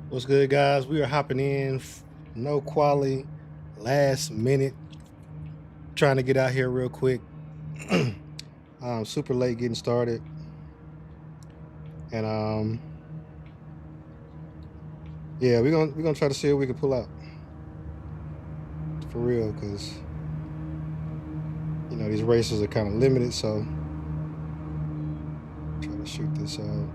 What's good, guys? We are hopping in, no quality, last minute, trying to get out here real quick. Super late getting started, and yeah, we're gonna try to see what we can pull out for real, cause these races are kind of limited, so try to shoot this out.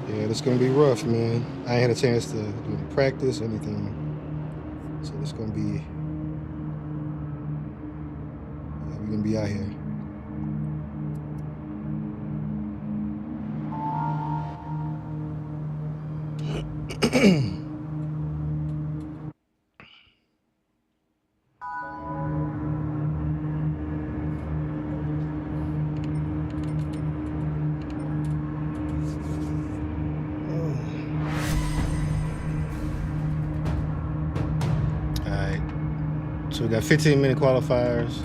Yeah, it's gonna be rough, man. I ain't had a chance to do any practice, anything, so it's gonna be. Yeah, we're gonna be out here. So we got 15-minute qualifiers.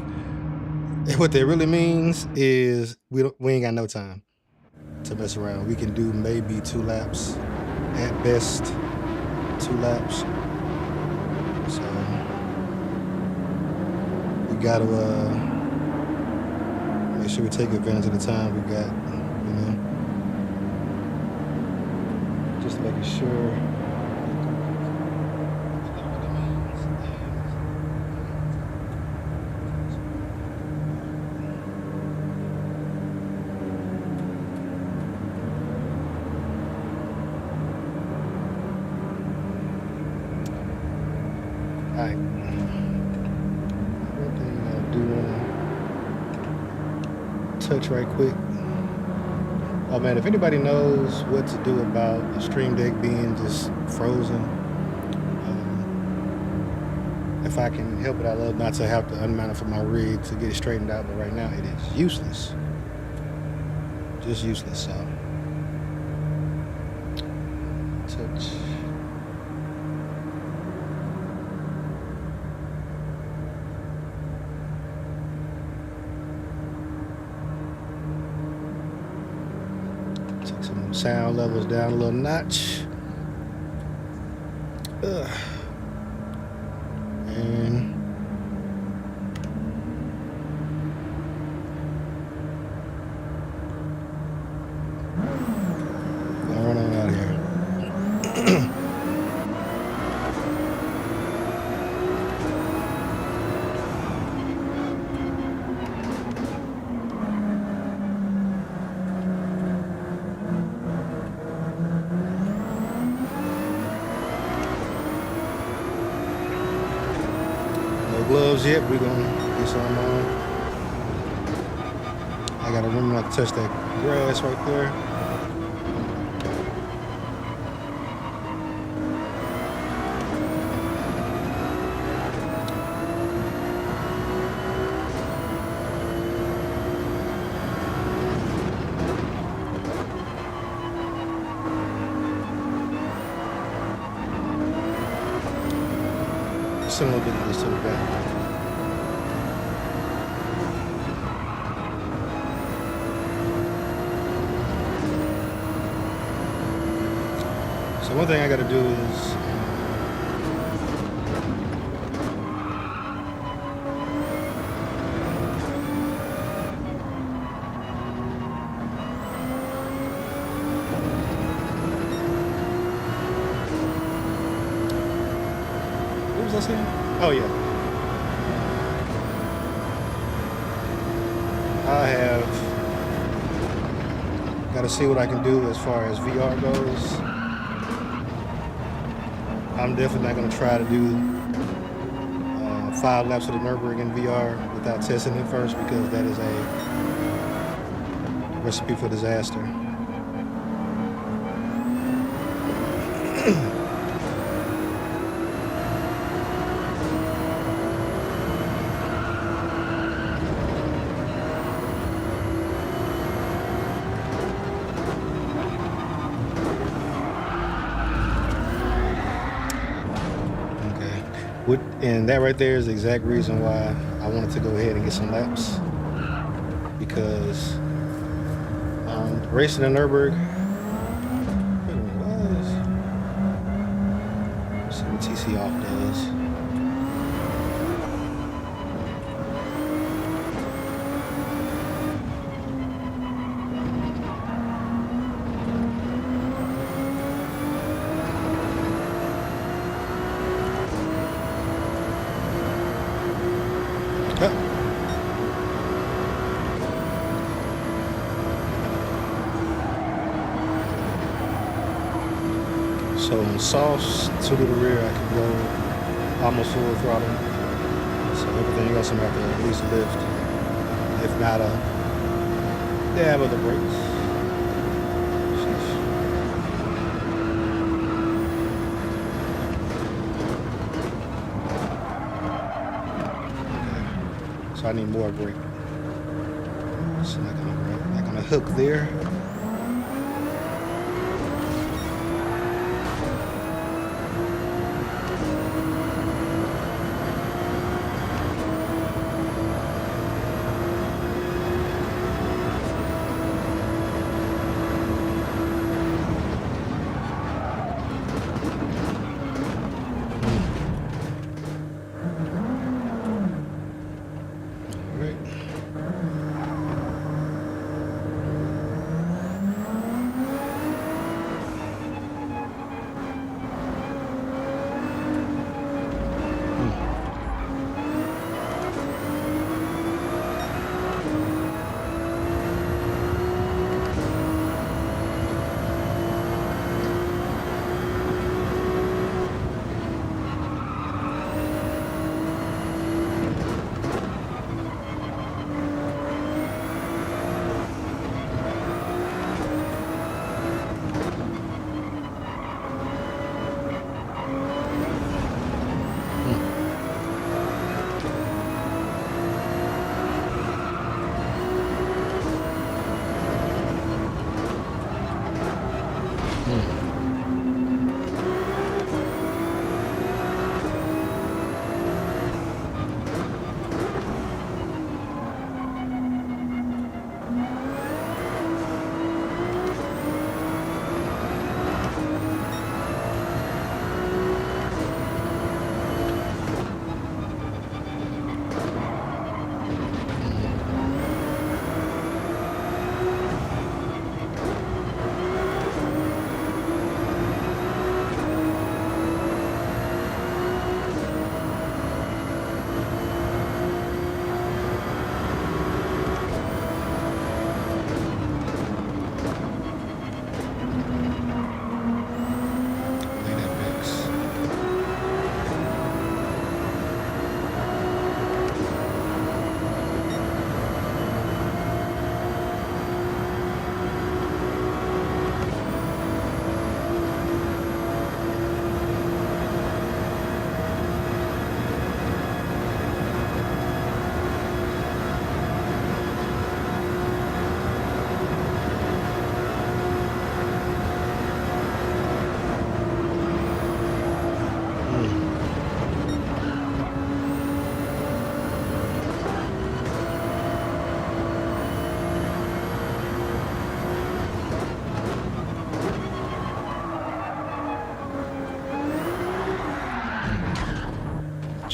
And what that really means is we ain't got no time to mess around. We can do maybe 2 laps, at best 2 laps. So we gotta make sure we take advantage of the time we got, just making sure. Alright. One thing I do want to touch right quick. Oh man, if anybody knows what to do about the Stream Deck being just frozen, if I can help it, I'd love not to have to unmount it from my rig to get it straightened out, but right now it is useless. Just useless, so. Touch. Take some sound levels down a little notch. And I'll run on out of here. Gloves yet, we're gonna get some on. I gotta remember not to touch that grass right there. Send a little bit of this to the back. So one thing I got to do is what was I saying? Oh yeah. I have got to see what I can do as far as VR goes. I'm definitely not going to try to do 5 laps of the Nurburgring in VR without testing it first, because that is a recipe for disaster. And that right there is the exact reason why I wanted to go ahead and get some laps, because racing in Nurburgring. Wait a minute, let's see what TC off does. So on softs, 2 to the rear, I can go almost full throttle. So everything else I'm gonna have to at least lift, if not a dab of the brakes. Sheesh. Okay. So I need more brake. So not gonna hook there.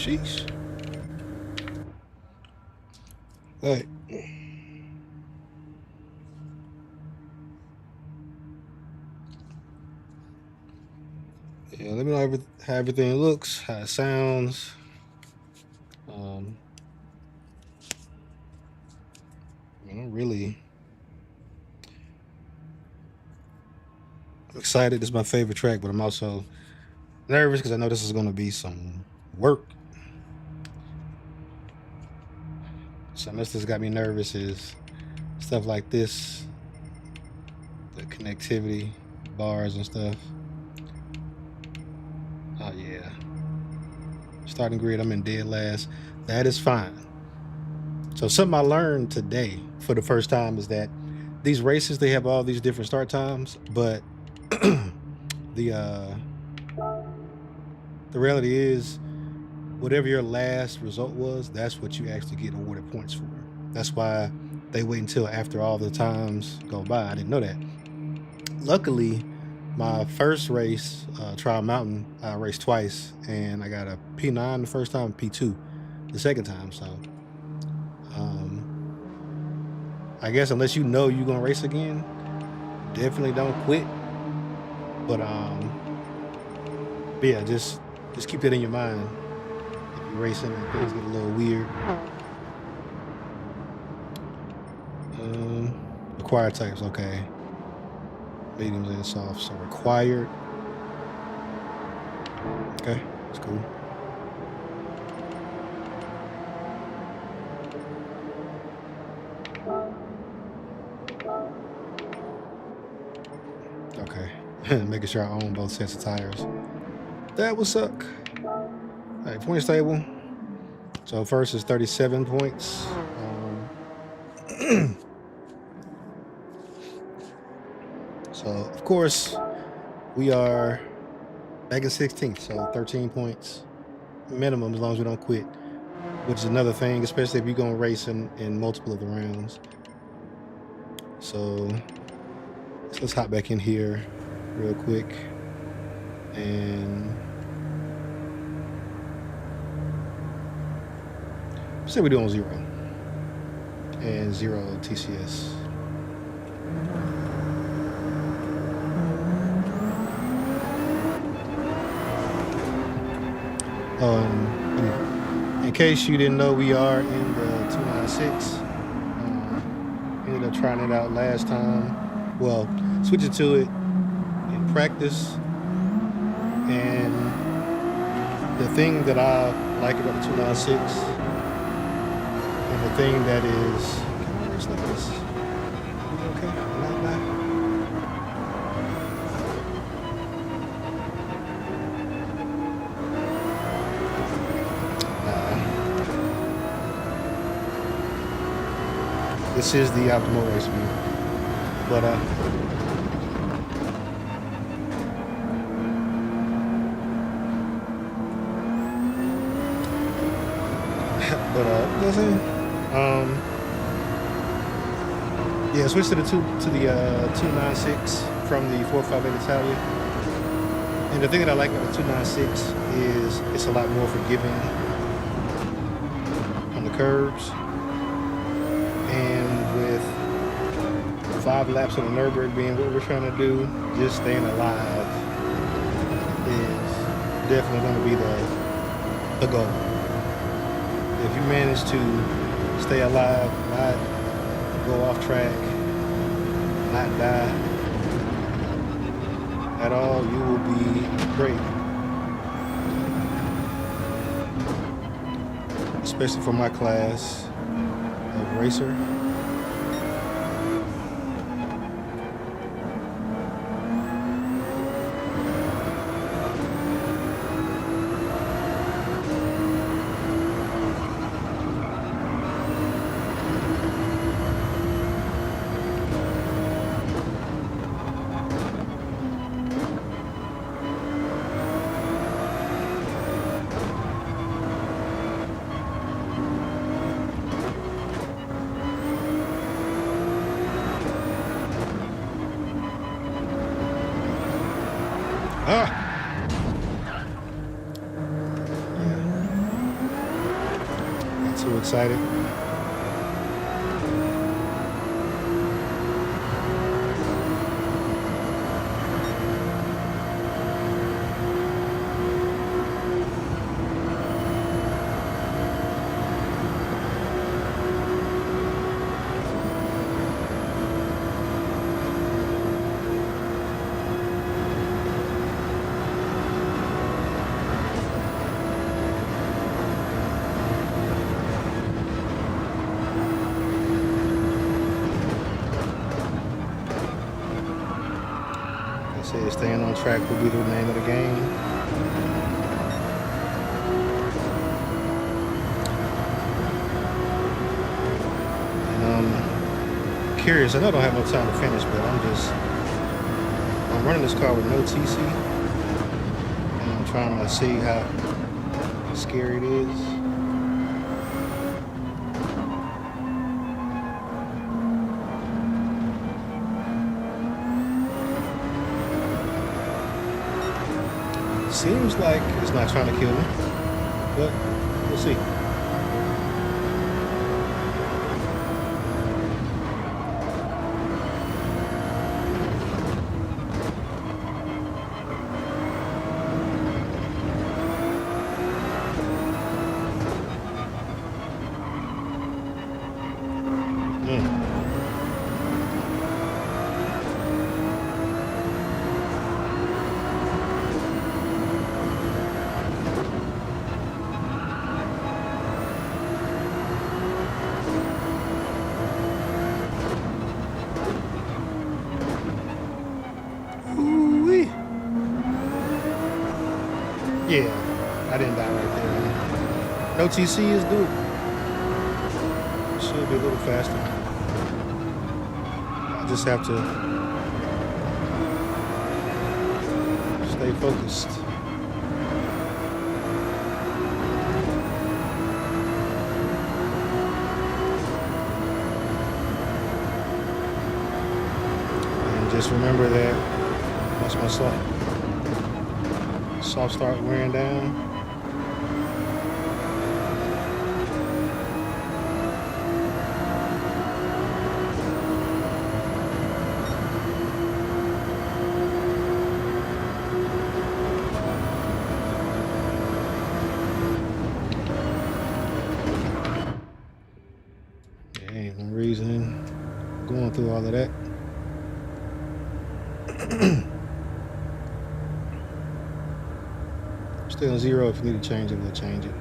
Sheesh. All right. Yeah, let me know how everything looks, how it sounds. I'm really excited. This is my favorite track, but I'm also nervous because I know this is going to be some work. Something else that's got me nervous is stuff like this, the connectivity, bars and stuff. Oh yeah. Starting grid, I'm in dead last. That is fine. So something I learned today for the first time is that these races, they have all these different start times, but the reality is whatever your last result was, that's what you actually get awarded points for. That's why they wait until after all the times go by. I didn't know that. Luckily, my first race, Trial Mountain, I raced twice, and I got a P9 the first time, P2 the second time. So, I guess unless you know you're gonna race again, definitely don't quit. But yeah, just keep that in your mind. If you're racing and things get a little weird. Required types, okay. Mediums and soft, so required. Okay, that's cool. Okay, making sure I own both sets of tires. That would suck. All right, points table. So first is 37 points. So of course we are back in 16th, so 13 points minimum as long as we don't quit, which is another thing, especially if you're gonna race in multiple of the rounds. So let's hop back in here real quick and say we do on 0 and 0 TCS. In case you didn't know, we are in the 296. Ended up trying it out last time. Well, switching to it in practice. And the thing that I like about the 296, and the thing that is, can I race like this? Okay, bye. This is the optimal race view, but you know what I'm saying? Yeah, switch to the 296 from the 458 Italia. And the thing that I like about the 296 is it's a lot more forgiving on the curves. And with 5 laps on the Nurburgring being what we're trying to do, just staying alive is definitely going to be the goal. If you manage to stay alive, not go off track, not die at all, you will be great. Especially for my class of racer. Too excited. Said staying on track will be the name of the game. And I'm curious, I know I don't have no time to finish, but I'm running this car with no TC. And I'm trying to see how scary it is. Seems like it's not trying to kill me, but we'll see. Yeah, I didn't die right there. No TC is due. Should be a little faster. I just have to stay focused. And just remember that once my soft start wearing down, there ain't no reason going through all of that. Still 0. If you need to change it, we'll change it.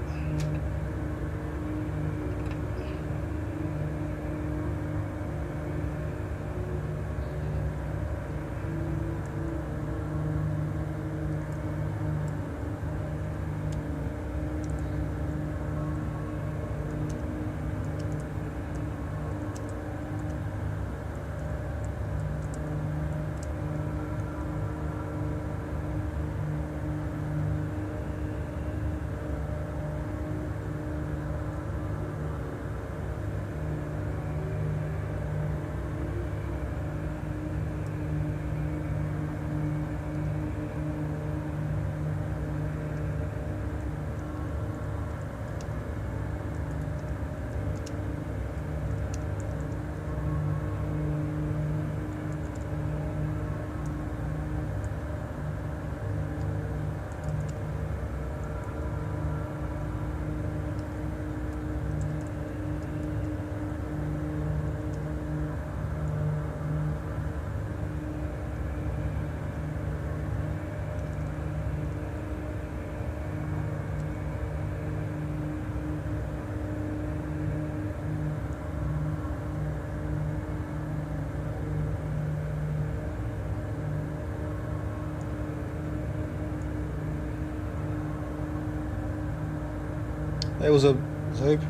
Hey, what's up, Zabe?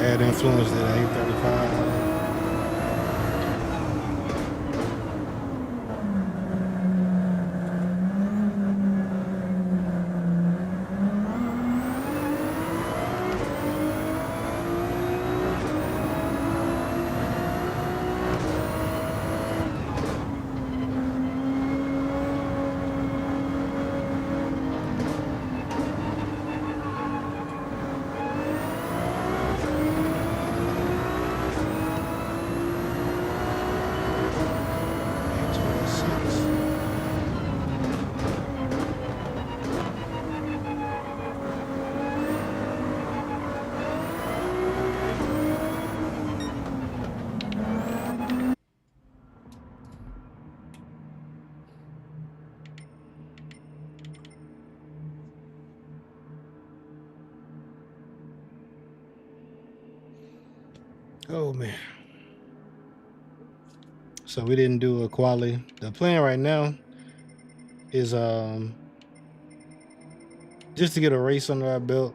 Bad influence that 835. Oh man. So we didn't do a quali. The plan right now is just to get a race under our belt,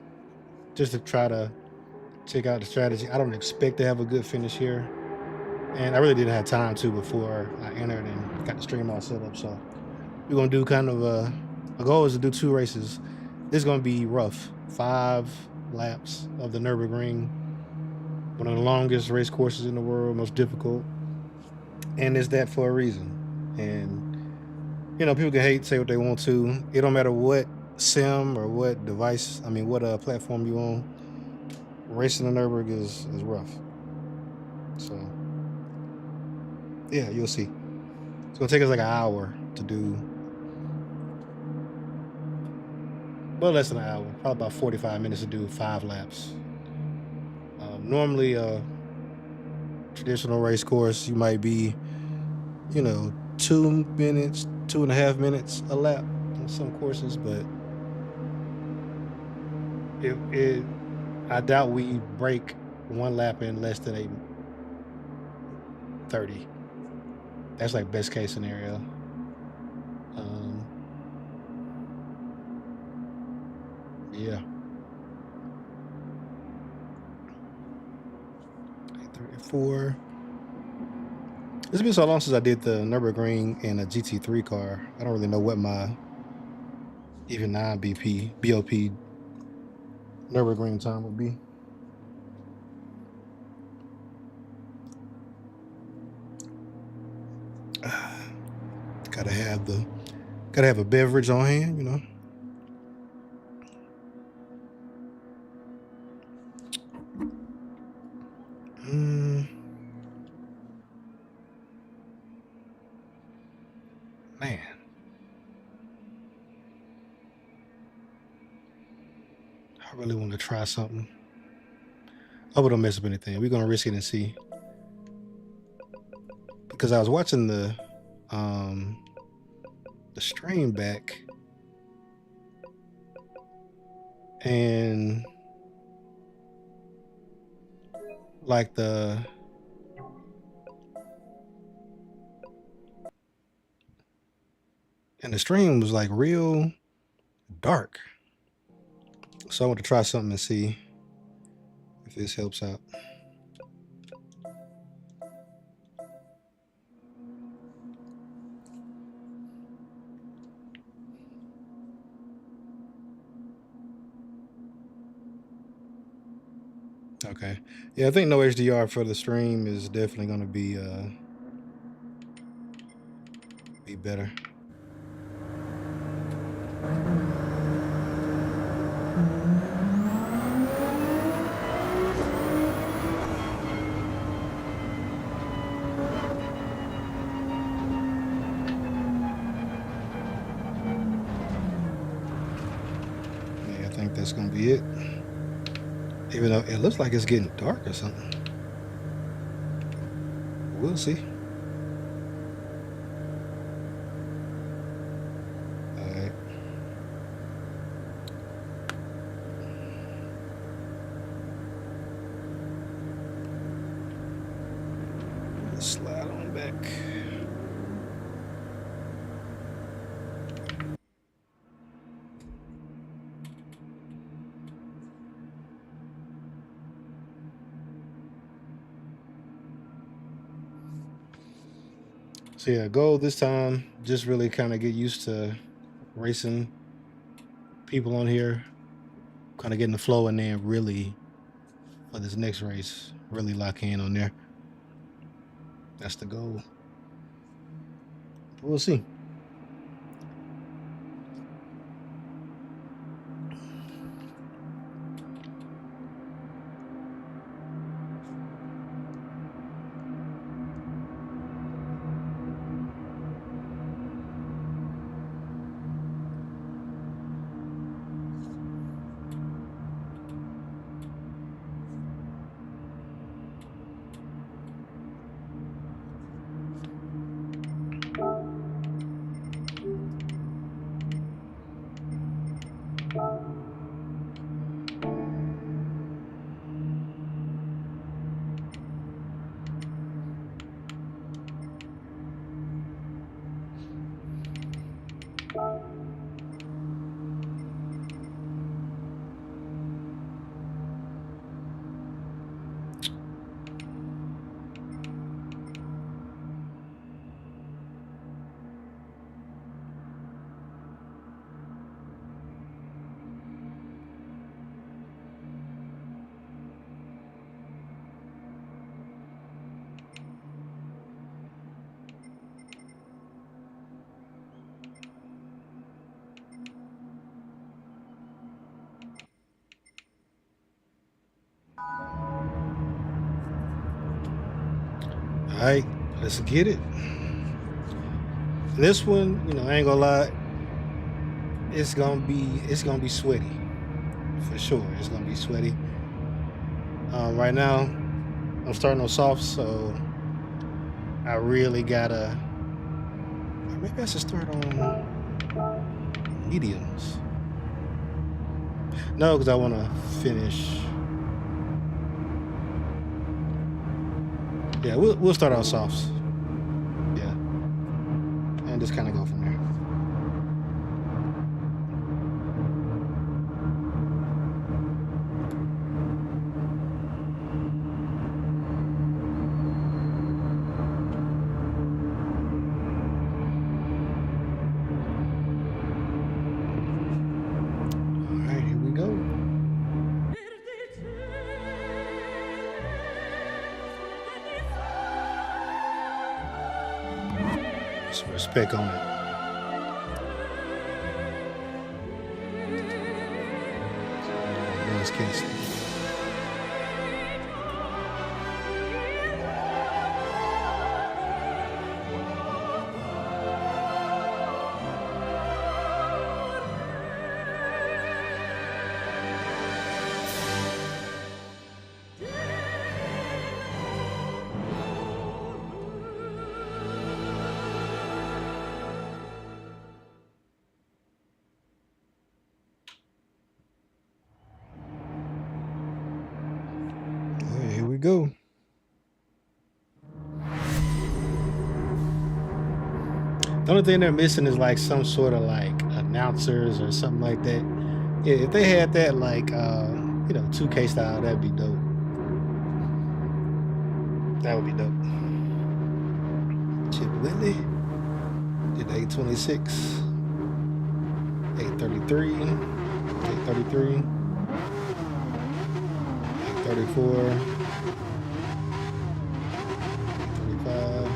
just to try to check out the strategy. I don't expect to have a good finish here. And I really didn't have time to before I entered and got the stream all set up. So we're gonna do kind of a goal is to do 2 races. This is gonna be rough. 5 laps of the Nurburgring, one of the longest race courses in the world, most difficult. And it's that for a reason. And people can hate, say what they want to. It don't matter what sim or what device, what platform you on. Racing the Nurburgring is rough. So yeah, you'll see. It's gonna take us like an hour to do. Well, less than an hour, probably about 45 minutes to do 5 laps. Normally, a traditional race course, you might be, 2 minutes, 2.5 minutes a lap on some courses, but I doubt we break 1 lap in less than 8:30. That's like best case scenario. Yeah. 8:34. It's been so long since I did the Nurburgring in a GT3 car. I don't really know what my even non-BP BOP Nurburgring time would be. Gotta have a beverage on hand, Man. I really want to try something. I hope it don't mess up anything. We're gonna risk it and see. Because I was watching the stream back, and like the stream was like real dark. So I want to try something and see if this helps out. Okay. Yeah, I think no HDR for the stream is definitely going to be better. Yeah, I think that's going to be it. Even though it looks like it's getting dark or something. We'll see. All right. Let's slide on back. So yeah, goal this time, just really kind of get used to racing people on here, kind of getting the flow, and then really for this next race, really lock in on there. That's the goal. We'll see. All right, let's get it. This one, you know, I ain't gonna lie, it's gonna be sweaty for sure. It's gonna be sweaty. Right now, I'm starting on soft, so I really gotta. Maybe I should start on mediums. No, because I want to finish. Yeah, we'll start on softs. Yeah, and just kind of go from there. Some respect on it. Case. Here we go. The only thing they're missing is like some sort of like announcers or something like that. Yeah, if they had that like you know, 2K style, that'd be dope. That would be dope. Chip Whitley did 826, 833, 833, 834, 835.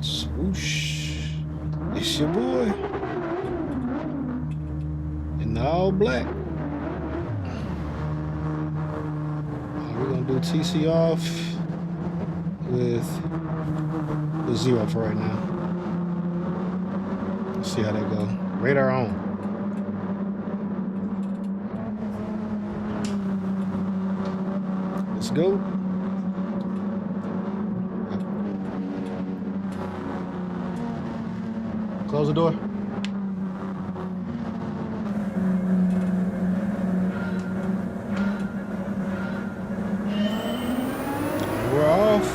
Swoosh. It's your boy. In all black. We're going to do TC off with 0 for right now. Let's see how that go. Radar on. Let's go. Close the door. We're off.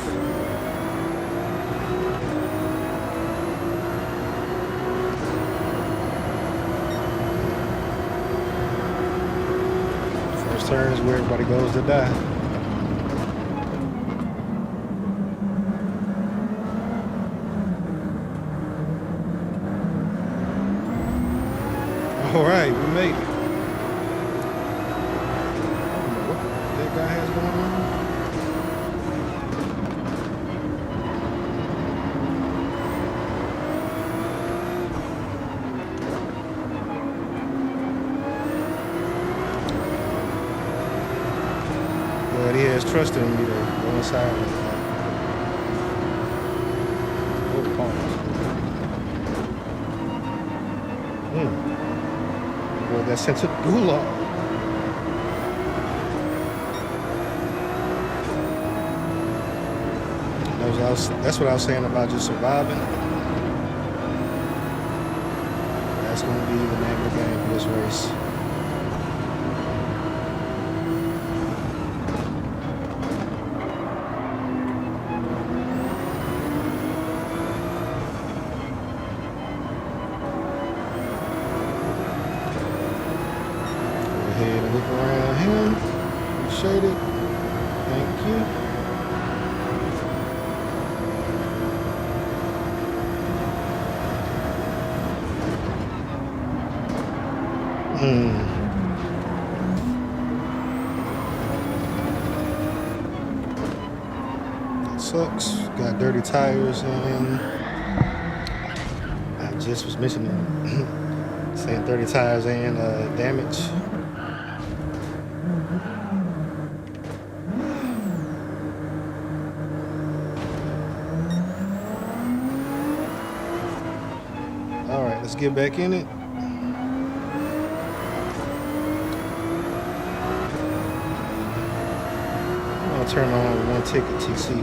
First turn is where everybody goes to die. All right, we made it. What that guy has going on? But he has trust in me to go inside with that. Well, that sense of gulag. That's what I was saying about just surviving. That's going to be the name of the game for this race. Go ahead and look around him. Appreciate it. Thank you. That sucks. Got dirty tires, and I just was mentioning saying 30 tires and damage. All right, let's get back in it. I'm gonna turn on one ticket TC.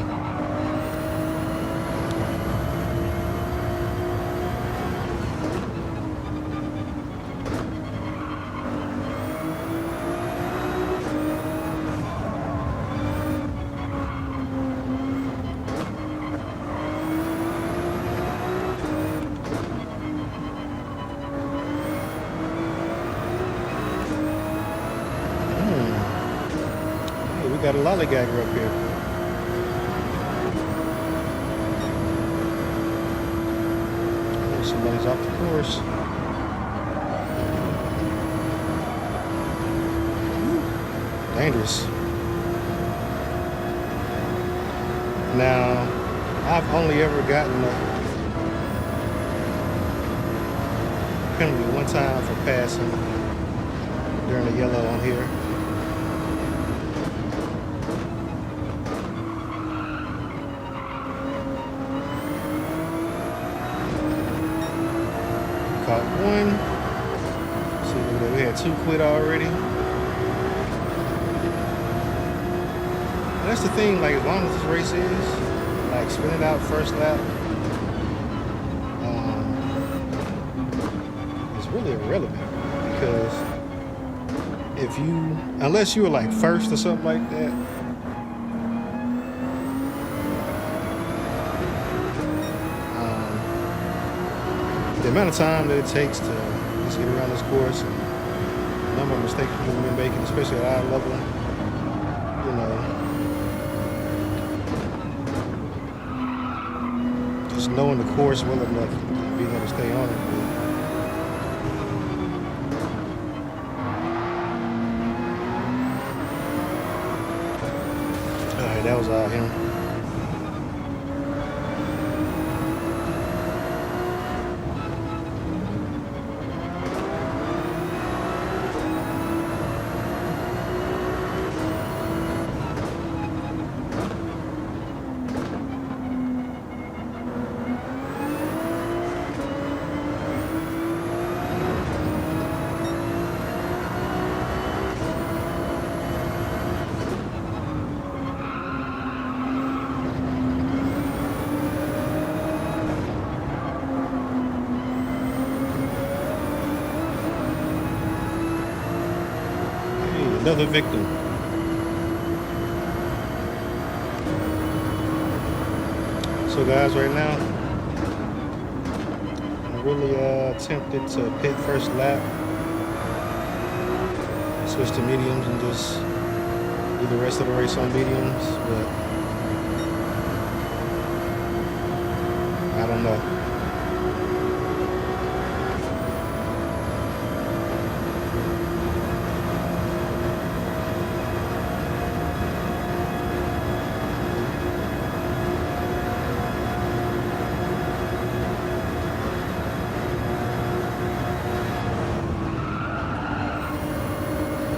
Got a lollygagger up here. Oh, somebody's off the course. Dangerous. Now, I've only ever gotten a penalty one time for passing during the yellow on here. Caught one. See, we had 2 quit already. And that's the thing, like, as long as this race is, like, spin it out first lap, it's really irrelevant. Because if you, unless you were like first or something like that, the amount of time that it takes to just get around this course, and the number of mistakes people have been making, especially at our level, you know, just knowing the course well enough to be able to stay on it. All right, that was him. Another victim. So guys, right now, I'm really tempted to pit first lap, switch to mediums and just do the rest of the race on mediums, but I don't know.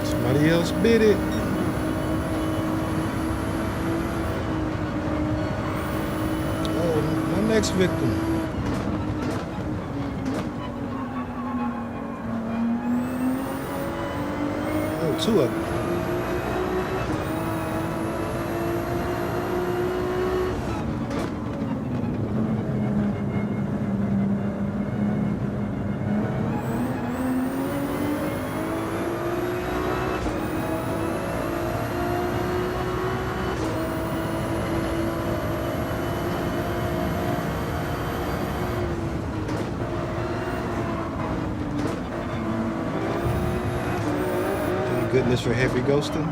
Somebody else bit it. Oh, my next victim. Oh, 2 of them. Goodness for heavy ghosting.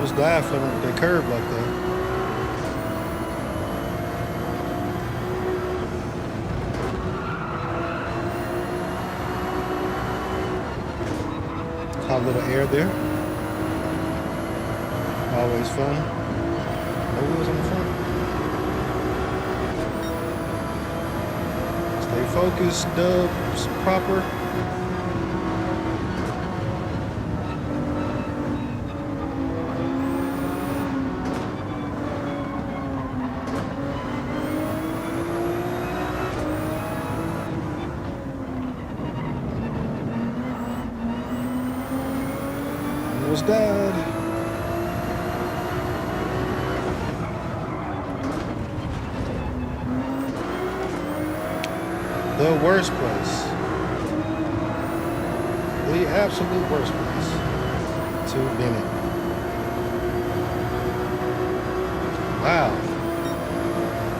people's die from they curve like that. Caught a little air there. Always fun. No wheels on the front. Stay focused, dubs proper. Was God. The worst place. The absolute worst place to Bennett. Wow.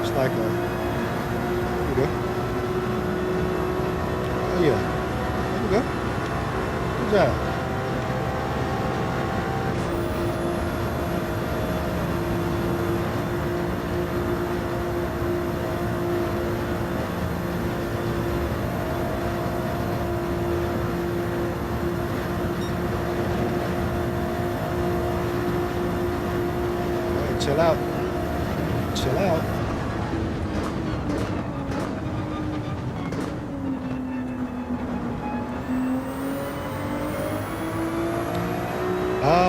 It's like a. Here we go. Oh yeah. There we go. Good job. Chill out. Chill out.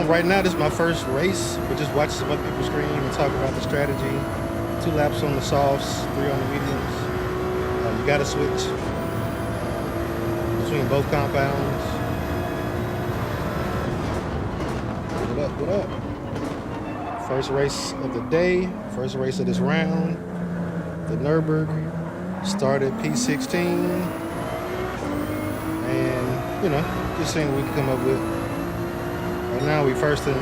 Right now, this is my first race. We just watch some other people scream and talk about the strategy. 2 laps on the softs, 3 on the mediums. You got to switch between both compounds. What up? What up? First race of the day, first race of this round. The Nurburgring started P16. And, you know, just seeing what we can come up with. Right now we first in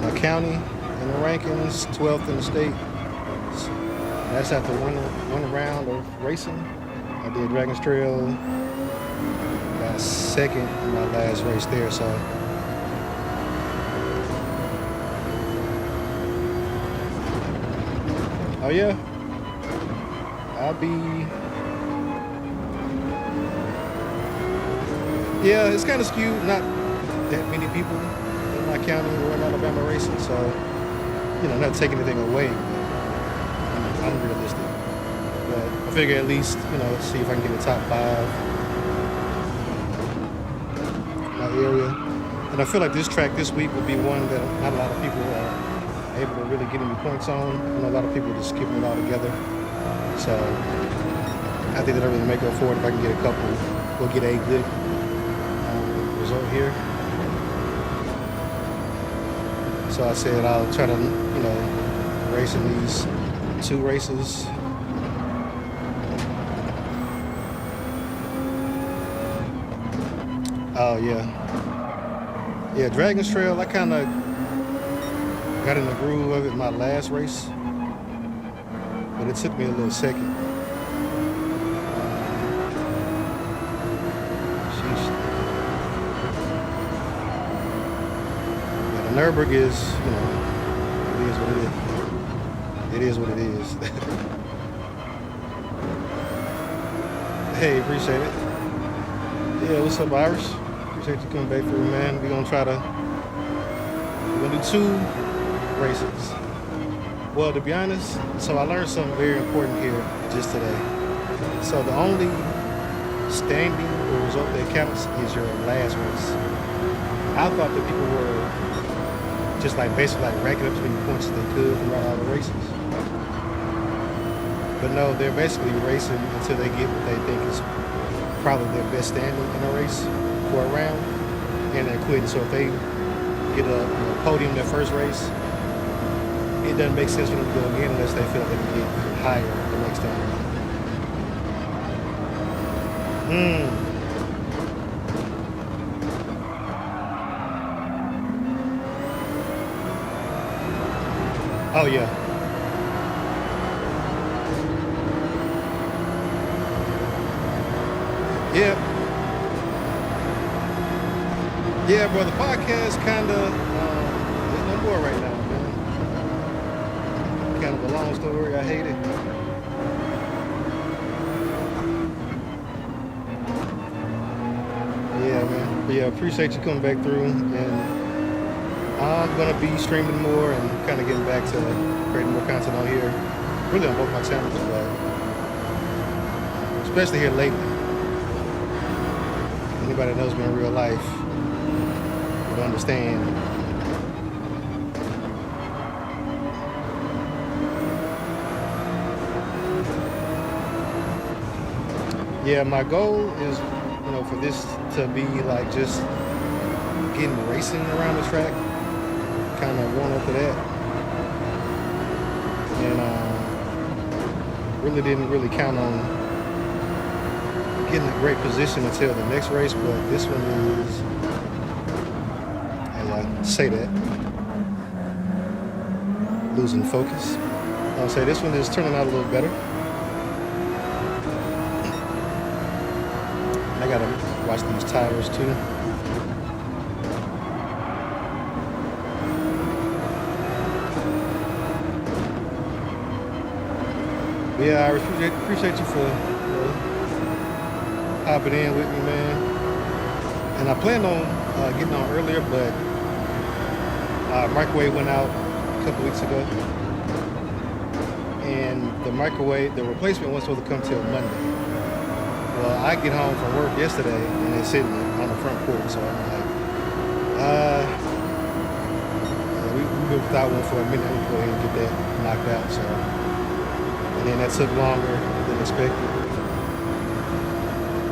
my county in the rankings, 12th in the state. That's after one round of racing. I did Dragon's Trail, got second in my last race there, so. Oh yeah, yeah, it's kind of skewed, not that many people in my county who are in Alabama racing, so, you know, not taking anything away, but I'm realistic. But I figure at least, you know, see if I can get a top 5 in my area. And I feel like this track this week will be one that not a lot of people are able to really get any points on. I know a lot of people just skipping it all together. So I think that I really make up for it if I can get a couple, or get a good result here. So I said I'll try to, you know, race in these 2 races. Oh yeah. Yeah, Dragon's Trail, I kind of got in the groove of it my last race, but it took me a little second. Yeah, the Nurburgring is, you know, it is what it is. It is what it is. Hey, appreciate it. Yeah, what's up, Irish? Appreciate you coming back through, man. We're gonna do 2 races. Well, to be honest, so I learned something very important here just today. So the only standing or result that counts is your last race. I thought that people were just like basically like racking up as many points as they could throughout all the races. But no, they're basically racing until they get what they think is probably their best standing in a race for a round, and they're quitting. So if they get a podium their first race, it doesn't make sense for them to go again unless they feel they can get higher the next time. Oh yeah. Yeah. Yeah, bro, the podcast kind of, no more right now, man. Kind of a long story. I hate it. Yeah, man. But yeah, appreciate you coming back through. And I'm gonna be streaming more and kind of getting back to creating more content on here. Really on both my channels, but especially here lately. Anybody that knows me in real life would understand. Yeah, my goal is, you know, for this to be like just getting racing around the track, kind of warm up to that, and really didn't really count on getting a great position until the next race, but this one is, as I say that, losing focus. I'll say this one is turning out a little better. I gotta watch these tires too. But yeah, I appreciate you for hopping in with me, man. And I planned on getting on earlier, but microwave went out a couple weeks ago, and the replacement wasn't supposed to come till Monday. Well, I get home from work yesterday and it's sitting on the front porch, so I'm like, we've been without one for a minute. Let me go ahead and get that knocked out. So, and then that took longer than expected.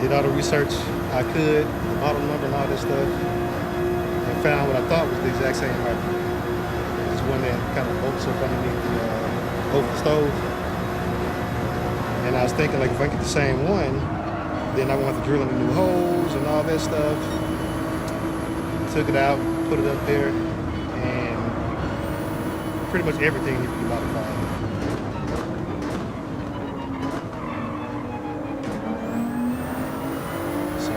Did all the research I could, the model number and all this stuff, and found what I thought was the exact same microwave. It's one that kind of bolts up underneath over the stove. And I was thinking, like, if I get the same one, then I won't have to drill any new holes and all that stuff. Took it out, put it up there, and pretty much everything needs to be modified. So,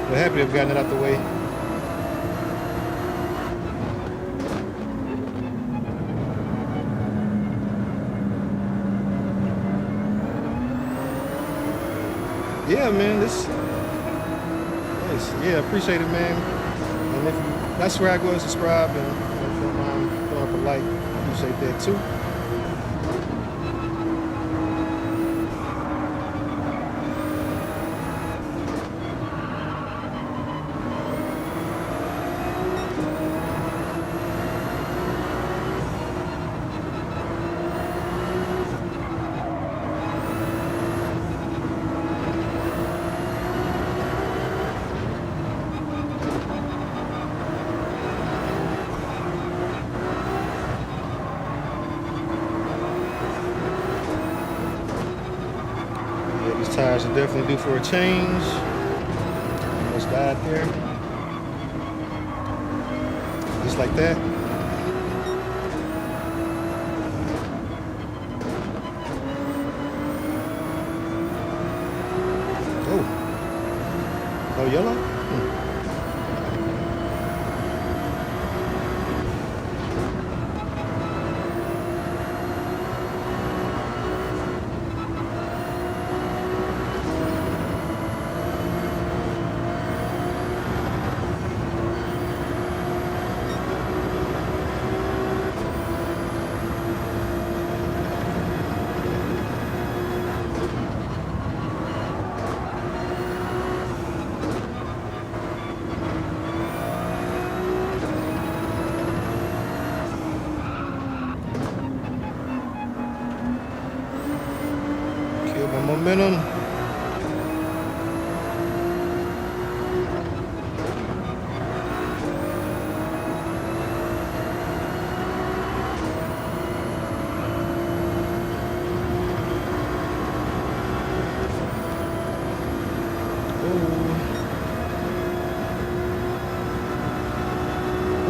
we're happy to have gotten it out the way. Yeah, man, this nice. Yeah, appreciate it, man. And if that's where I go and subscribe, and if you don't mind throwing up a like, appreciate that too. Tires are definitely due for a change. Almost died there. Just like that. Oh. Oh, yellow? Momentum.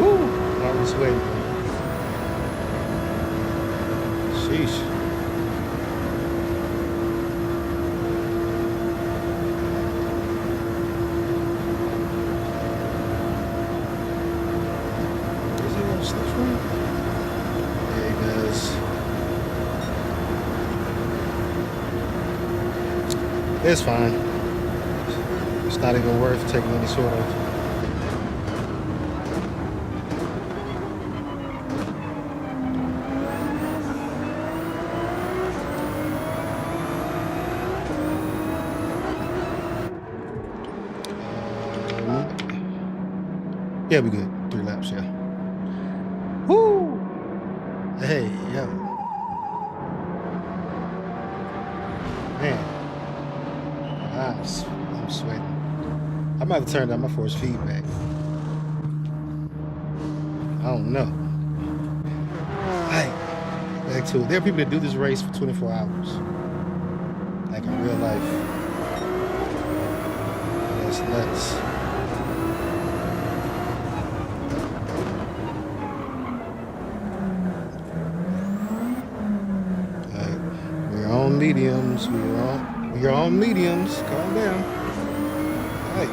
Woo! Not this way. Sheesh. It's fine. It's not even worth taking any sort of. Yeah, we good. 3 laps, yeah. Woo! Hey, yo. Man. I'm sweating. I might have turned down my force feedback. I don't know. Alright. Back to it. There are people that do this race for 24 hours. Like in real life. That's nuts. Mediums, we're on mediums. Calm down. Hey.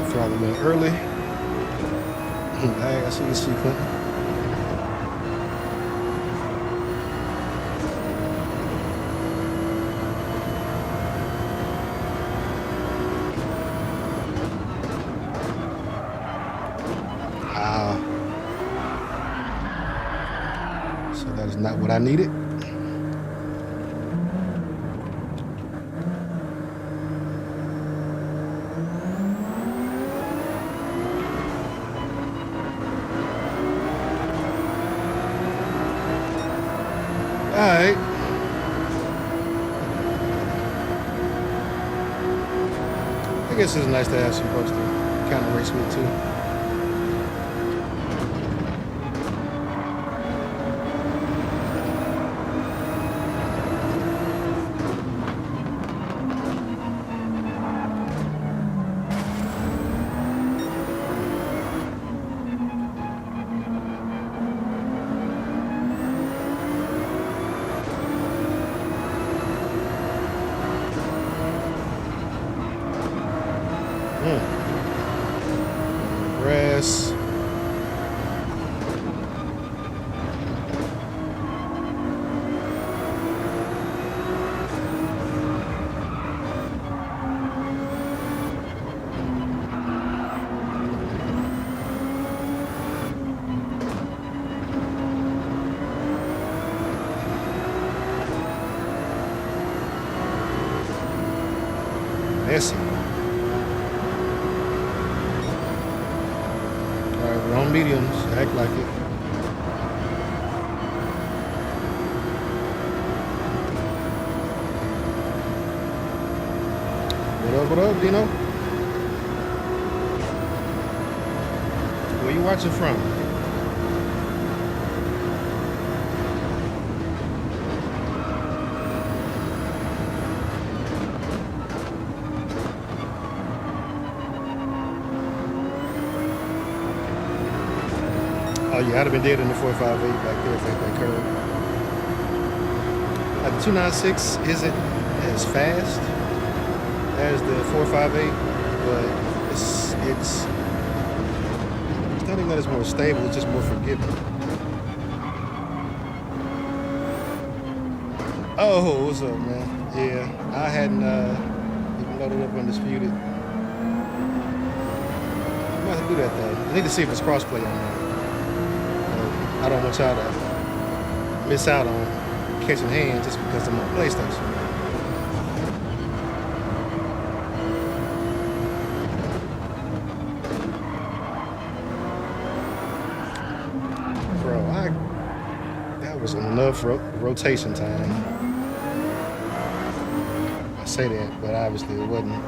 Probably went early. Hey, I see you, Clinton. So that is not what I needed. Alright. I guess it's nice to have some folks to kind of race with too. Grass. Messy. We're on mediums, act like it. What up, Dino? Where you watching from? Oh yeah, I'd have been dead in the 458 back there if I had that curve. The 296 isn't as fast as the 458, but it's not even that it's more stable, it's just more forgiving. Oh, what's up, man? Yeah, I hadn't even loaded up Undisputed. I might have to do that though. I need to see if it's crossplay on there. I don't want y'all to miss out on catching hands just because I'm on PlayStation. Bro, that was enough rotation time. I say that, but obviously it wasn't.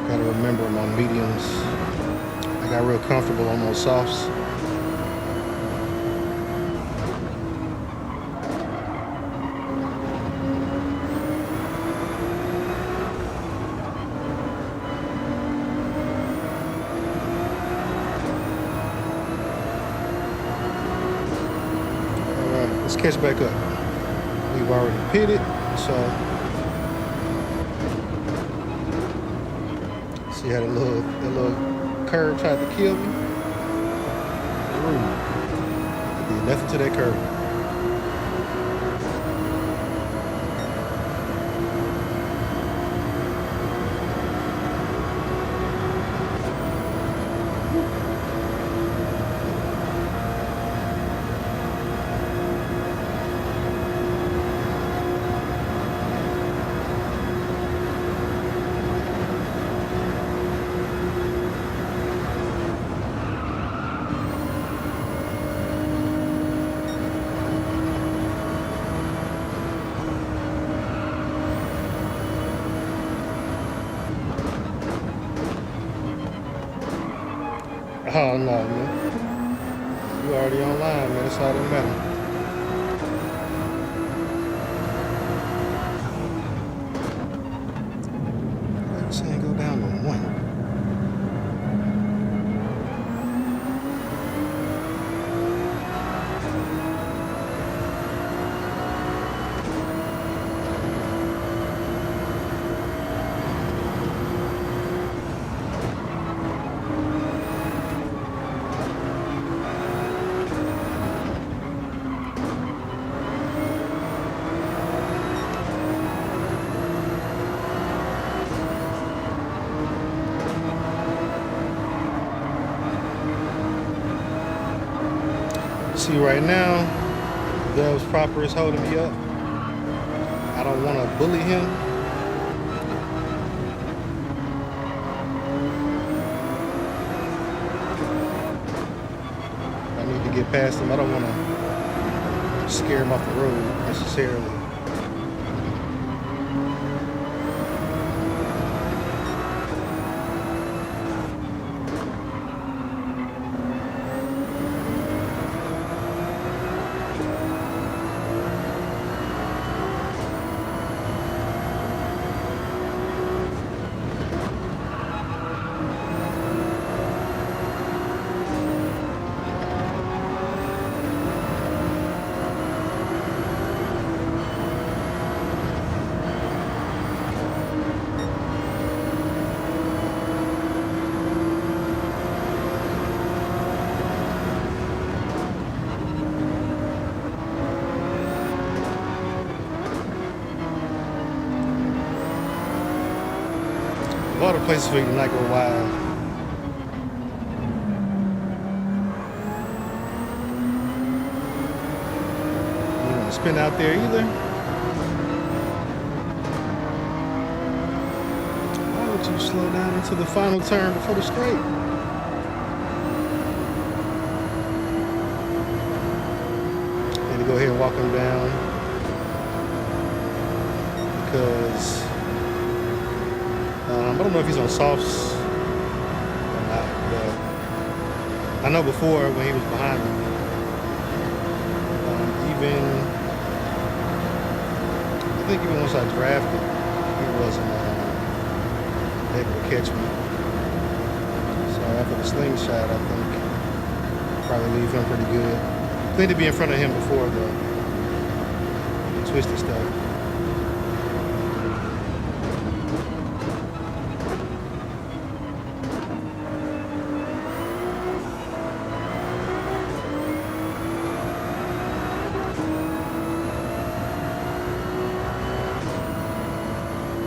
Gotta remember my mediums. I got real comfortable on those softs. Let's catch back up. We've already pitted, so see how that little curve tried to kill me. Ooh. I did nothing to that curve. Oh no, man. You already online, man. That's all that matters. I'm saying go down to 1. See, right now, Dove's proper is holding me up. I don't want to bully him. I need to get past him. I don't want to scare him off the road necessarily. A lot of places where you can not go wild. You don't want to spin out there either. Why would you slow down into the final turn before the straight? Need to go ahead and walk him down because I don't know if he's on softs or not, but I know before when he was behind me, I think even once I drafted, he wasn't able to catch me. So after the slingshot, I think probably leave him pretty good. I think to be in front of him before the twisted stuff.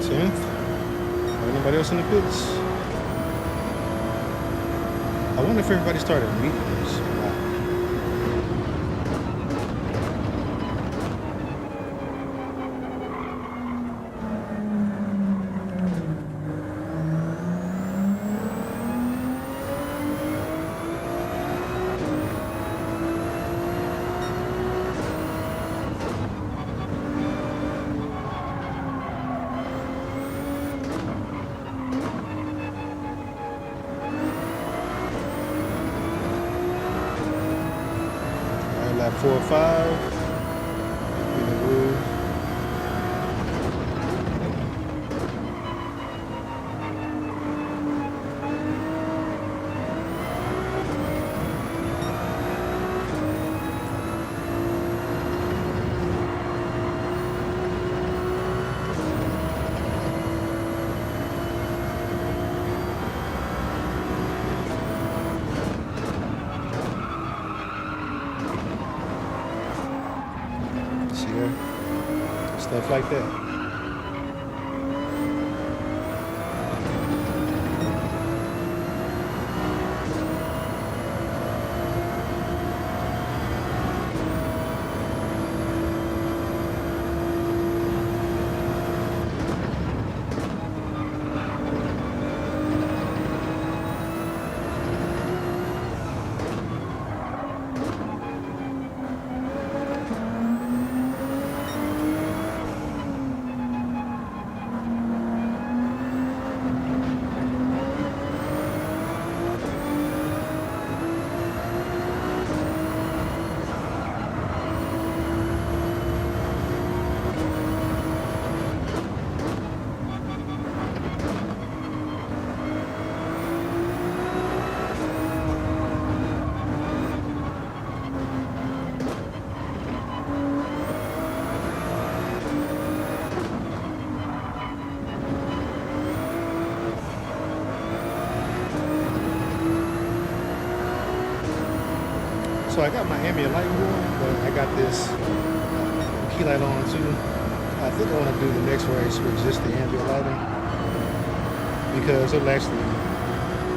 10th. Anybody else in the pits? I wonder if everybody started mediums or not. 4 or 5. In the groove. See there? Stuff like that. So I got my ambient lighting going, but I got this key light on too. I think I want to do the next race with just the ambient lighting because it'll actually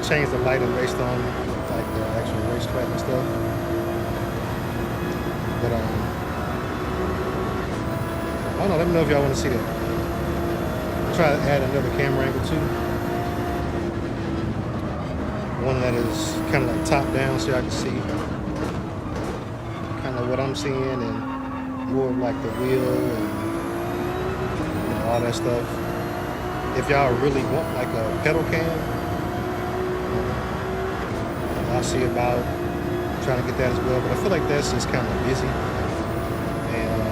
change the lighting based on like the actual racetrack and stuff. But I don't know. Let me know if y'all want to see that. I'll try to add another camera angle too. One that is kind of like top down so y'all can see kind of what I'm seeing and more of like the wheel and all that stuff. If y'all really want like a pedal cam, I'll see about trying to get that as well. But I feel like that's just kind of busy, and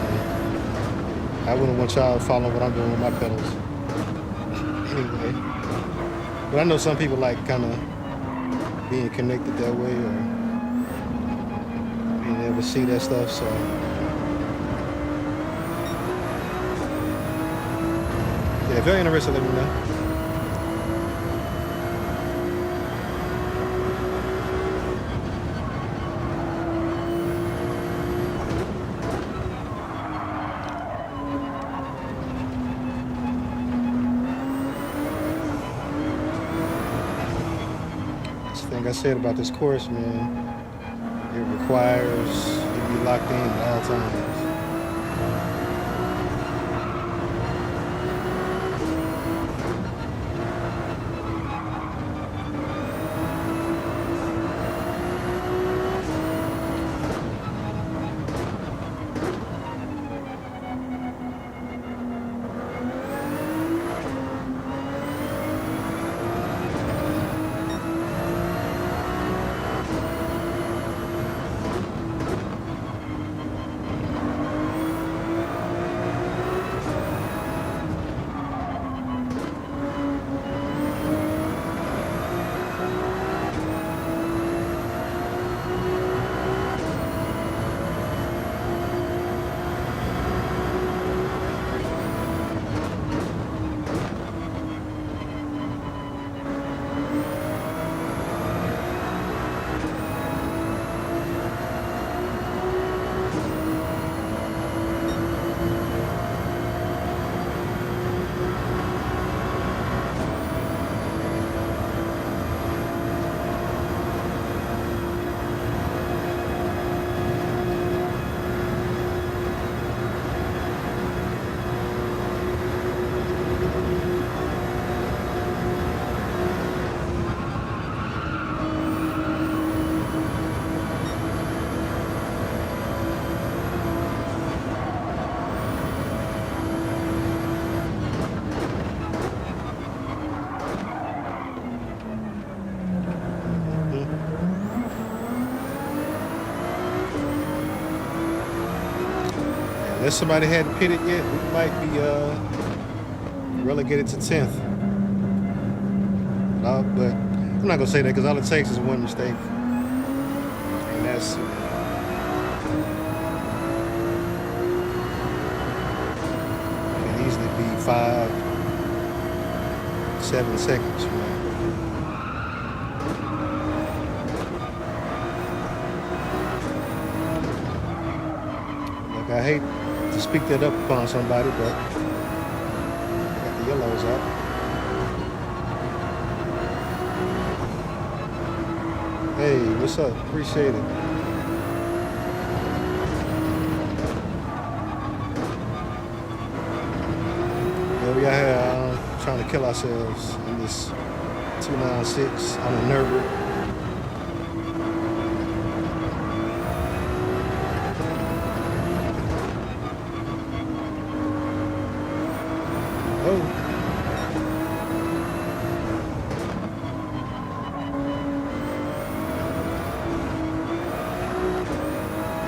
I wouldn't want y'all following what I'm doing with my pedals anyway. But I know some people like kind of being connected that way or being able to see that stuff. So yeah, if you're interested, let me know. Thing I said about this course, man, it requires you to be locked in at all times. Unless somebody hadn't pitted yet, we might be relegated to 10th. But I'm not gonna say that because all it takes is one mistake, and that's can easily be 5-7 seconds. Like I hate to speak that up upon somebody, but got the yellows out. Hey, what's up? Appreciate it. Yeah, we out here trying to kill ourselves in this 296 on the Nurburgring. Oh.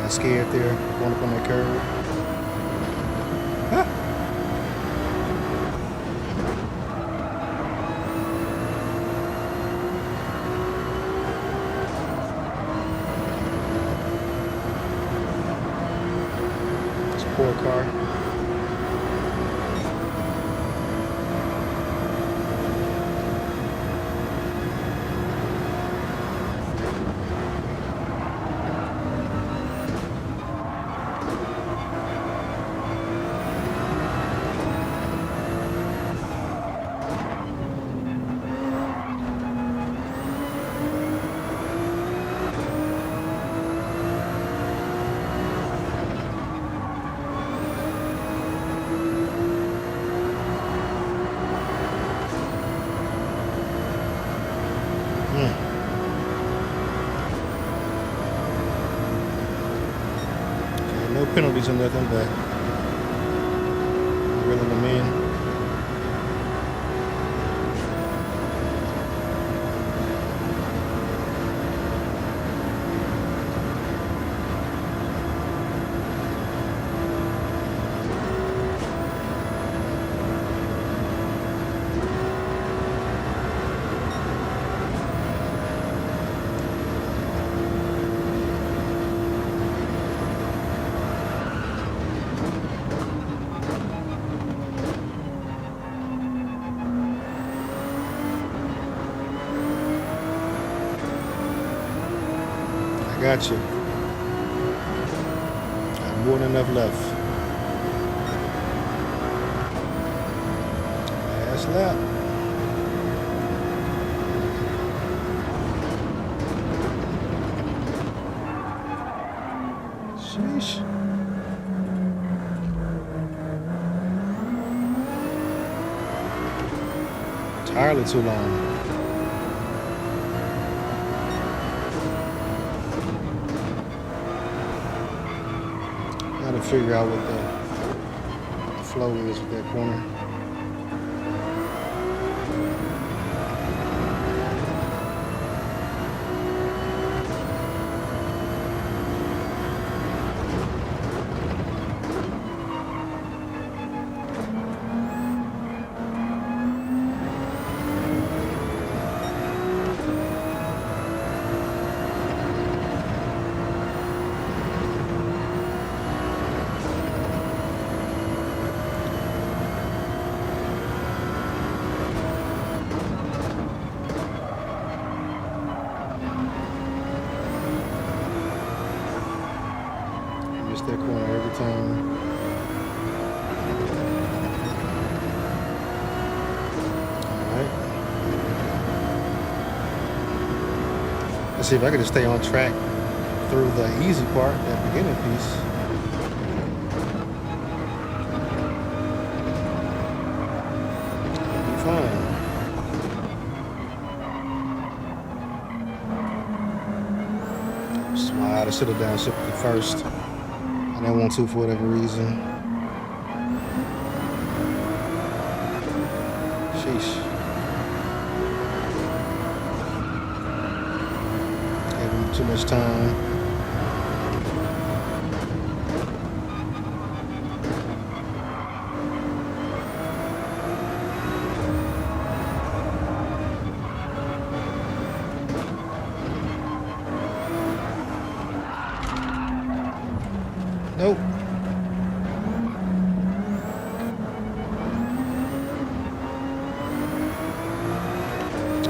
Scared there, going up on that curve. Huh. It's a poor car. No penalties or nothing, but reeling them in. Got you. Got more than enough left. Last lap. Sheesh. Entirely too long. To figure out what the flow is with that corner. That corner every time. All right. Let's see if I can just stay on track through the easy part, that beginning piece. It'll be fine. Slide. I should have done something first. I didn't want to for whatever reason. Sheesh. Gave him too much time.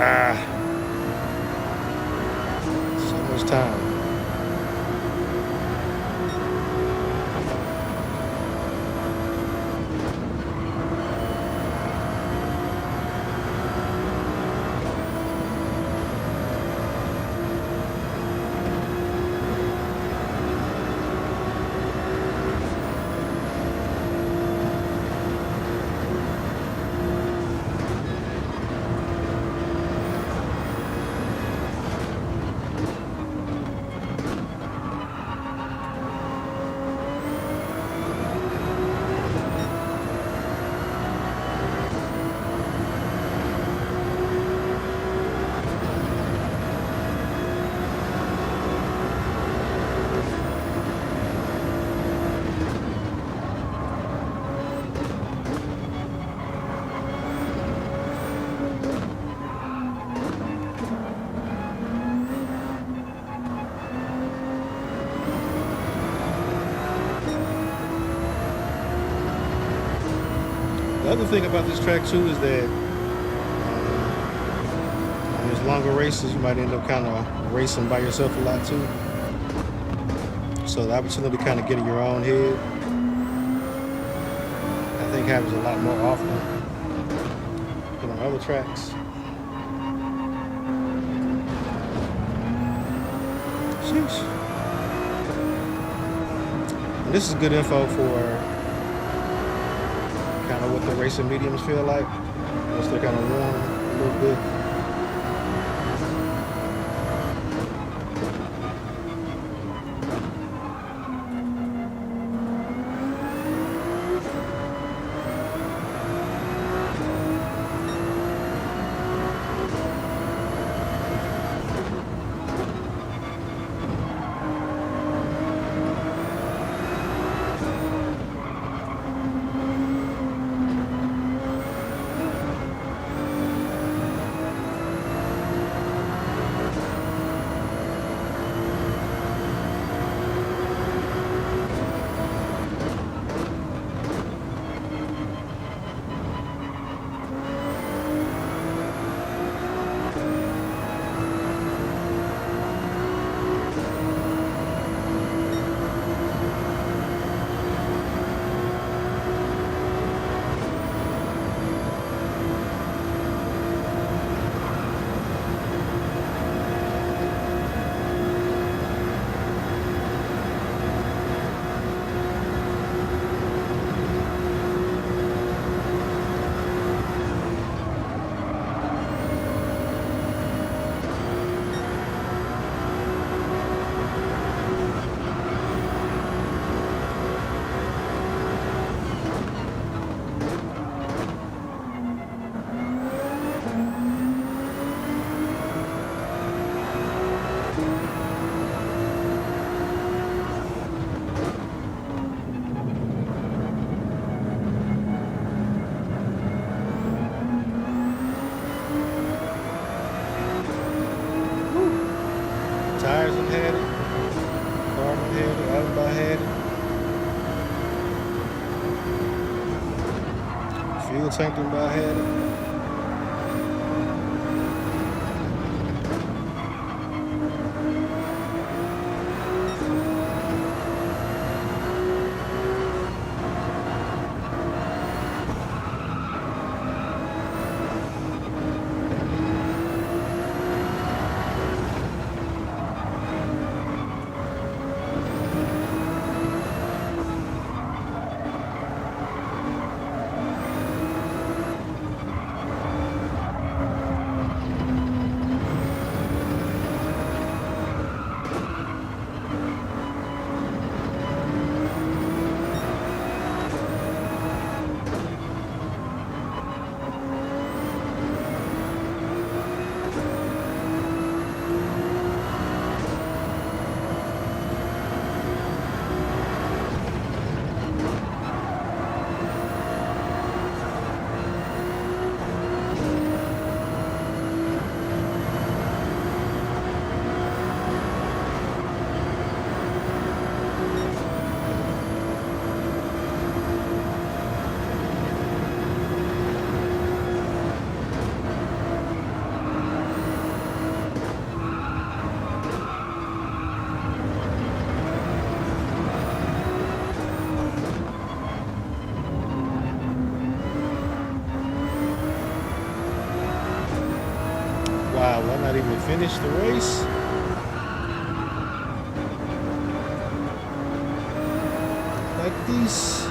Ah, so much time. The other thing about this track too is that on these longer races, you might end up kind of racing by yourself a lot too. So the opportunity to kind of get in your own head, I think happens a lot more often than on other tracks. Sheesh. And this is good info for kind of what the racing mediums feel like once they're kind of warm a little bit. Tires done had it, car done had it, everybody had it, fuel tank done about had it. not even finish the race. Like these.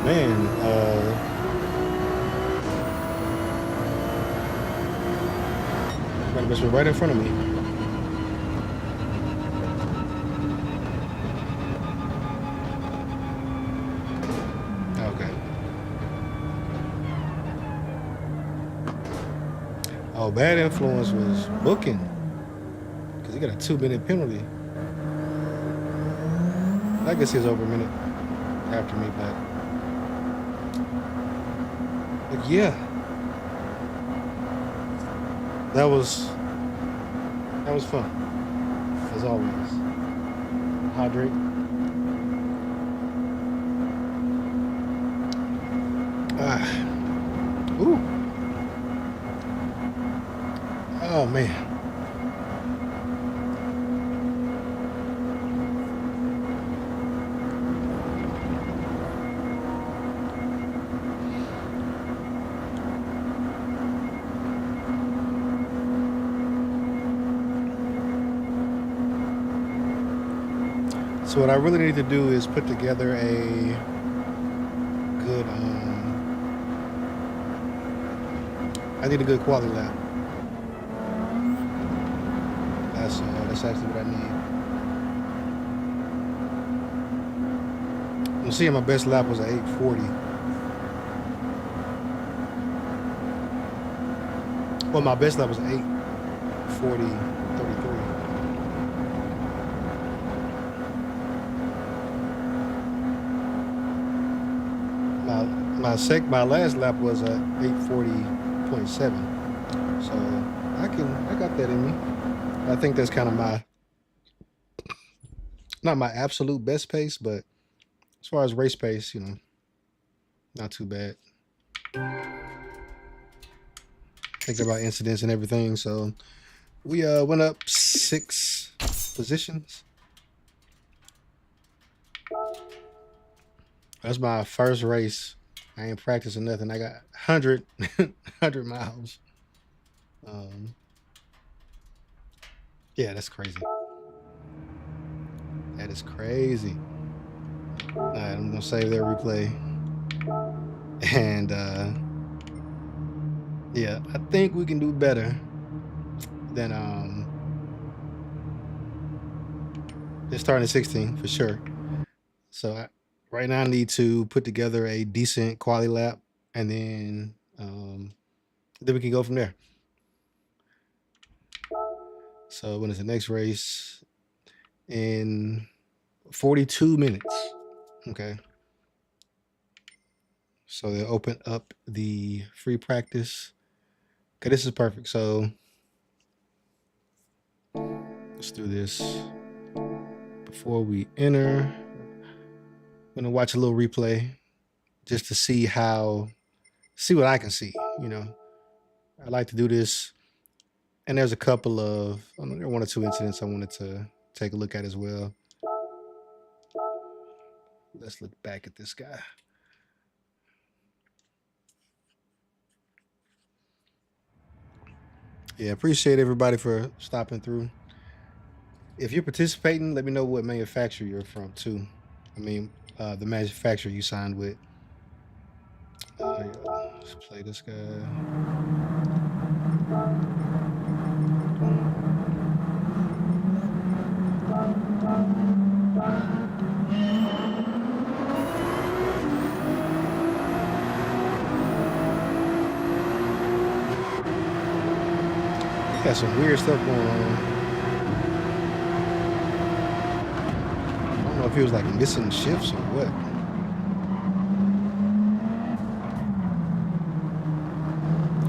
Man, this was right in front of me. Okay. Oh, bad influence was booking because he got a 2-minute penalty. I guess he was over a minute after me, but yeah, that was fun as always. Hydrate. Ooh. Oh man. So what I really need to do is put together a good, I need a good quality lap. That's actually what I need. You'll see my best lap was an 840. Well, my best lap was 840.33. My last lap was a 840.7. So I got that in me. I think that's kind of not my absolute best pace, but as far as race pace, not too bad. Thinking about incidents and everything, so we went up 6 positions. That's my first race. I ain't practicing nothing. I got 100 miles. Yeah, that's crazy. That is crazy. All right, I'm gonna save that replay. And yeah, I think we can do better than starting at 16 for sure. So right now I need to put together a decent quality lap, and then we can go from there. So when is the next race? In 42 minutes. Okay. So they'll open up the free practice. Okay, this is perfect. So let's do this. Before we enter, I'm gonna watch a little replay just to see what I can see. I like to do this. And there's a couple of, there are 1 or 2 incidents I wanted to take a look at as well. Let's look back at this guy. Yeah, appreciate everybody for stopping through. If you're participating, let me know what manufacturer you're from too. I mean, the manufacturer you signed with. Let's play this guy. Got some weird stuff going on. I don't know if he was like missing shifts or what.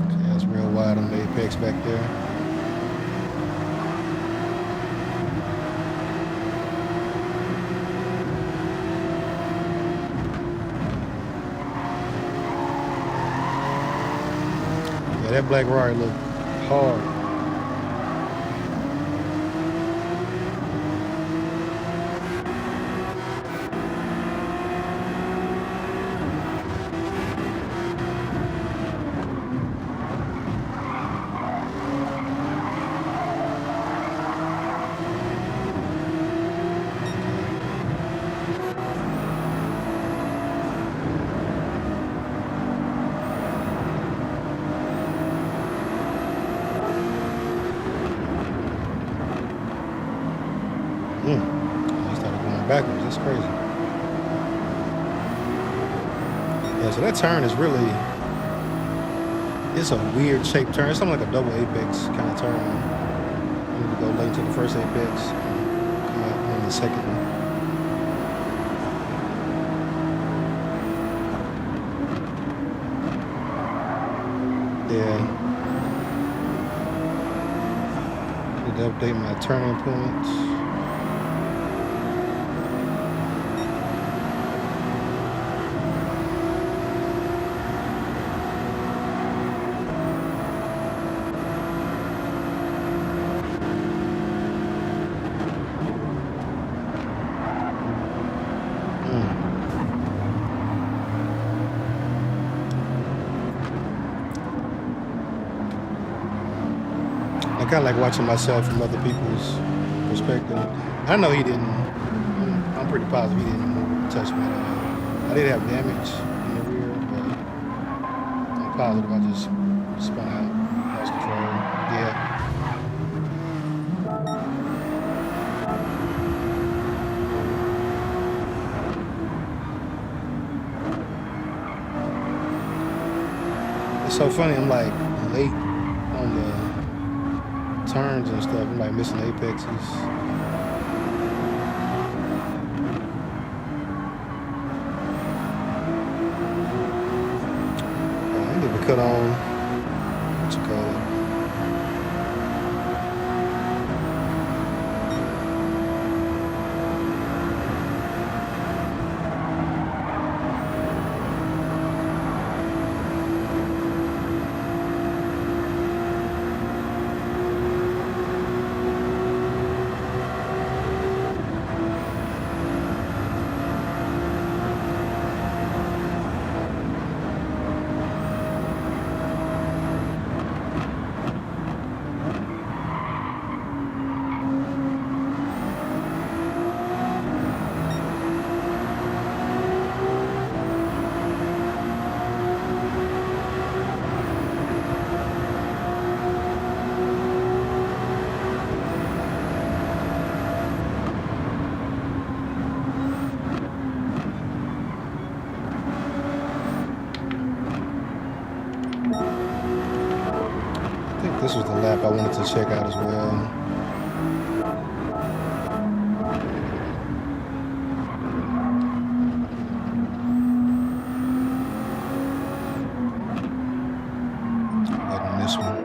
Okay, that's real wide on the apex back there. Yeah, that black Rari looked hard. I started going backwards. That's crazy. Yeah, so that turn is really, it's a weird shaped turn. It's something like a double apex kind of turn. You need to go late to the first apex, come out on the second one. Yeah. Need to update my turning points. I kind of like watching myself from other people's perspective. I know he didn't. I'm pretty positive he didn't touch me at all. I did have damage in the rear, but I'm positive I just spun out, lost control. Yeah. It's so funny. I'm like late on the turns and stuff. I'm like missing apexes. I need to cut on what you call it. This was the lap I wanted to check out as well. On this one,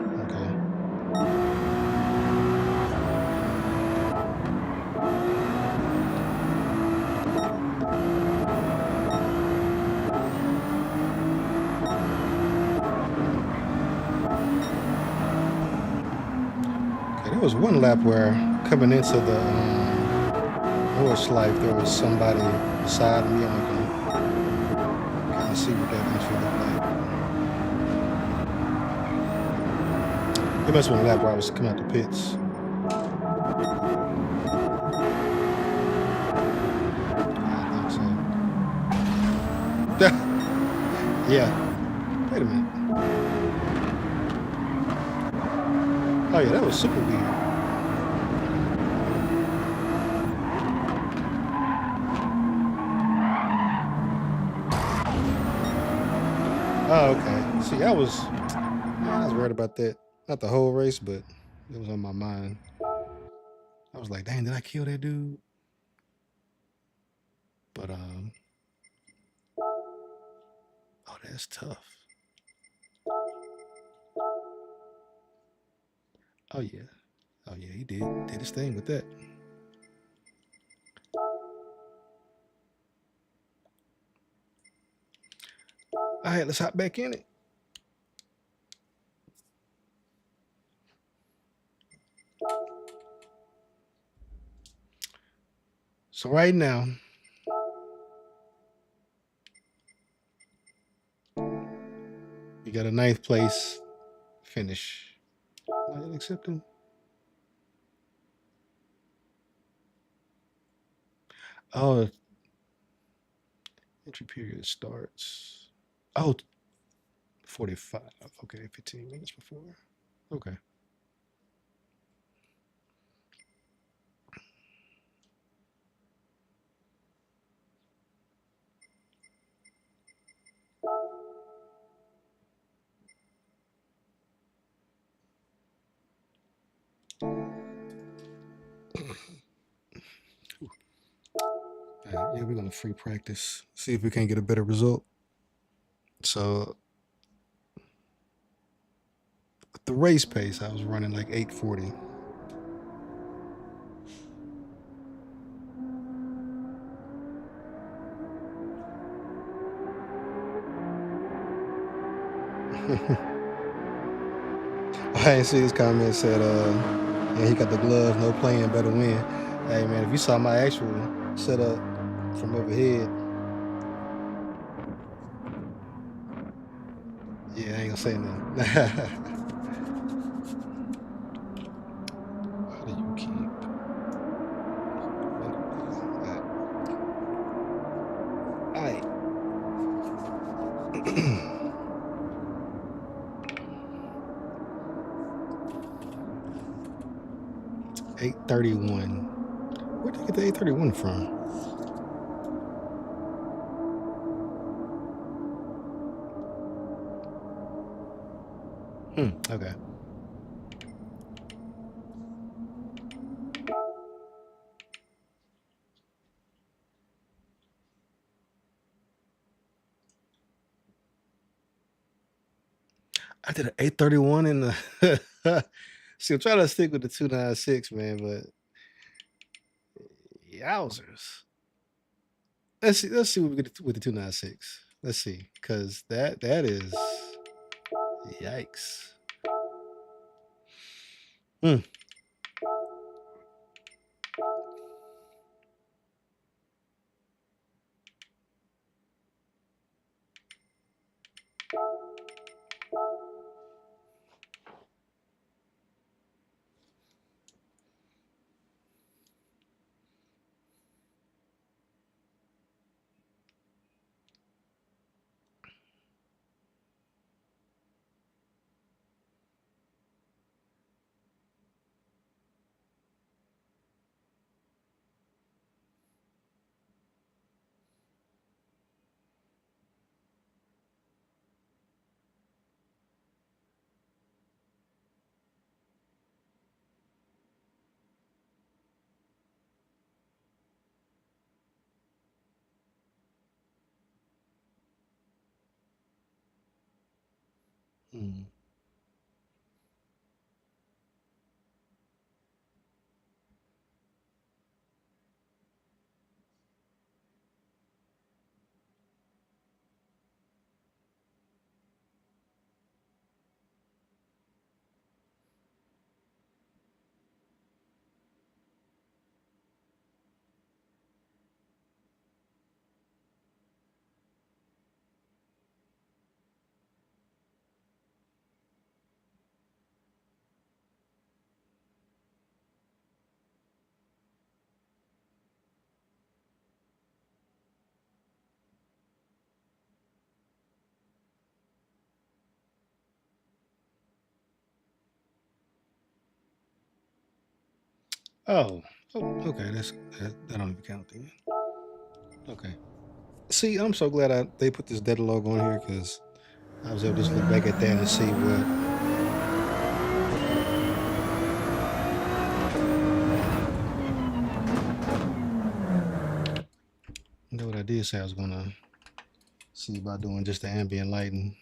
There was one lap where coming into the horse life, there was somebody beside me. I can kind of see what that entry looked like. It must have been a lap where I was coming out the pits. I think so. Yeah. Wait a minute. Oh yeah, that was super weird. Oh, okay. See, I was worried about that. Not the whole race, but It was on my mind. I was like, dang, did I kill that dude? But oh, that's tough. Oh yeah. Oh yeah, he did his thing with that. All right, let's hop back in it. So right now, we got a 9th place finish. Not accepting. Oh, entry period starts. Oh, 45. Okay, 15 minutes before. Okay. Yeah, we're gonna free practice. See if we can get a better result. So the race pace, I was running like 840. I didn't see his comment said, yeah, he got the glove, no playing, better win. Hey man, if you saw my actual setup from overhead, yeah, I ain't gonna say nothing. How do you keep? All right. 831. Where did you get the 831 from? Okay. I did an 831 in the. See, I'm trying to stick with the 296, man, but yowzers. Let's see what we get with the 296. Let's see, because that is yikes. Mm. Oh, okay. That don't even count then. Okay. See, I'm so glad they put this data log on here because I was able to just look back at that and see what did say I was gonna see about doing just the ambient lighting.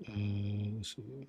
Let's see.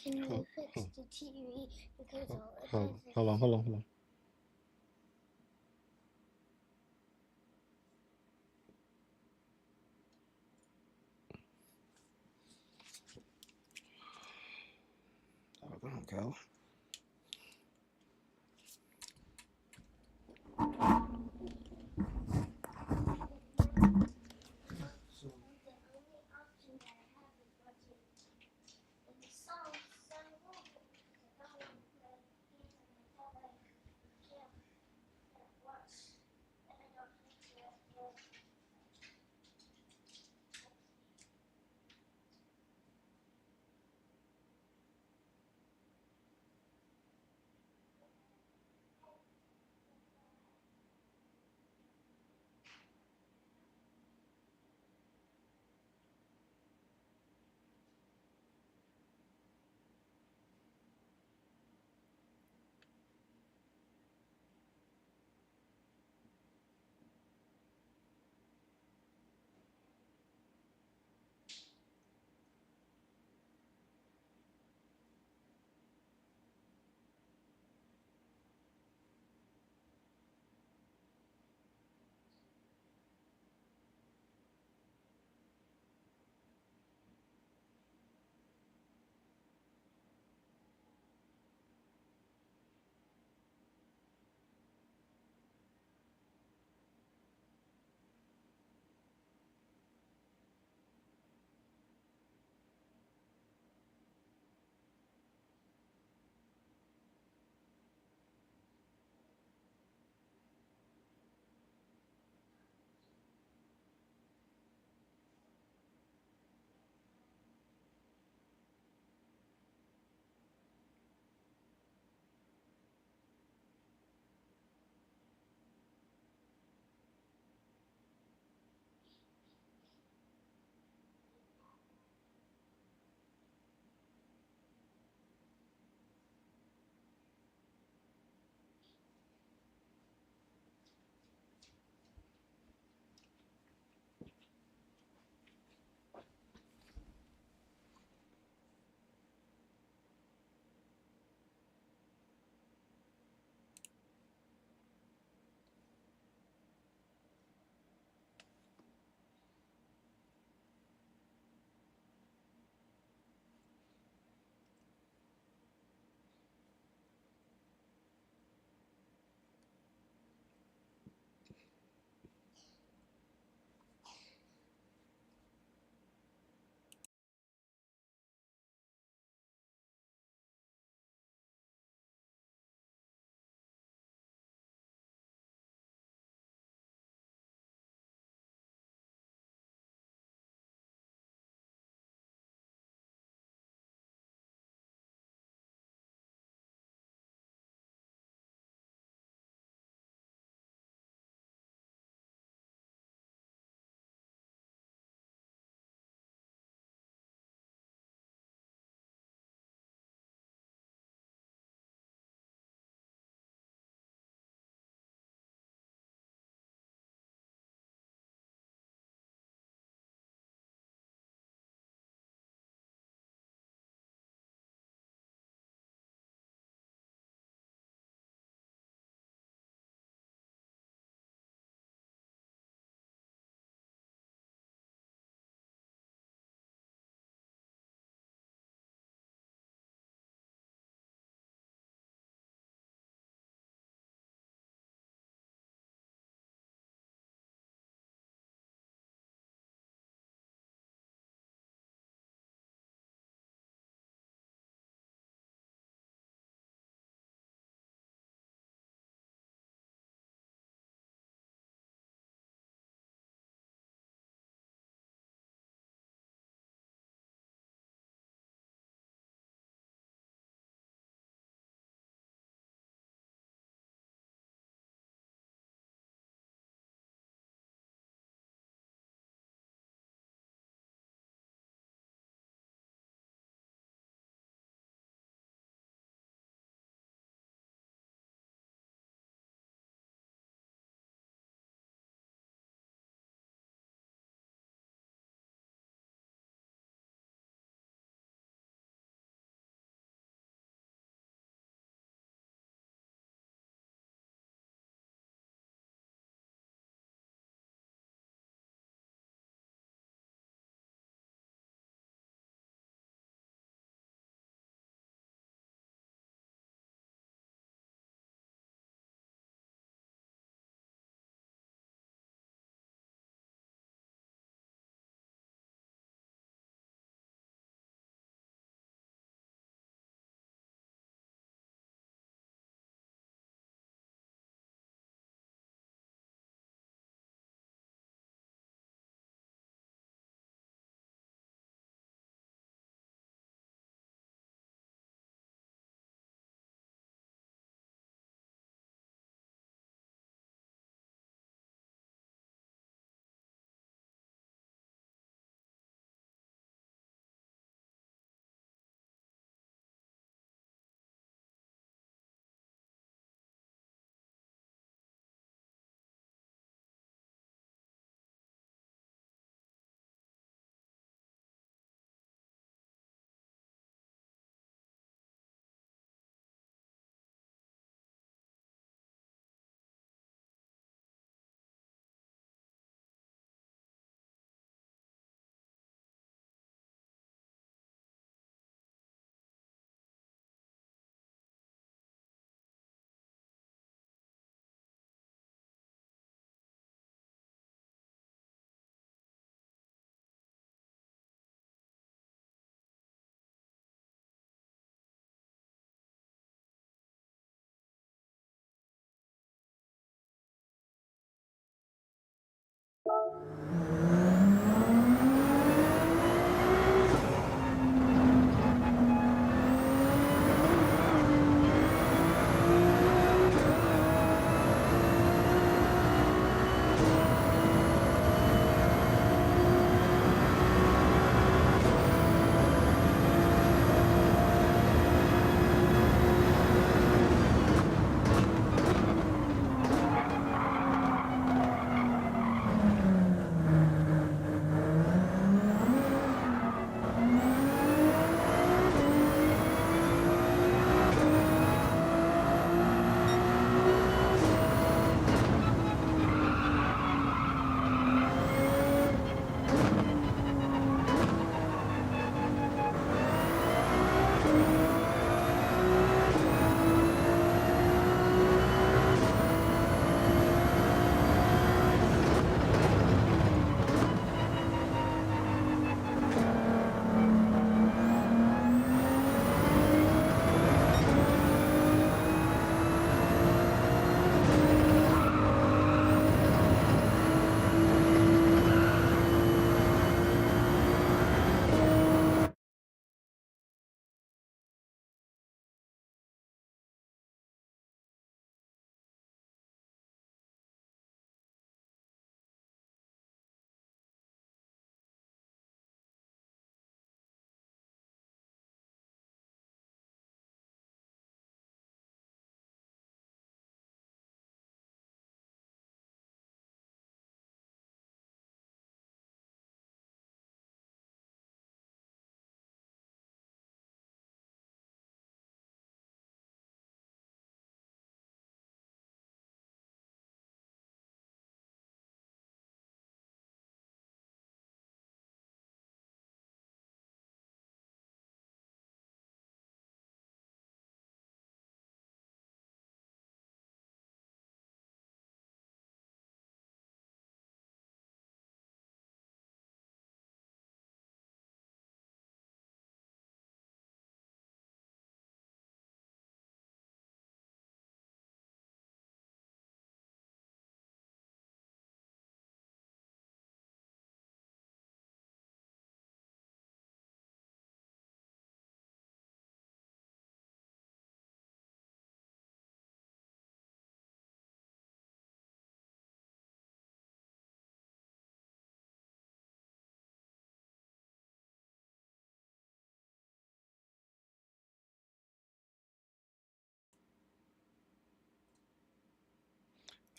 Can you Hold, fix hold, the TV? Because hold on, hold on, hold on. Go.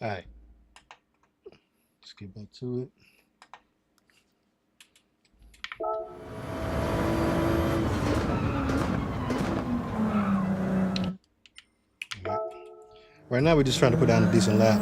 All right, let's get back to it. Right now, we're just trying to put down a decent lap.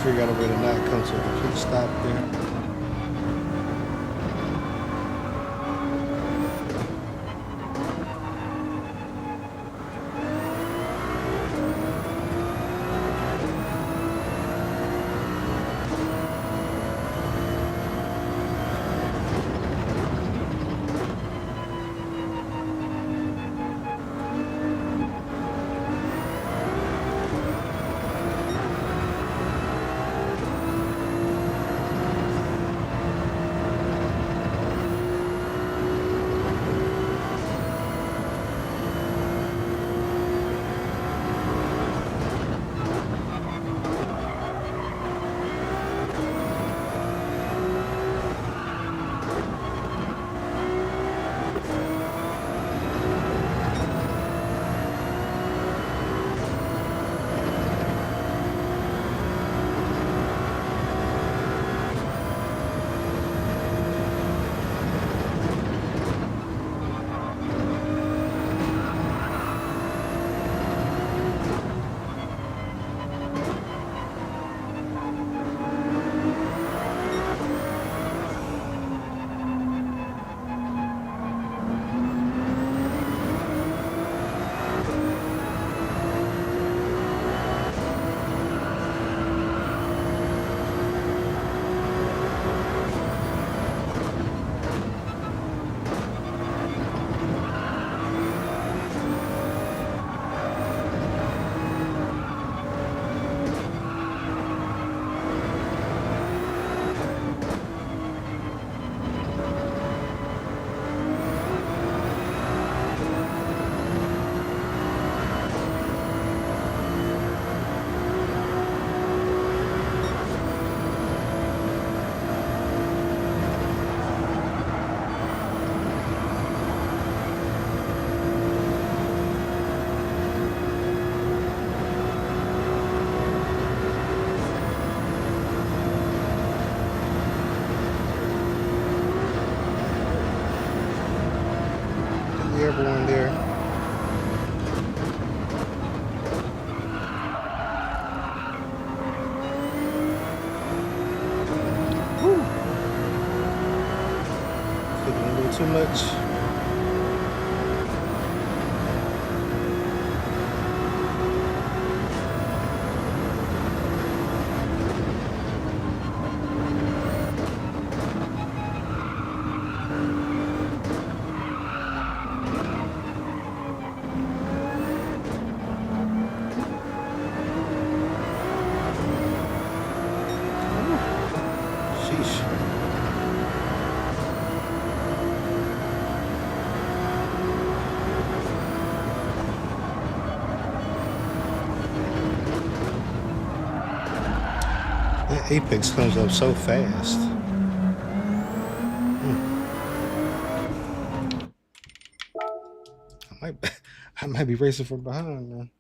Figure out a way to not come to a complete stop there. Airborne there. Woo. Flipping a little too much. Sheesh. That apex comes up so fast. I might be racing from behind, man.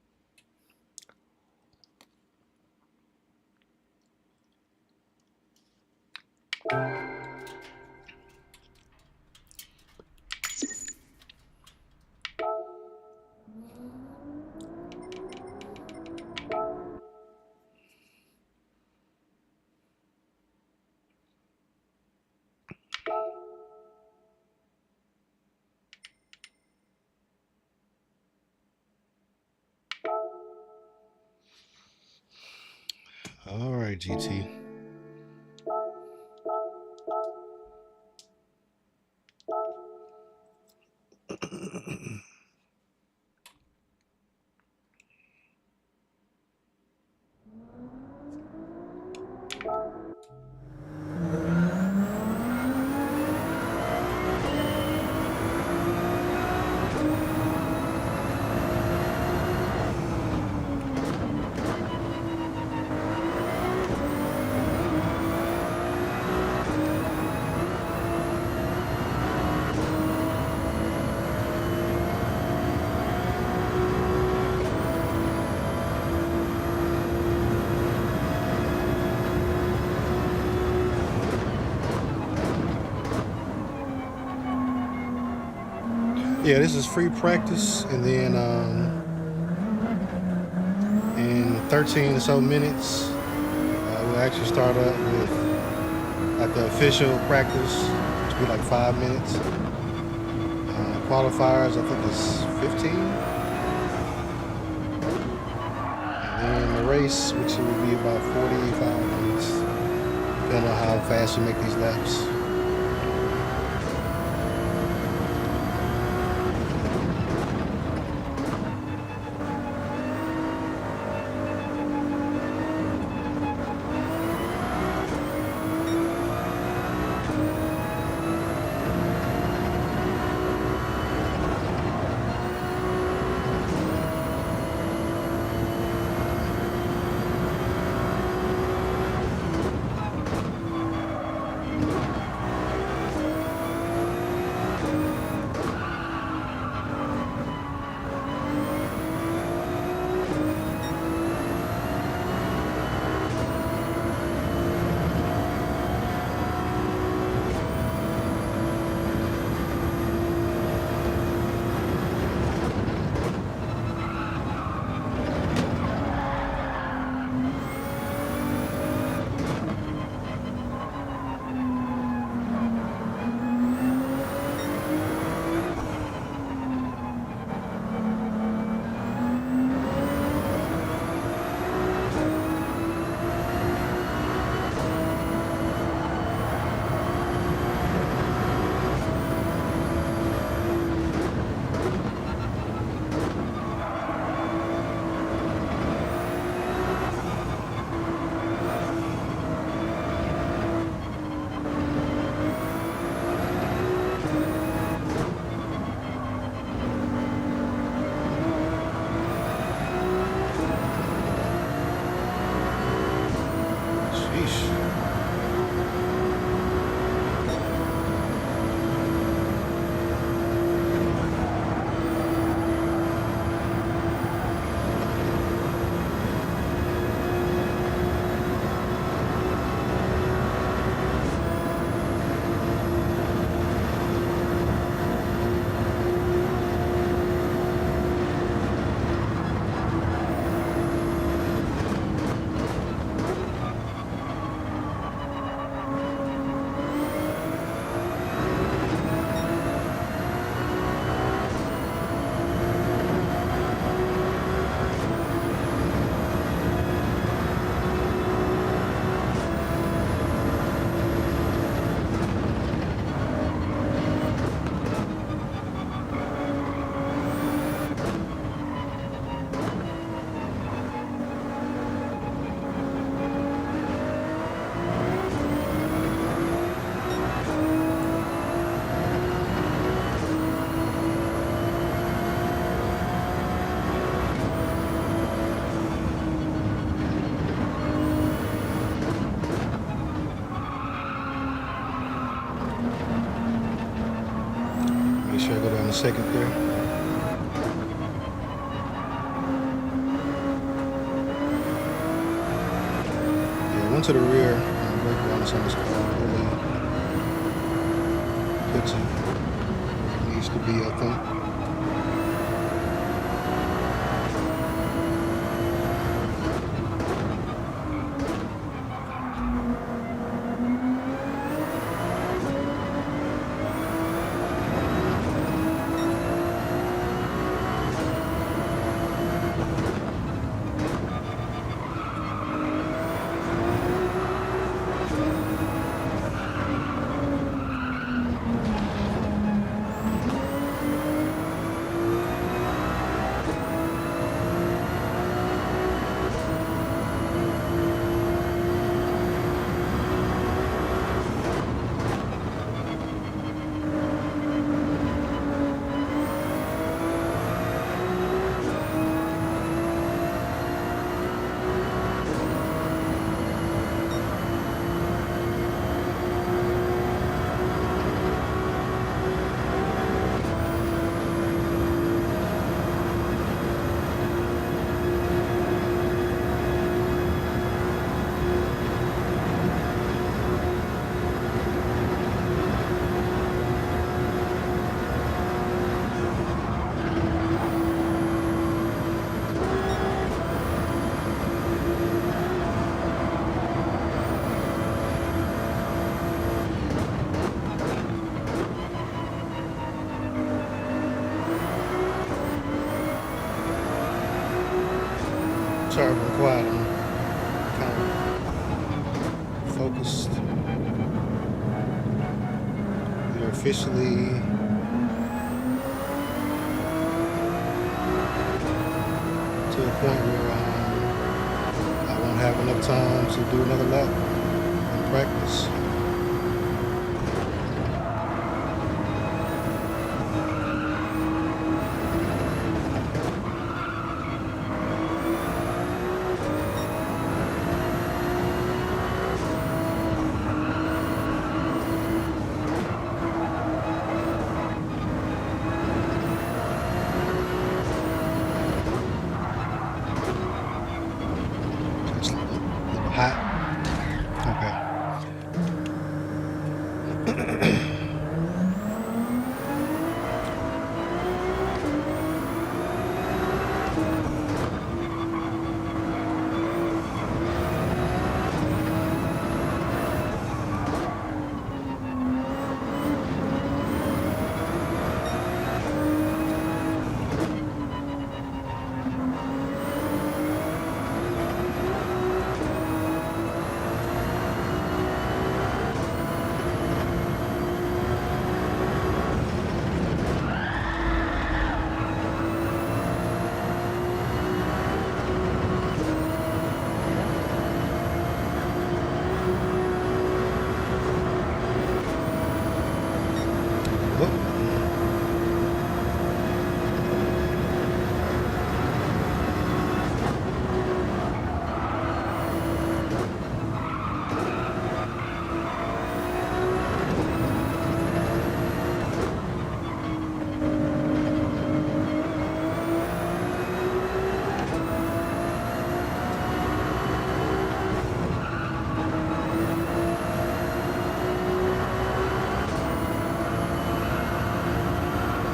All right, GT. Yeah, this is free practice, and then in 13 or so minutes, we'll actually start up with like the official practice, which will be like 5 minutes. Qualifiers, I think it's 15. And then the race, which will be about 45 minutes, depending on how fast you make these laps. Make sure I go down the second there. Yeah, one to the rear and brake balance on this car really puts it where it needs to be, I think. focused. We are officially to a point where I won't have enough time to do another lap in practice. It's a little hot. Okay.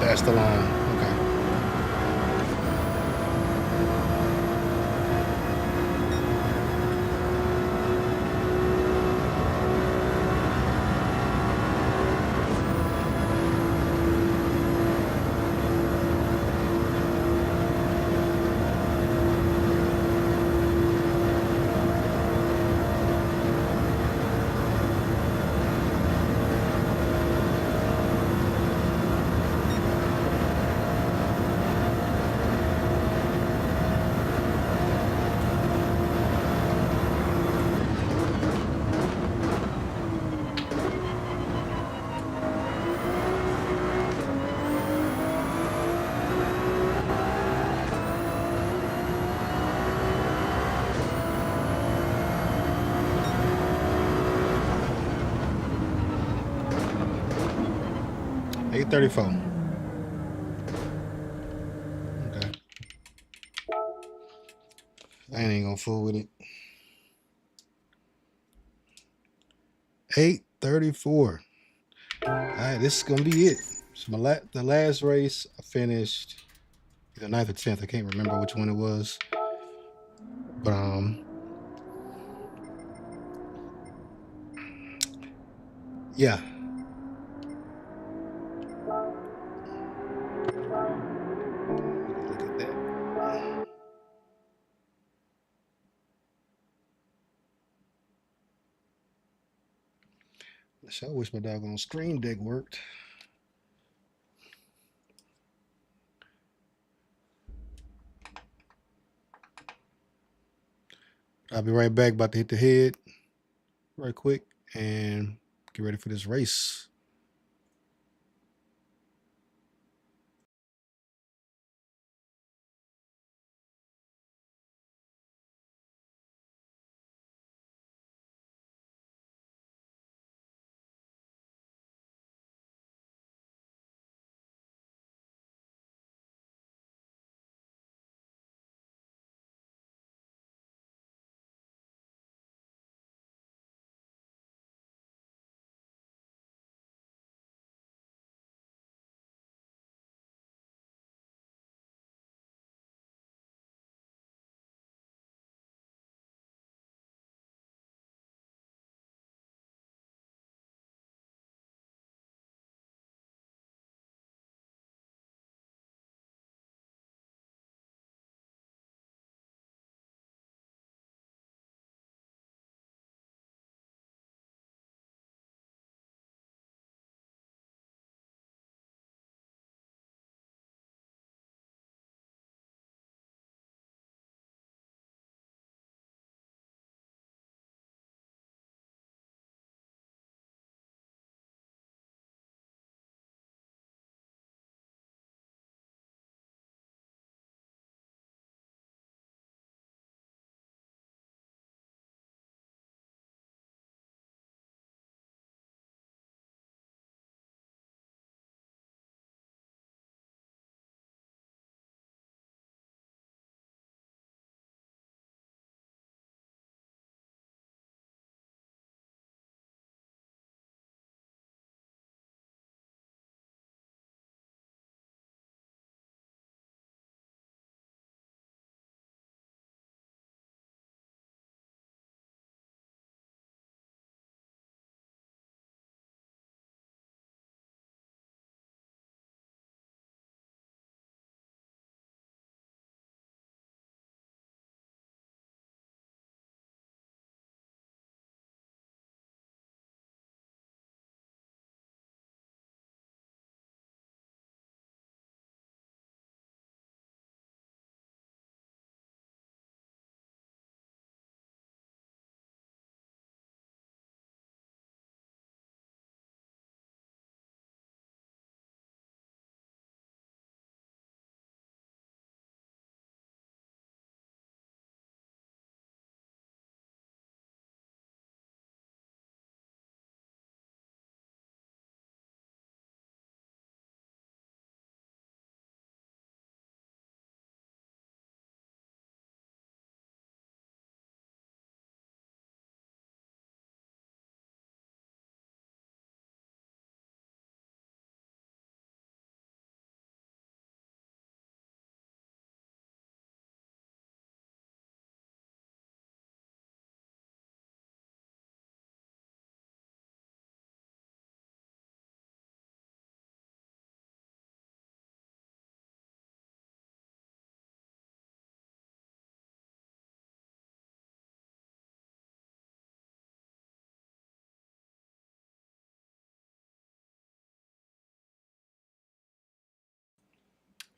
That's the line. Okay. $8:34. Okay. I ain't gonna fool with it. 8:34. All right, this is gonna be it. So the last race I finished either 9th or 10th. I can't remember which one it was. But yeah. Look at that. I wish my doggone Stream Deck worked. I'll be right back. About to hit the head right quick and get ready for this race.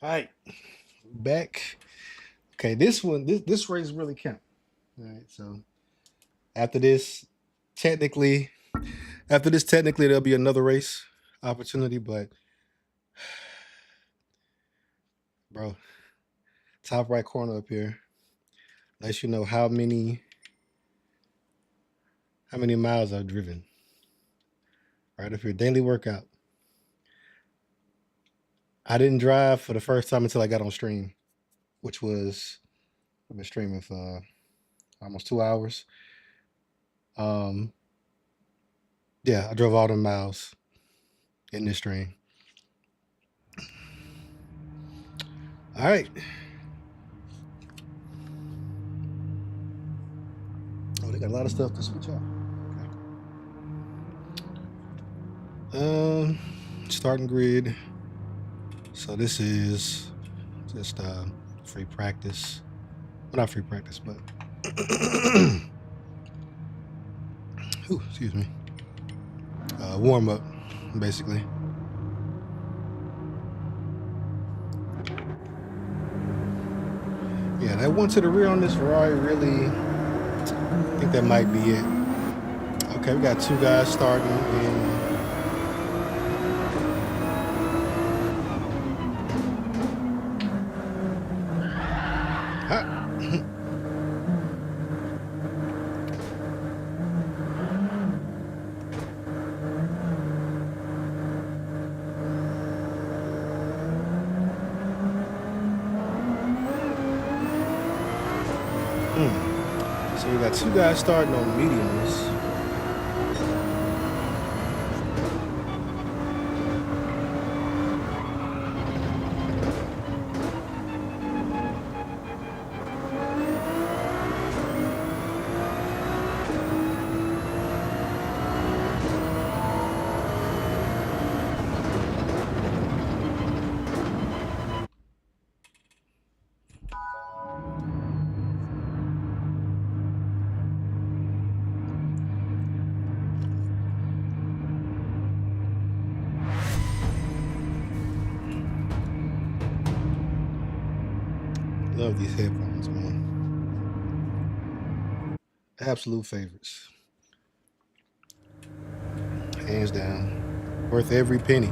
All right, back. Okay, this race really count. All right, so after this, technically, there'll be another race opportunity, but bro, top right corner up here lets you know how many miles I've driven. Right up here, daily workout. I didn't drive for the first time until I got on stream, which was I've been streaming for almost 2 hours. Yeah, I drove all the miles in this stream. All right. Oh, they got a lot of stuff to switch out. Okay. Starting grid. So this is just free practice. Well, not free practice, but ooh, excuse me. Warm up, basically. Yeah, that one to the rear on this Ferrari really, I think that might be it. Okay, we got two guys starting in. So we got two guys starting on mediums. Love these headphones, man. Absolute favorites. Hands down. Worth every penny.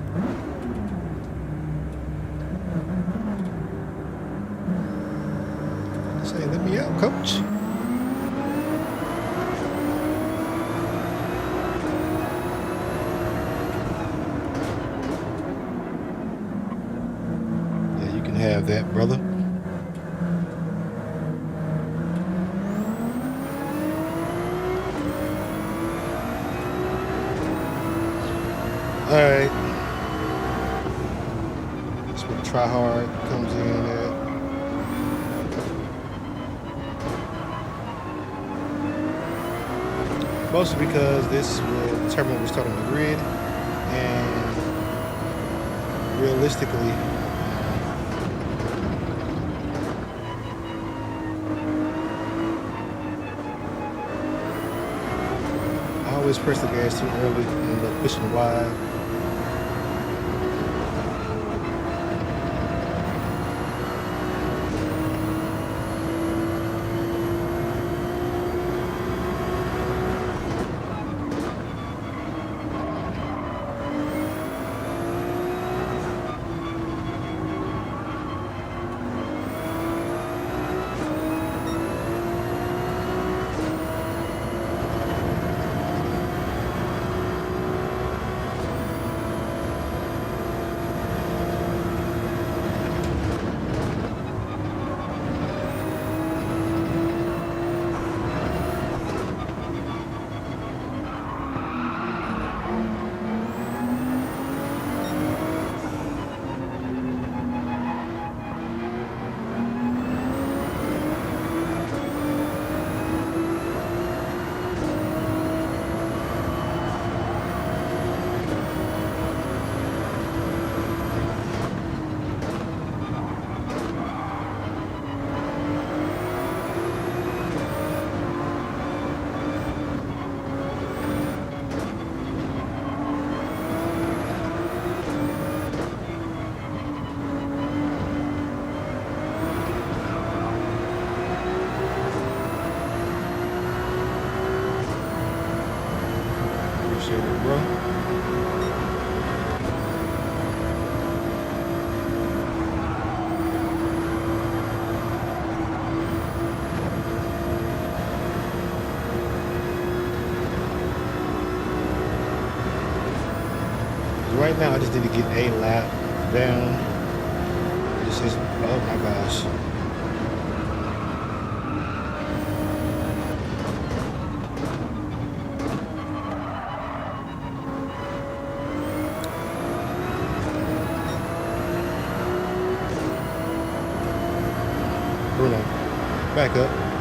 Say, let me out, coach. Yeah, you can have that, brother. All right. That's where the try hard comes in at. Mostly because this will determine when we start on the grid, and realistically, I always press the gas too early and end up pushing wide. Appreciate it, bro. Right now, I just need to get a lap down. This is, oh my gosh. Bruno, back up.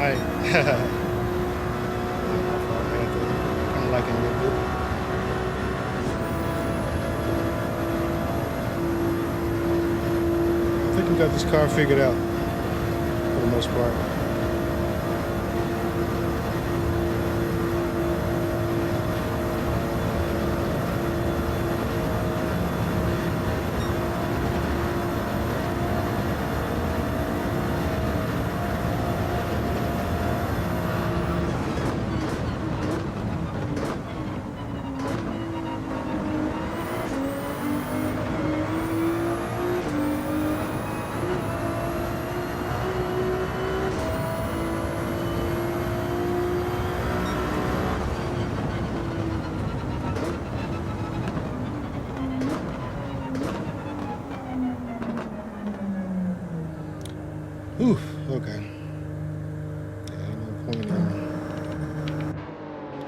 might. Kind of like it a little bit. I think we got this car figured out for the most part. Oof, okay. Yeah, ain't no point in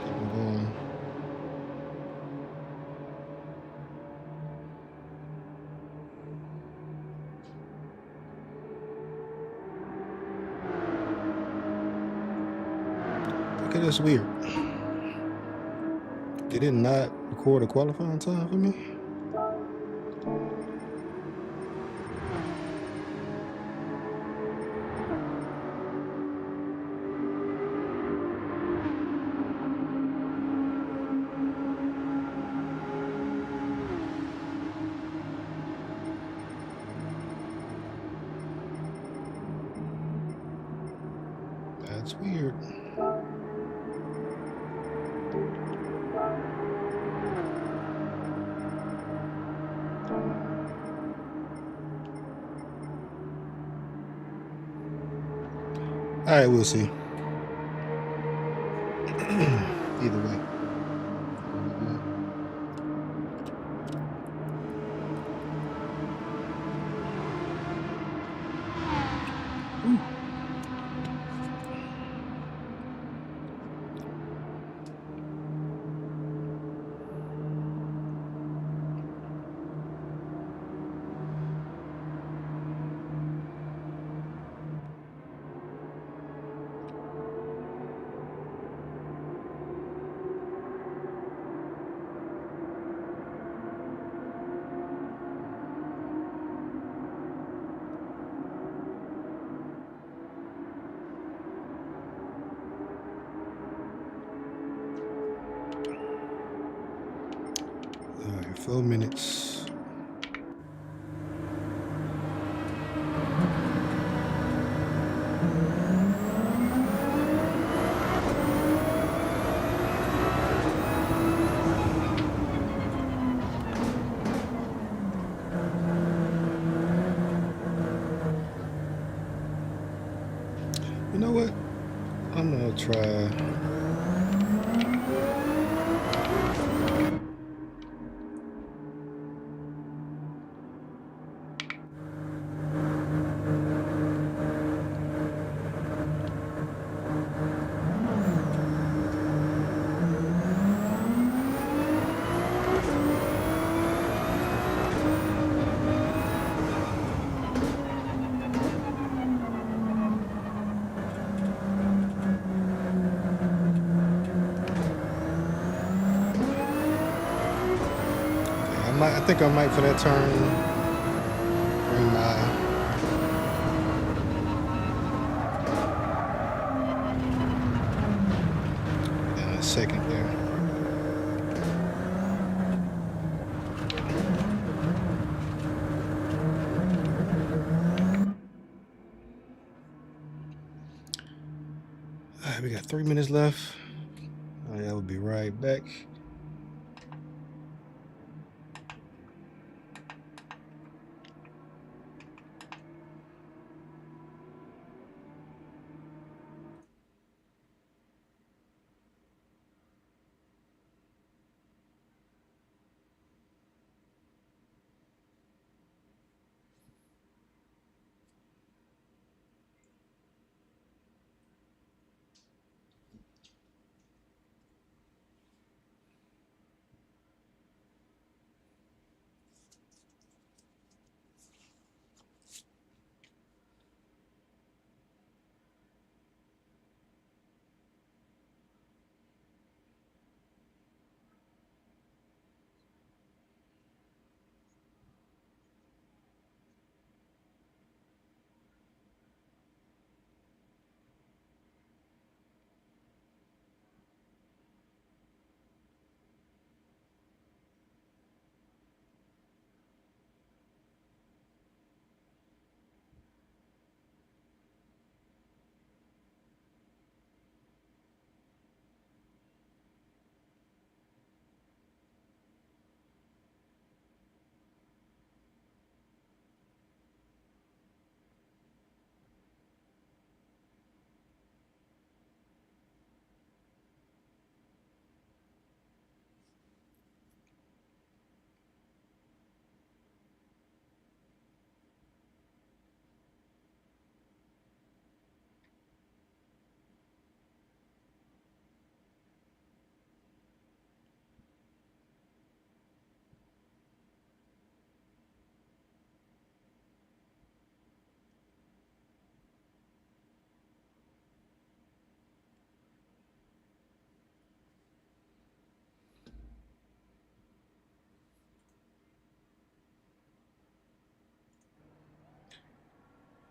keeping going. Okay, that's weird. Did it not record a qualifying time for me? That's weird. All right, we'll see. Either way. Ooh. All right, 4 minutes. You know what? I'm gonna try. I think I might for that turn bring my second there. All right, we got 3 minutes left. All right, I will be right back.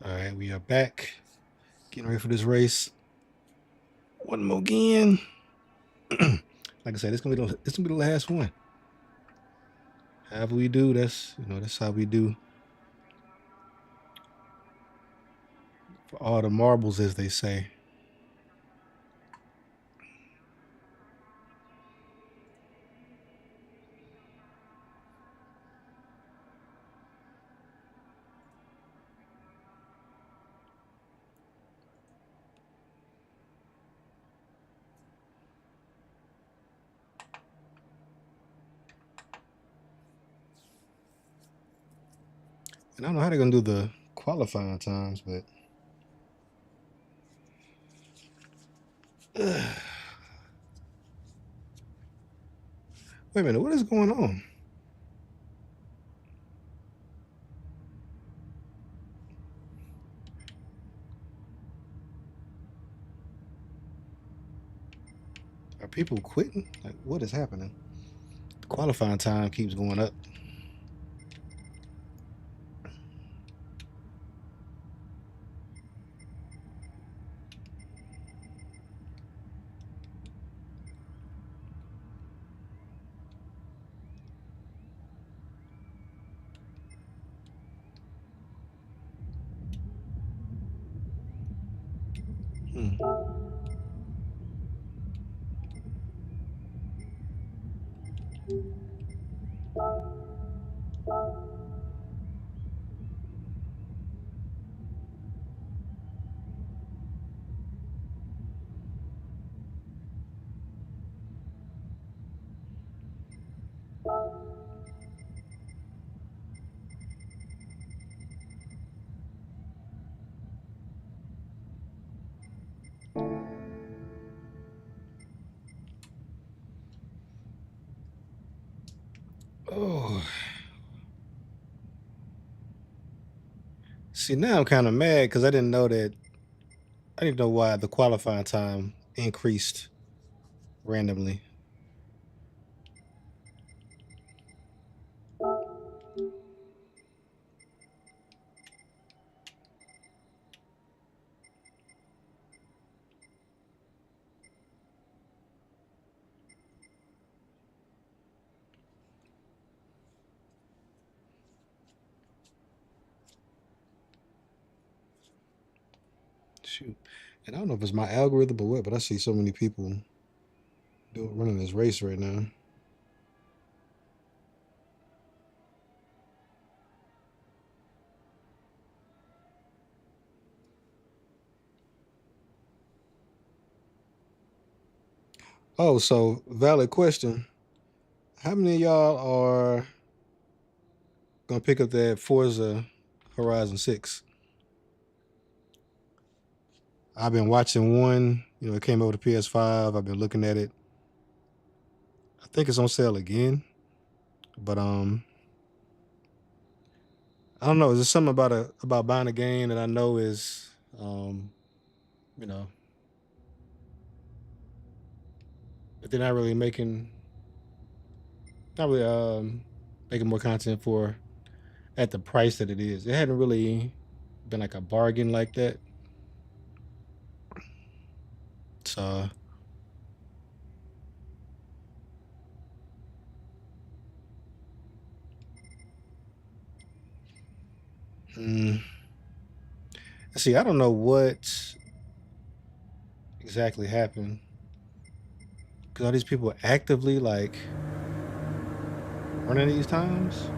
All right, we are back. Getting ready for this race. One more again. Like I said, it's gonna be the last one. However we do, that's how we do. For all the marbles, as they say. And I don't know how they're gonna do the qualifying times, but wait a minute, what is going on? Are people quitting? Like, what is happening? The qualifying time keeps going up. Hmm. Oh, see, now I'm kind of mad because I didn't know why the qualifying time increased randomly. Shoot. And I don't know if it's my algorithm or what, but I see so many people running this race right now. Oh, so valid question. How many of y'all are gonna pick up that Forza Horizon 6? I've been watching one, it came over to PS5. I've been looking at it. I think it's on sale again. But I don't know. Is there something about buying a game that I know is you know, that they're not really making more content for at the price that it is. It hadn't really been like a bargain like that. So mm, see, I don't know what exactly happened because all these people actively like running these times.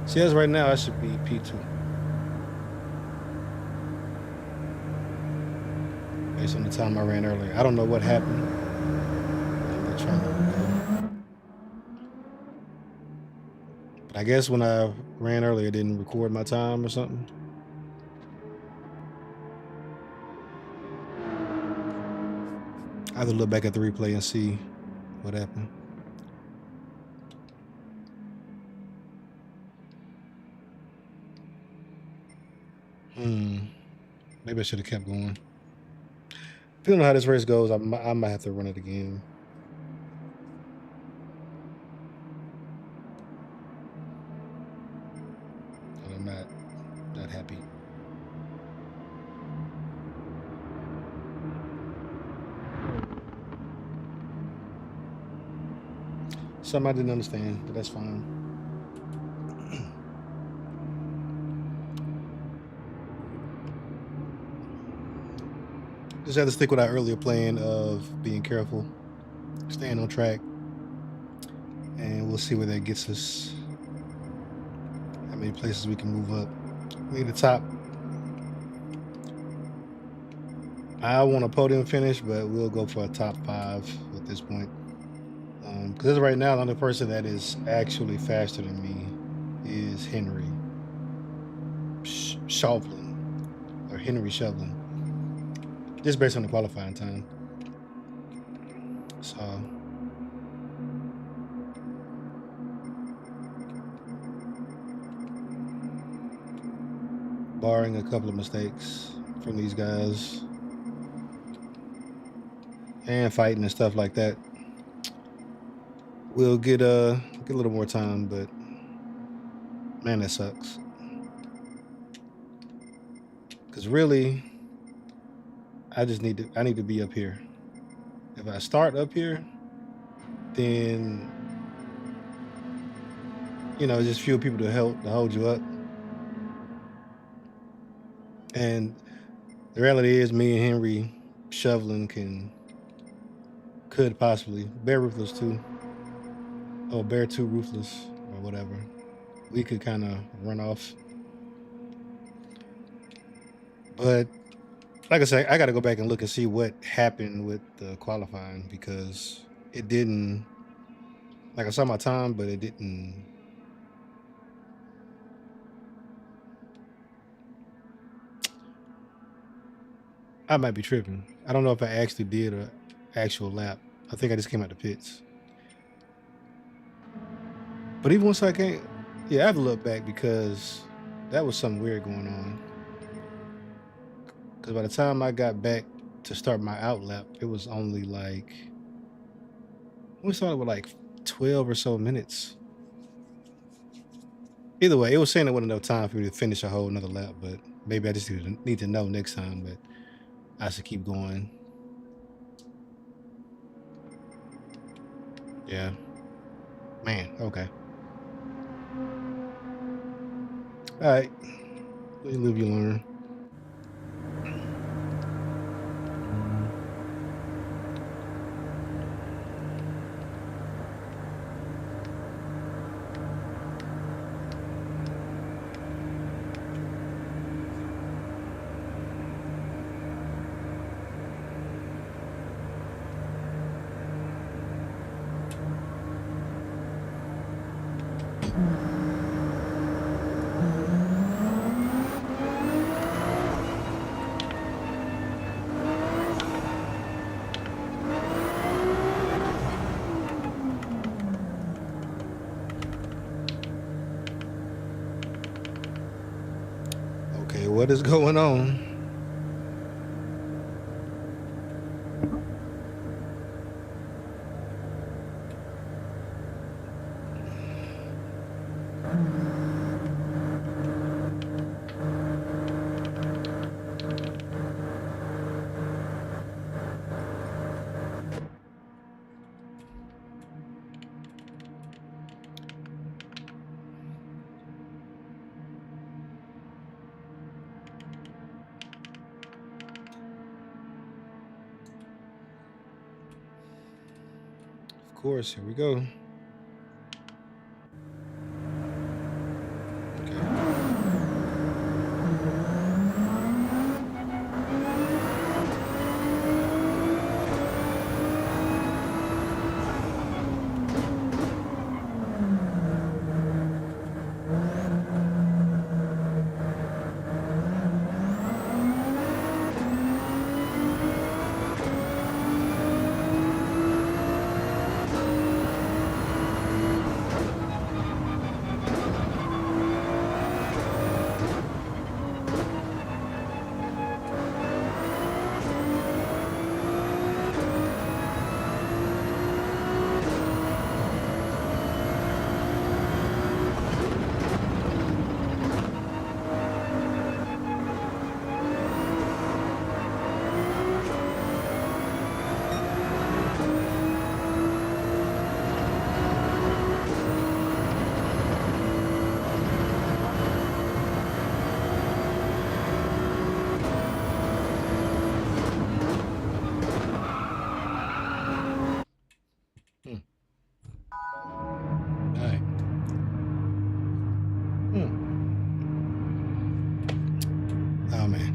See, as right now, I should be P2 based on the time I ran earlier. I don't know what happened. I'm not trying to. But I guess when I ran earlier, it didn't record my time or something. I have to look back at the replay and see what happened. Maybe I should have kept going. Depending on how this race goes, I might have to run it again. But I'm not happy. Something I didn't understand, but that's fine. Just have to stick with our earlier plan of being careful, staying on track, and we'll see where that gets us. How many places we can move up. We need the top. I want a podium finish, but we'll go for a top 5 at this point. Because right now, the only person that is actually faster than me is Henry Shovlin, or Henry Shovlin. Just based on the qualifying time. So barring a couple of mistakes from these guys and fighting and stuff like that, we'll get a little more time, but man, that sucks. Because really, I need to be up here. If I start up here, then just few people to hold you up. And the reality is, me and Henry Shovlin could possibly Bear Ruthless too. Oh, Bear 2 Ruthless or whatever. We could kind of run off. But like I said, I got to go back and look and see what happened with the qualifying, because it didn't, like, I saw my time, but it didn't. I might be tripping. I don't know if I actually did an actual lap. I think I just came out the pits. But even once I came, yeah, I have to look back, because that was something weird going on. Because by the time I got back to start my out lap, it was only like, we started with like 12 or so minutes. Either way, it was saying there wasn't enough time for me to finish a whole another lap, but maybe I just need to know next time that I should keep going. Yeah. Man, okay. All right. You live, you learn. Okay, what is going on? Of course, here we go. Oh man.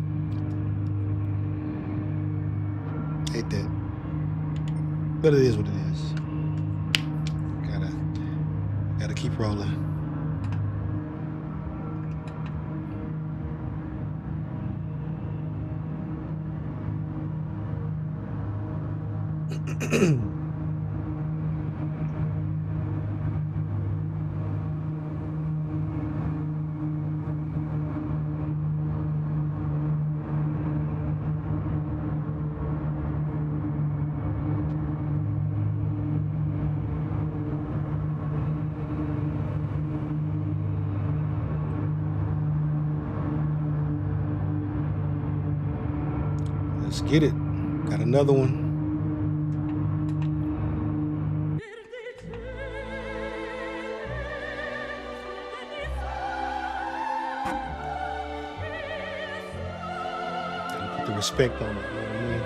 Hate that. But it is what it is. Gotta keep rolling. Let's get it. Got another one. Gotta put the respect on it. You know what I mean?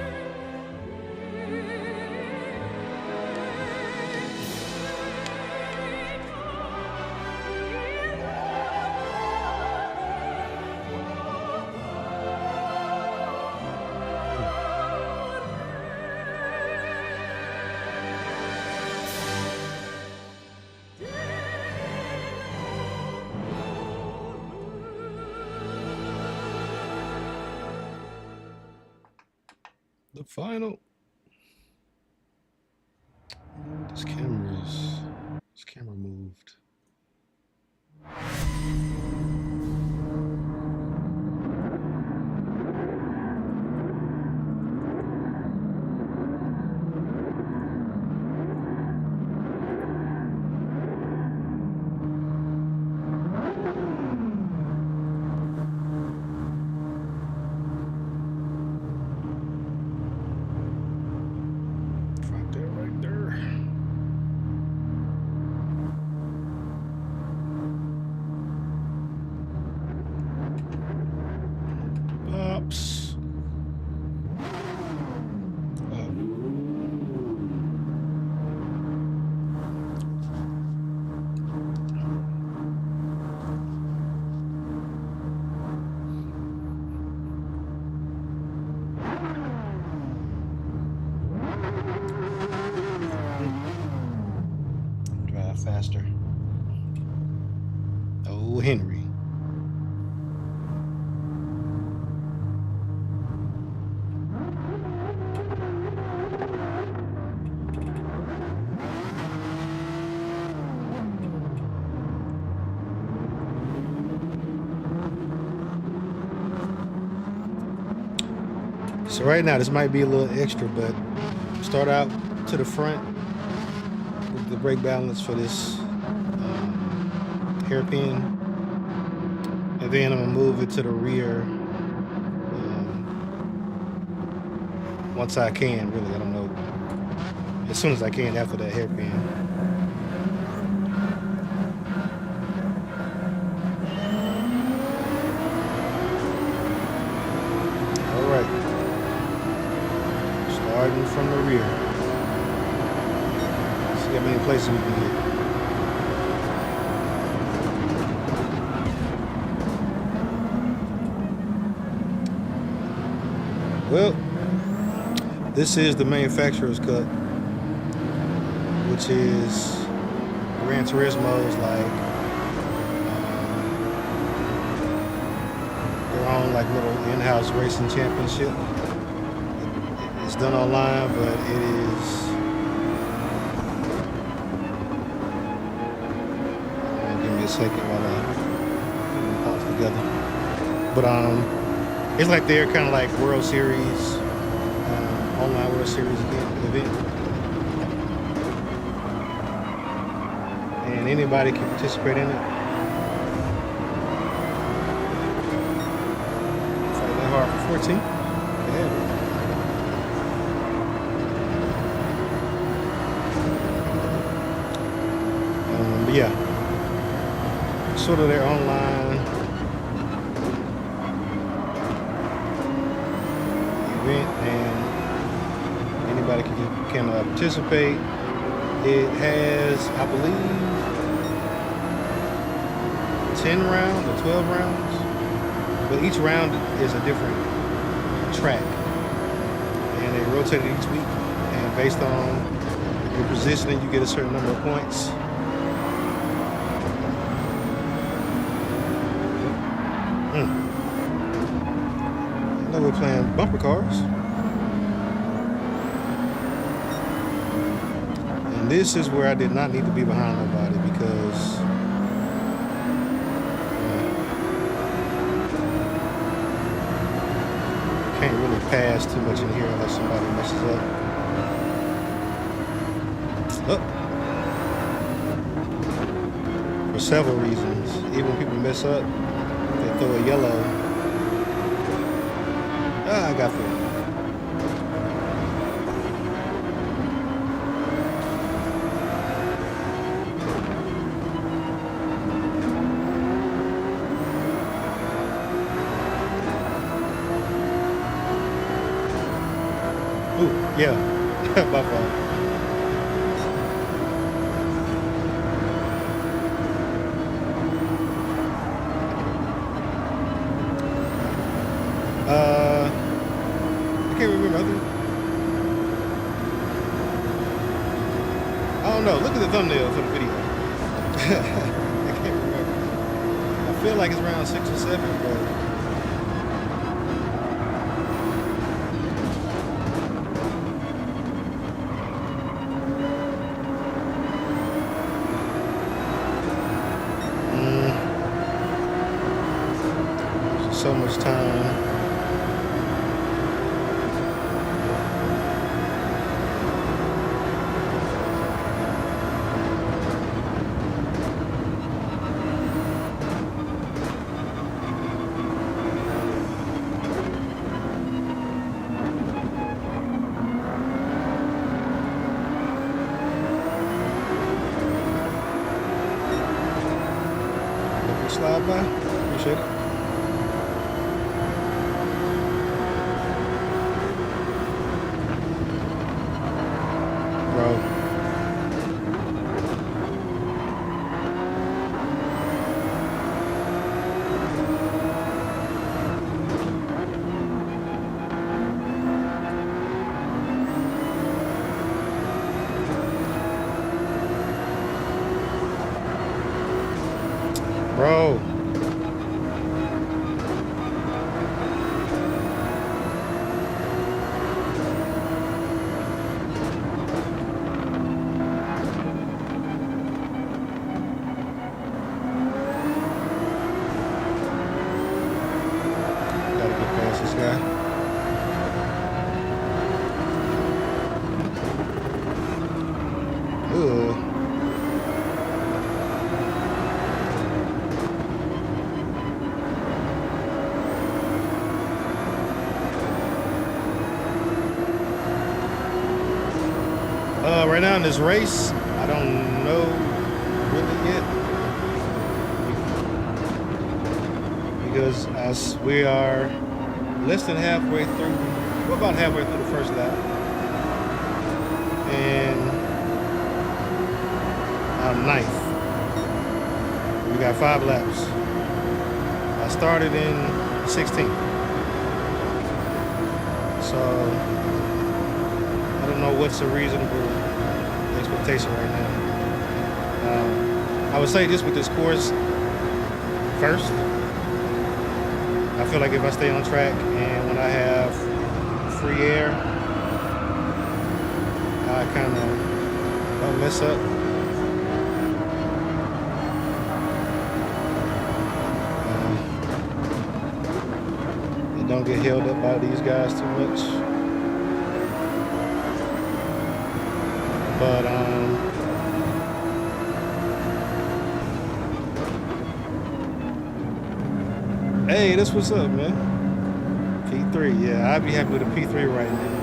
The final. This camera moved. Faster. Oh, Henry. So right now, this might be a little extra, but start out to the front with the brake balance for this hairpin, and then I'm gonna move it to the rear once I can. Really, I don't know, as soon as I can after that hairpin. All right, starting from the rear. See how many places we can hit. Well, this is the manufacturer's cut, which is Gran Turismo's like their own like little in-house racing championship. It's done online, but it is. Give me a second while I put it together. But it's like their kind of like World Series, online World Series event. And anybody can participate in it. Fight that hard for 14. Yeah. But yeah, sort of their online event, and anybody can participate. It has, I believe, 10 rounds or 12 rounds. but each round is a different track, and they rotate it each week. And based on your positioning, you get a certain number of points. I know we're playing bumper cars. And this is where I did not need to be behind nobody because can't really pass too much in here unless somebody messes up. For several reasons. Even when people mess up, they throw a yellow. I got through. Ooh, yeah, my fault. I can't remember. I don't know. Look at the thumbnail for the video. I can't remember. I feel like it's around 6 or 7, but. So much time. Slide by. Appreciate it. Bro. Gotta get past this guy. Ugh. Right now in this race, I don't know really yet because as we are less than halfway through, we're about halfway through the first lap, and I'm ninth. We got 5 laps. I started in 16th, so I don't know what's a reasonable expectation right now. I would say just with this course, first, I feel like if I stay on track and when I have free air, I kind of don't mess up. And don't get held up by these guys too much. But hey, that's what's up, man. P3, yeah, I'd be happy with a P3 right now.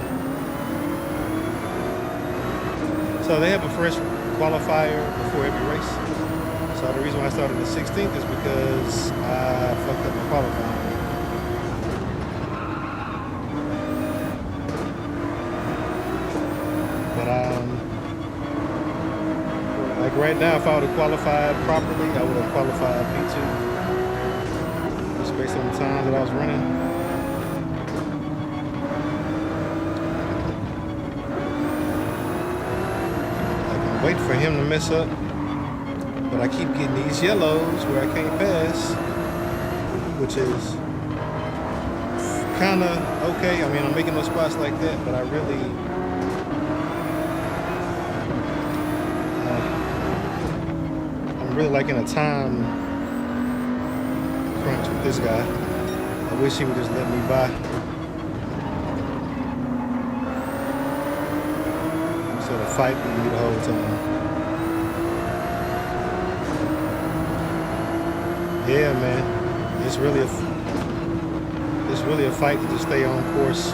So they have a fresh qualifier before every race. So the reason why I started the 16th is because I fucked up my qualifying. But like right now, if I would have qualified properly, I would have qualified P2. based on the time that I was running. Like, I'm waiting for him to mess up, but I keep getting these yellows where I can't pass, which is kind of okay. I mean, I'm making those spots like that, but I'm really like in a time crunch with this guy. I wish he would just let me by instead of fighting me the whole time. Yeah, man, it's really a fight to just stay on course.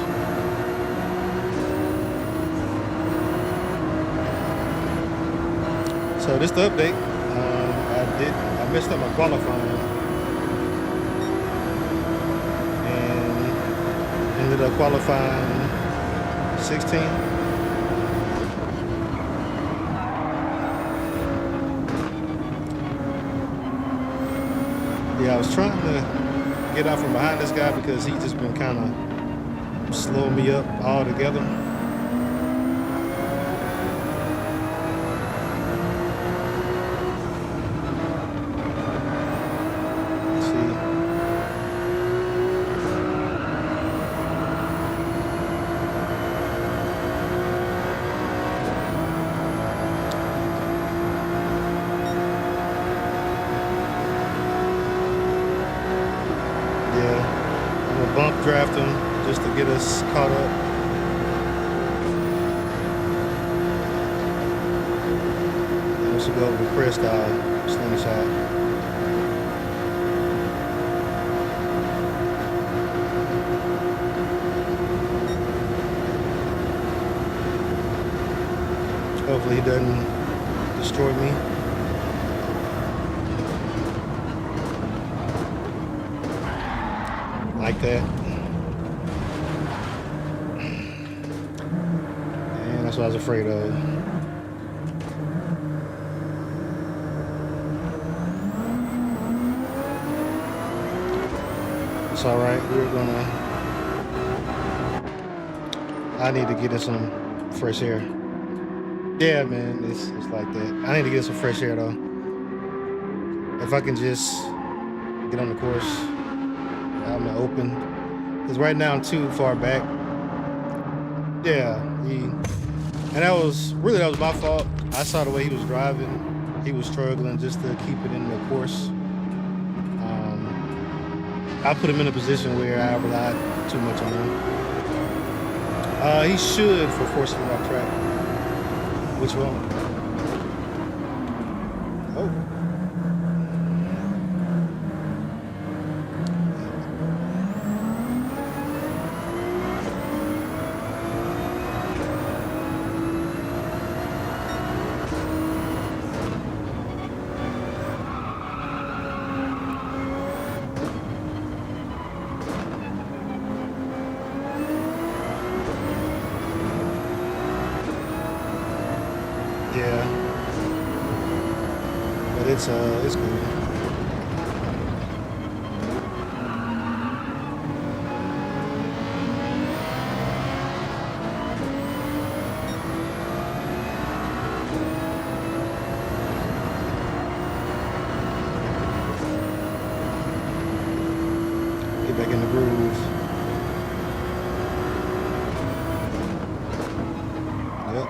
So this the update. I messed up my qualifying and ended up qualifying 16. Yeah, I was trying to get out from behind this guy because he's just been kind of slowing me up altogether. Bump draft him just to get us caught up. And we should go with Chris style slingshot. Hopefully he doesn't destroy me. Like that. And that's what I was afraid of. It's alright, I need to get in some fresh air. Yeah, man, it's like that. I need to get some fresh air though. If I can just get on the course out in the open, because right now I'm too far back. Yeah, and that was my fault. I saw the way he was driving. He was struggling just to keep it in the course. I put him in a position where I relied too much on him. He should for forcing me off track. Which one? Oh. Yeah, but it's cool. Get back in the groove. Yep.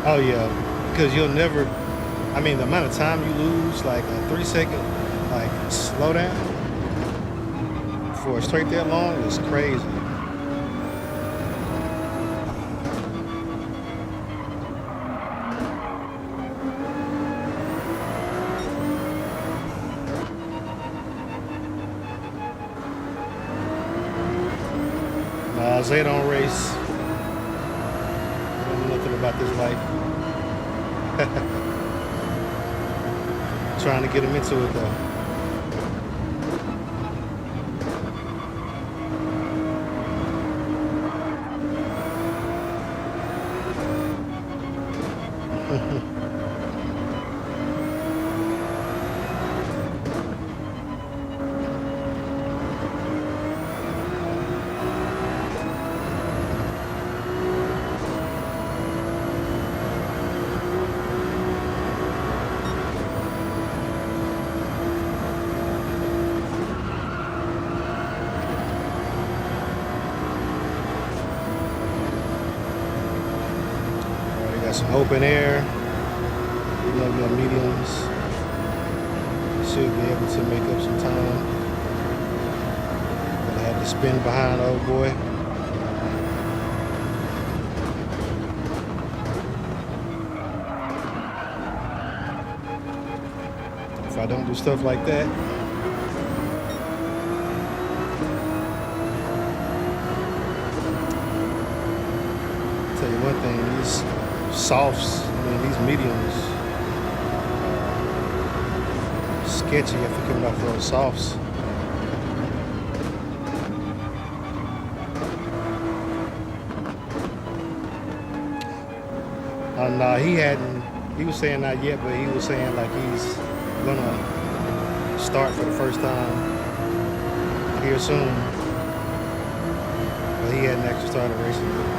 Oh yeah, because you'll never, I mean, the amount of time you lose, like a 3-second, like slow down for a straight that long is crazy. They don't race. Don't know nothing about this life. Trying to get him into it though. Got some open air. You know, your mediums should be able to make up some time. But I had to spin behind old boy. If I don't do stuff like that, I'll tell you one thing, these softs, these mediums, sketchy after coming off those softs. No, he was saying not yet, but he was saying like he's gonna start for the first time here soon. But he hadn't actually started racing yet.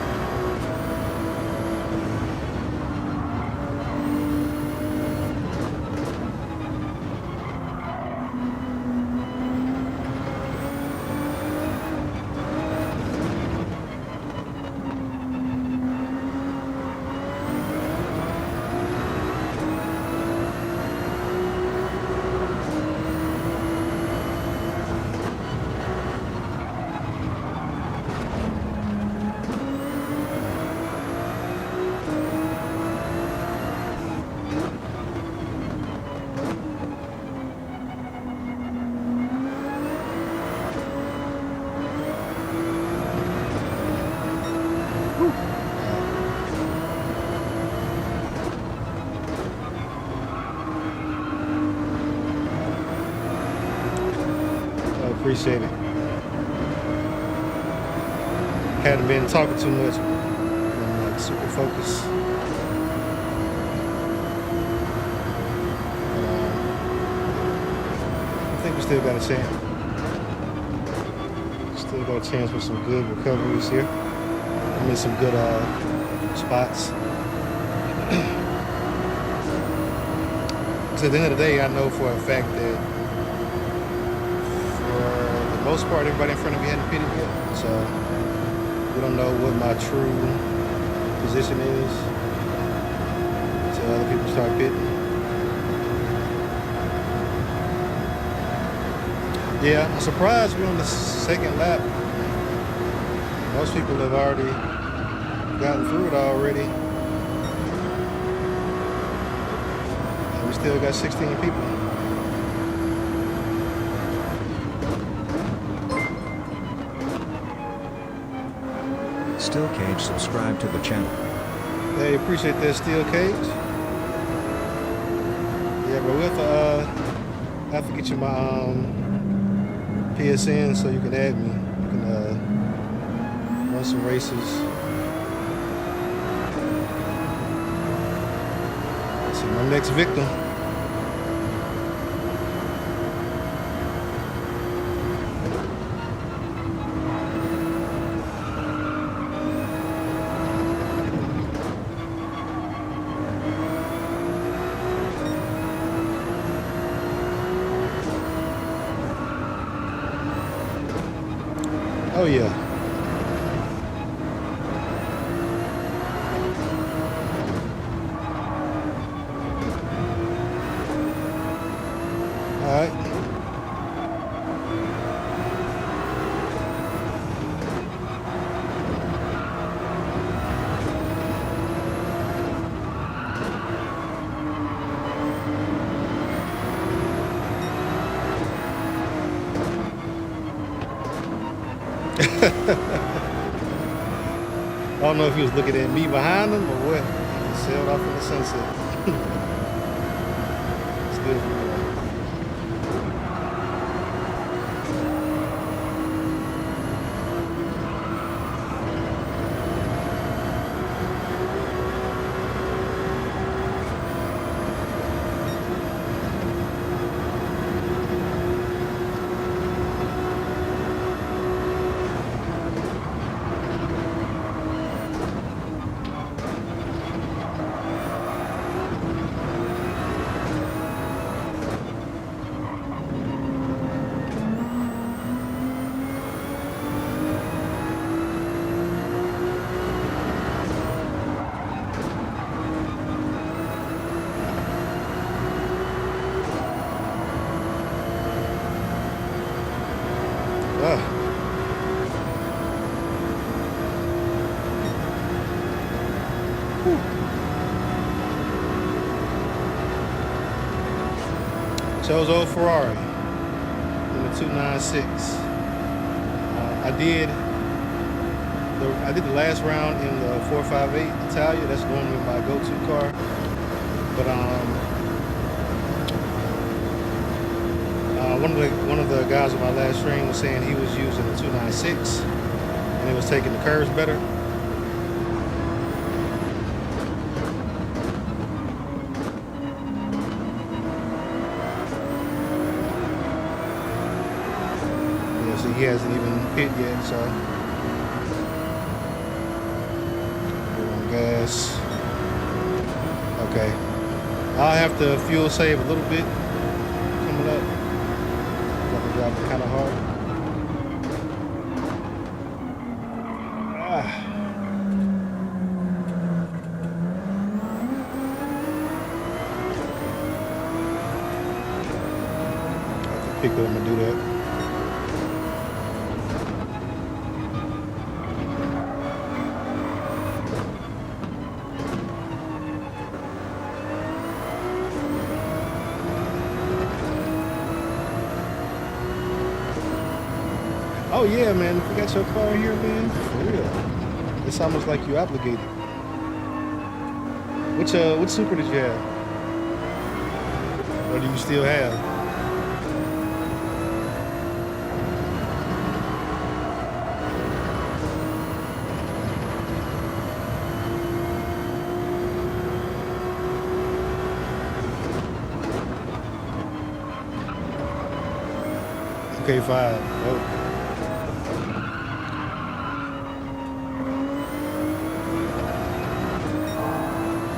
Appreciate it. Hadn't been talking too much. I'm like super focused. I think we still got a chance. Still got a chance for some good recoveries here. I mean, some good spots. So at the end of the day, I know for a fact that most part, everybody in front of me hadn't pitted yet, so we don't know what my true position is until other people start pitting. Yeah, I'm surprised we're on the second lap. Most people have already gotten through it already. And we still got 16 people. Steel Cage, subscribe to the channel. Hey, appreciate that, Steel Cage. Yeah, but we'll have to get you my PSN so you can add me. You can run some races. Let's see, my next victim. Oh yeah. All right. I don't know if he was looking at me behind him or what. He sailed off in the sunset. It's good for me. Chose old Ferrari in the 296. I did the last round in the 458 Italia. That's normally my go-to car. But one of the guys on my last stream was saying he was using the 296 and it was taking the curves better. Yeah, so he hasn't even hit yet, so we're on gas. Okay. I'll have to fuel save a little bit coming up. I'm driving kind of hard. I have to pick up and do that. Oh yeah, man, if you got your car here, man, for real. It's almost like you obligated. Which Super did you have? Or do you still have? Okay, 5. Oh.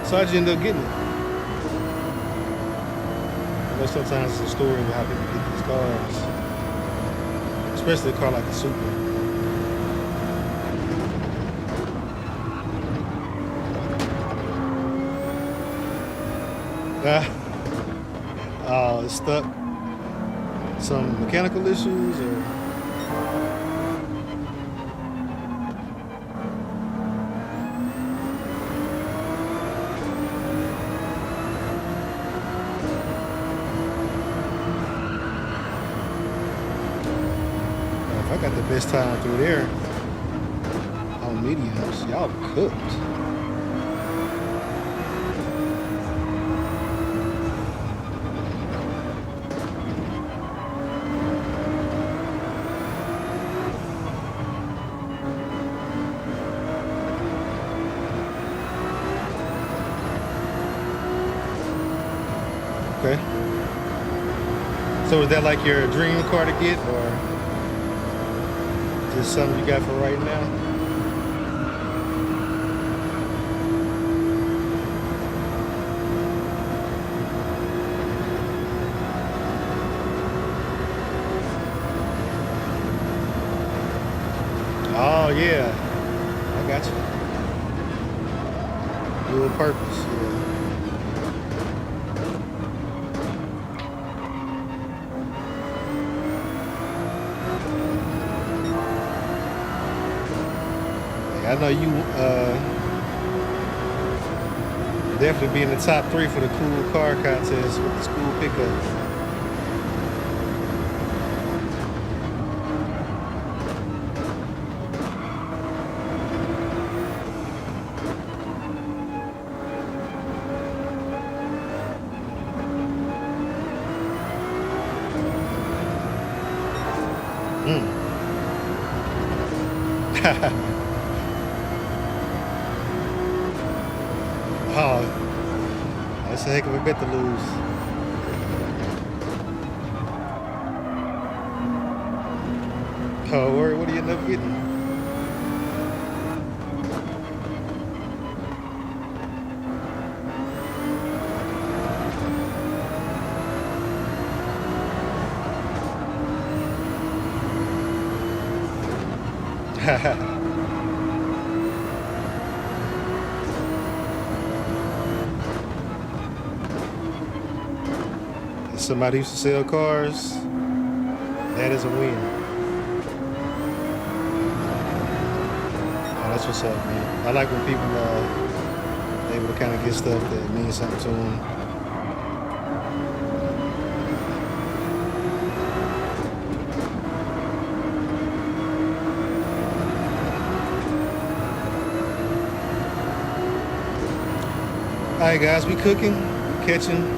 So how'd you end up getting it? I know sometimes it's a story of how people get these cars, especially a car like the Super. It's stuck. Some mechanical issues or? I got the best time through there on mediums. Y'all cooked. Okay. So is that like your dream car to get, or just something you got for right now? Oh yeah, I got you. Dual purpose, yeah. I know you definitely be in the top 3 for the cool car contest with the school pickup. Oh, that's a heck of a bet to lose. Oh, what do you end up getting? Somebody used to sell cars. That is a win. Oh, that's what's up, man. I like when people able to kind of get stuff that means something to them. All right, guys, we cooking, catching.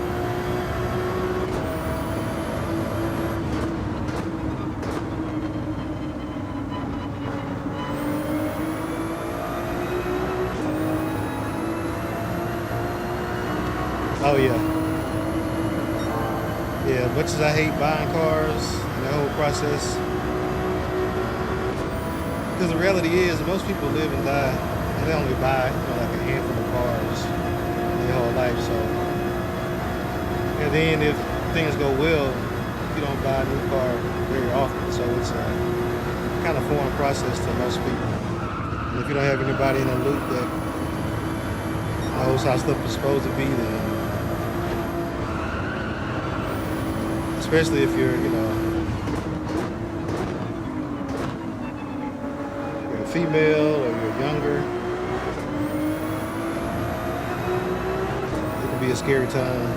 Oh yeah. Yeah, much as I hate buying cars and the whole process, because the reality is most people live and die, and they only buy like a handful of cars their whole life. So, and then if things go well, you don't buy a new car very often. So it's a kind of foreign process to most people. And if you don't have anybody in the loop that knows how stuff is supposed to be, then especially if you're, you're a female or you're younger, it can be a scary time.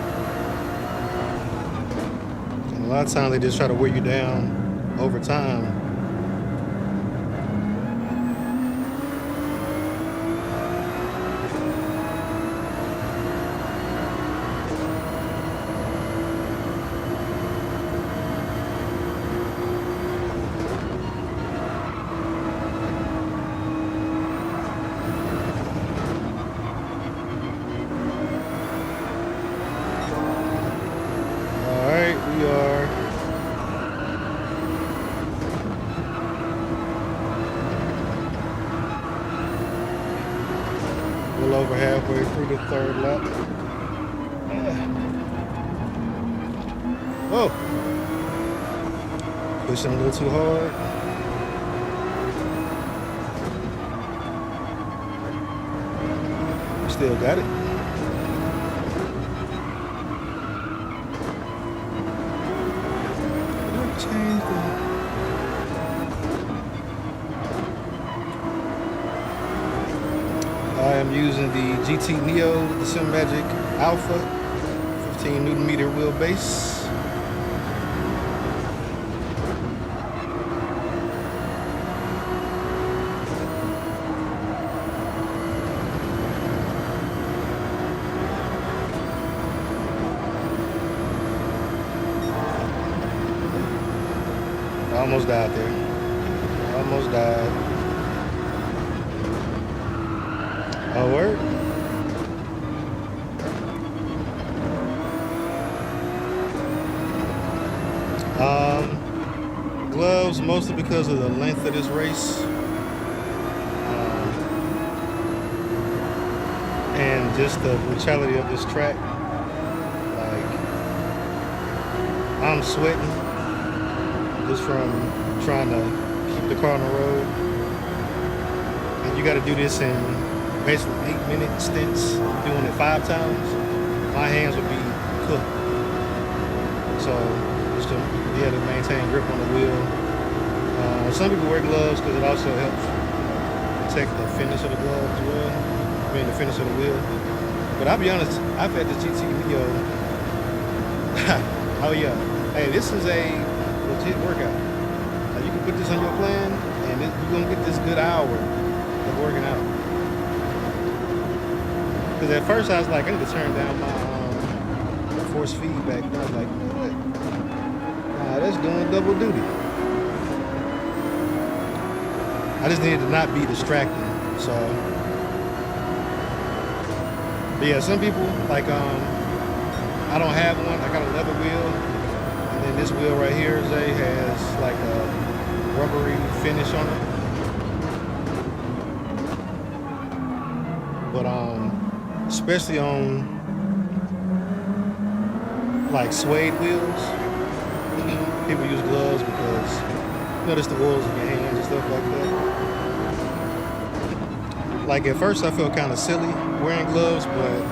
And a lot of times they just try to wear you down over time. We are a little over halfway through the third lap. Whoa! Pushing a little too hard. Still got it. I am using the GT Neo, the Cinemagic Alpha, 15 Newton meter wheelbase. I almost died there. Almost died. Oh, word? Gloves, mostly because of the length of this race. And just the brutality of this track. Like, I'm sweating just from trying to keep the car on the road. And you got to do this in basically 8-minute stints, doing it 5 times. My hands would be cooked. So just to be able to maintain grip on the wheel. Some people wear gloves because it also helps protect the finish of the glove as well. I mean the finish of the wheel. But I'll be honest, I've had the GT Neo. Oh yeah. Hey, this is a legit workout. You can put this on your plan and you're gonna get this good hour of working out. Because at first I was like, I need to turn down my force feedback. And I was like, you know what? Nah, that's doing double duty. I just needed to not be distracted. So, but yeah, some people like I don't have one. I got a leather wheel, and then this wheel right here, Zay, has like a rubbery finish on it. But especially on like suede wheels, people use gloves because you notice the oils in your hands and stuff like that. Like at first I felt kind of silly wearing gloves, but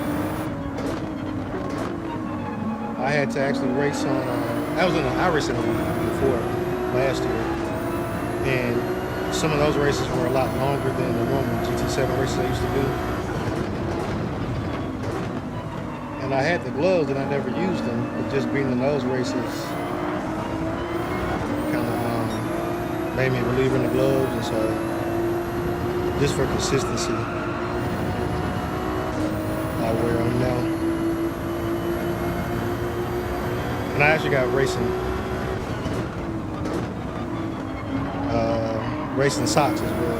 I had to actually race on, I raced in a week before last year, and some of those races were a lot longer than the normal GT7 races I used to do. and I had the gloves and I never used them. But just being in those races kind of made me believe in the gloves, and so just for consistency, I wear them now. And I actually got racing socks as well.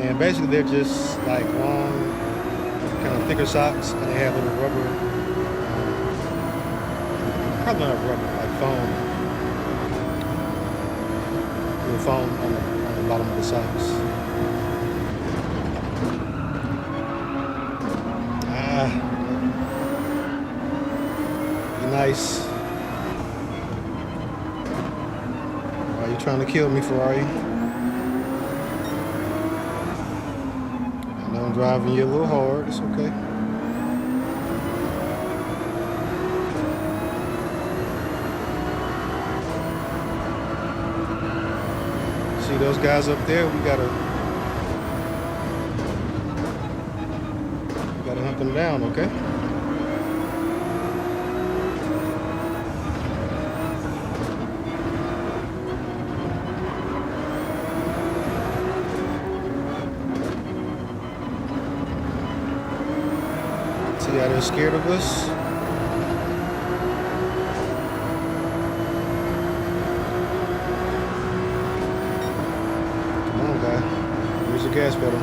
And basically they're just like long, kind of thicker socks, and they have little rubber, probably not rubber, like foam. Little foam on the bottom of the socks. Be nice. Are you trying to kill me, Ferrari? I know I'm driving you a little hard. It's okay. See those guys up there? We gotta hunt them down, okay? See how they're scared of us? Come on, guy. Where's the gas pedal?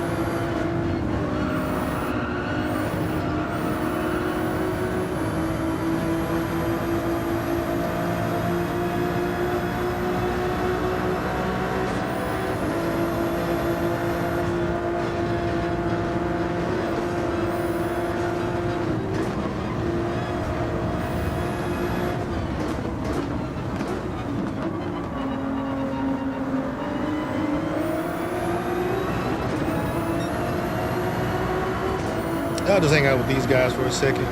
I'll just hang out with these guys for a second.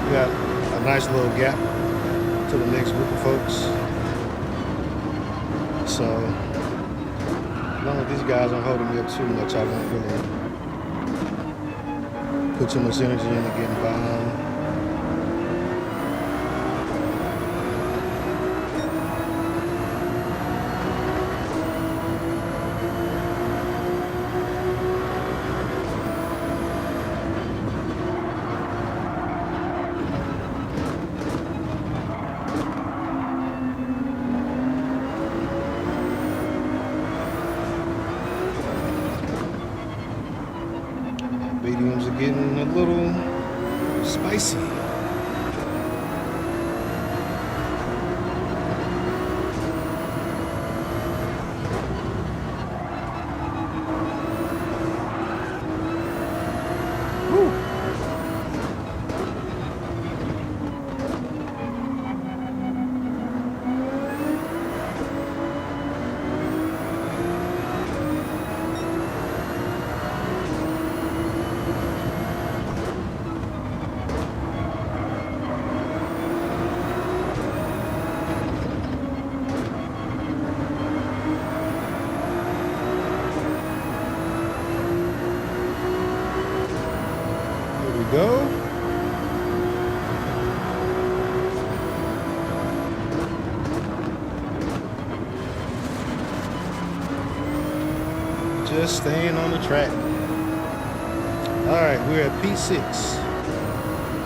We got a nice little gap to the next group of folks. So, as long as these guys aren't holding me up too much, I won't really put too much energy into getting behind. Mediums are getting a little spicy. Woo. Go. Just staying on the track. All right, we're at P6.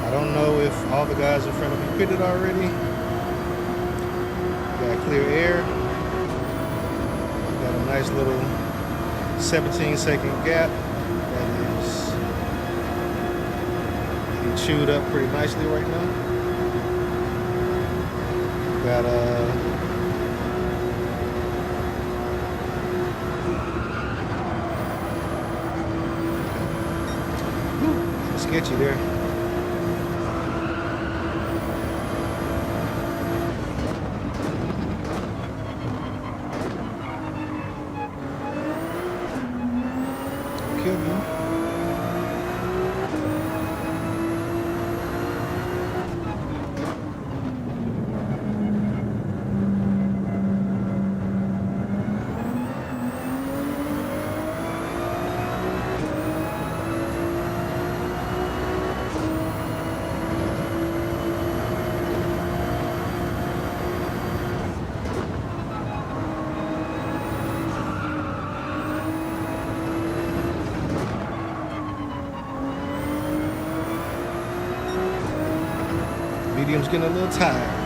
I don't know if all the guys in front of me pitted already. Got clear air. Got a nice little 17-second gap that is chewed up pretty nicely right now. Got sketchy there. Kill me. frame's getting a little tired.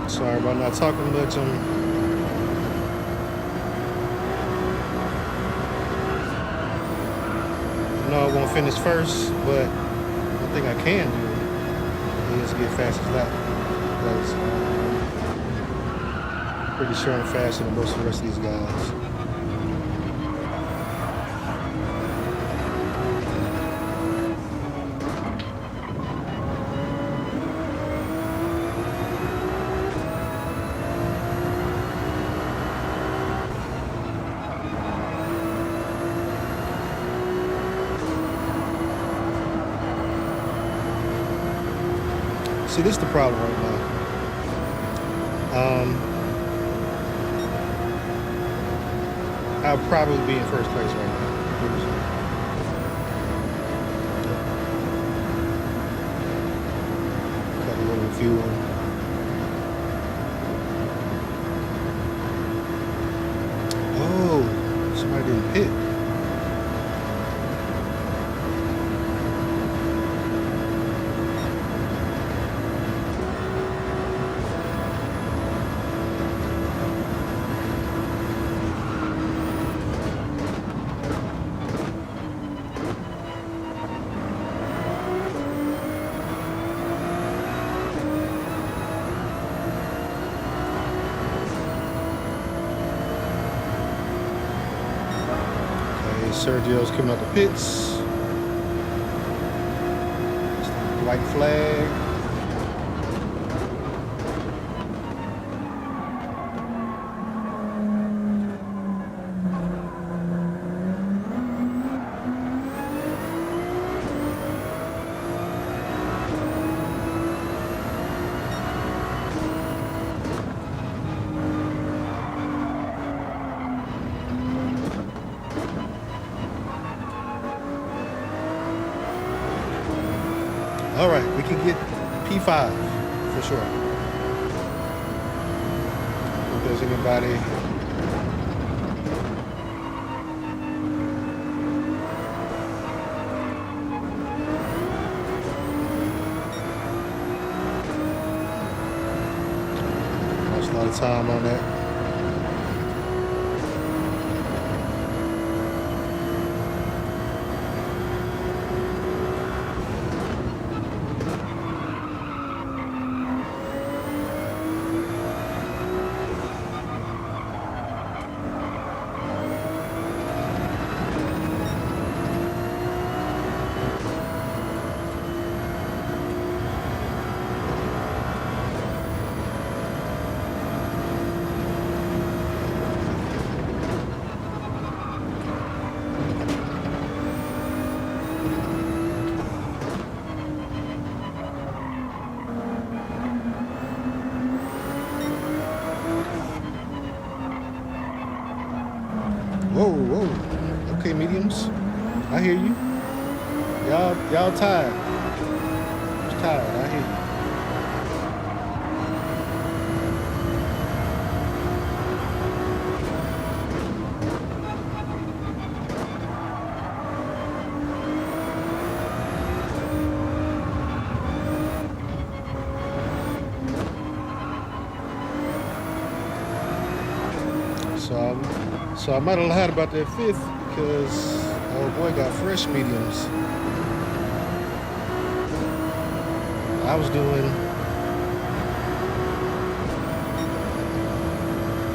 Sorry about not talking much. I know I won't finish first, but one thing I can do is get fastest lap. Because I'm pretty sure I'm faster than most of the rest of these guys. See, this is the problem right now. I'll probably be in first place right now. Cut a little fuel. Oh, somebody didn't pit. Sergio's coming out the pits. White flag. All right, we can get P5 for sure. If there's anybody. Lost a lot of time on that. Whoa. Okay, mediums. I hear you. Y'all tired. Just tired. I hear you. So I might have lied about that fifth because old boy got fresh mediums. I was doing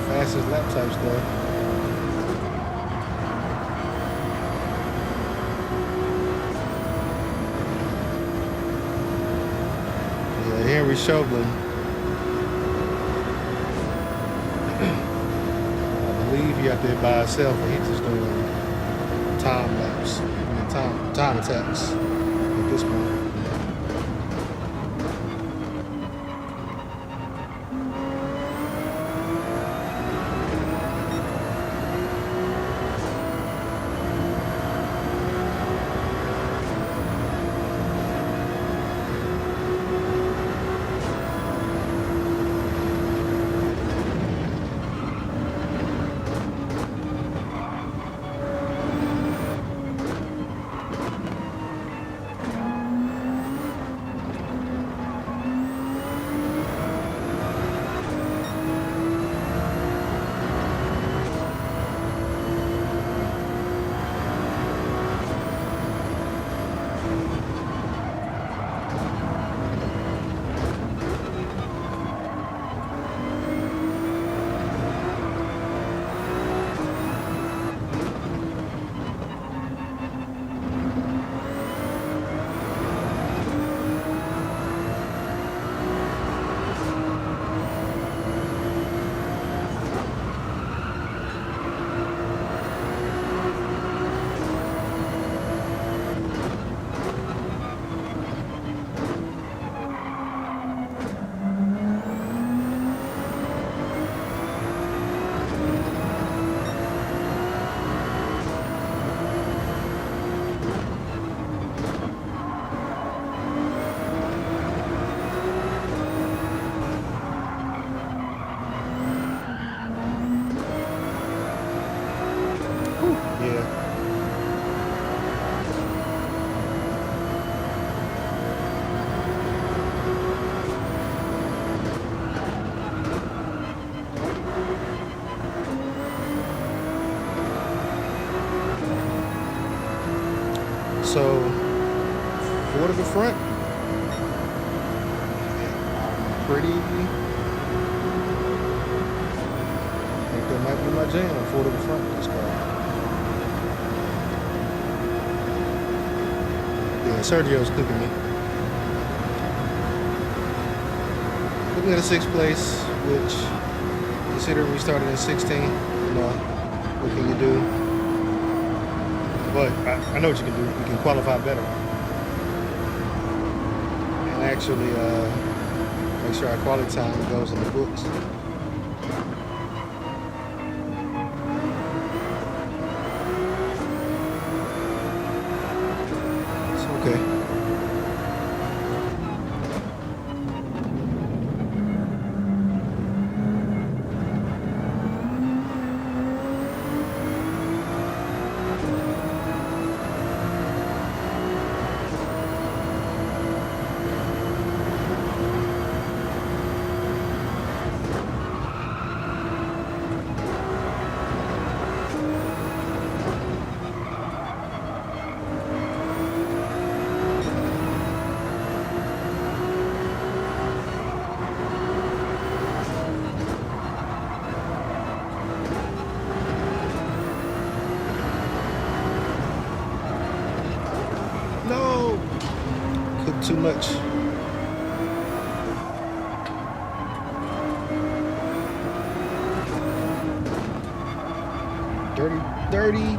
fastest lap type stuff. Henry Shovelin. I believe he out there by himself, and he's just doing time lapse, time attacks at this point. So, four to the front. Pretty. I think that might be my jam, four to the front of this car. Yeah, Sergio's cooking me. Looking at a sixth place, which, considering we started in 16, you know, what can you do? But I know what you can do. You can qualify better. And actually make sure our quality time goes in the books. It's okay. No! Cooked too much. Dirty.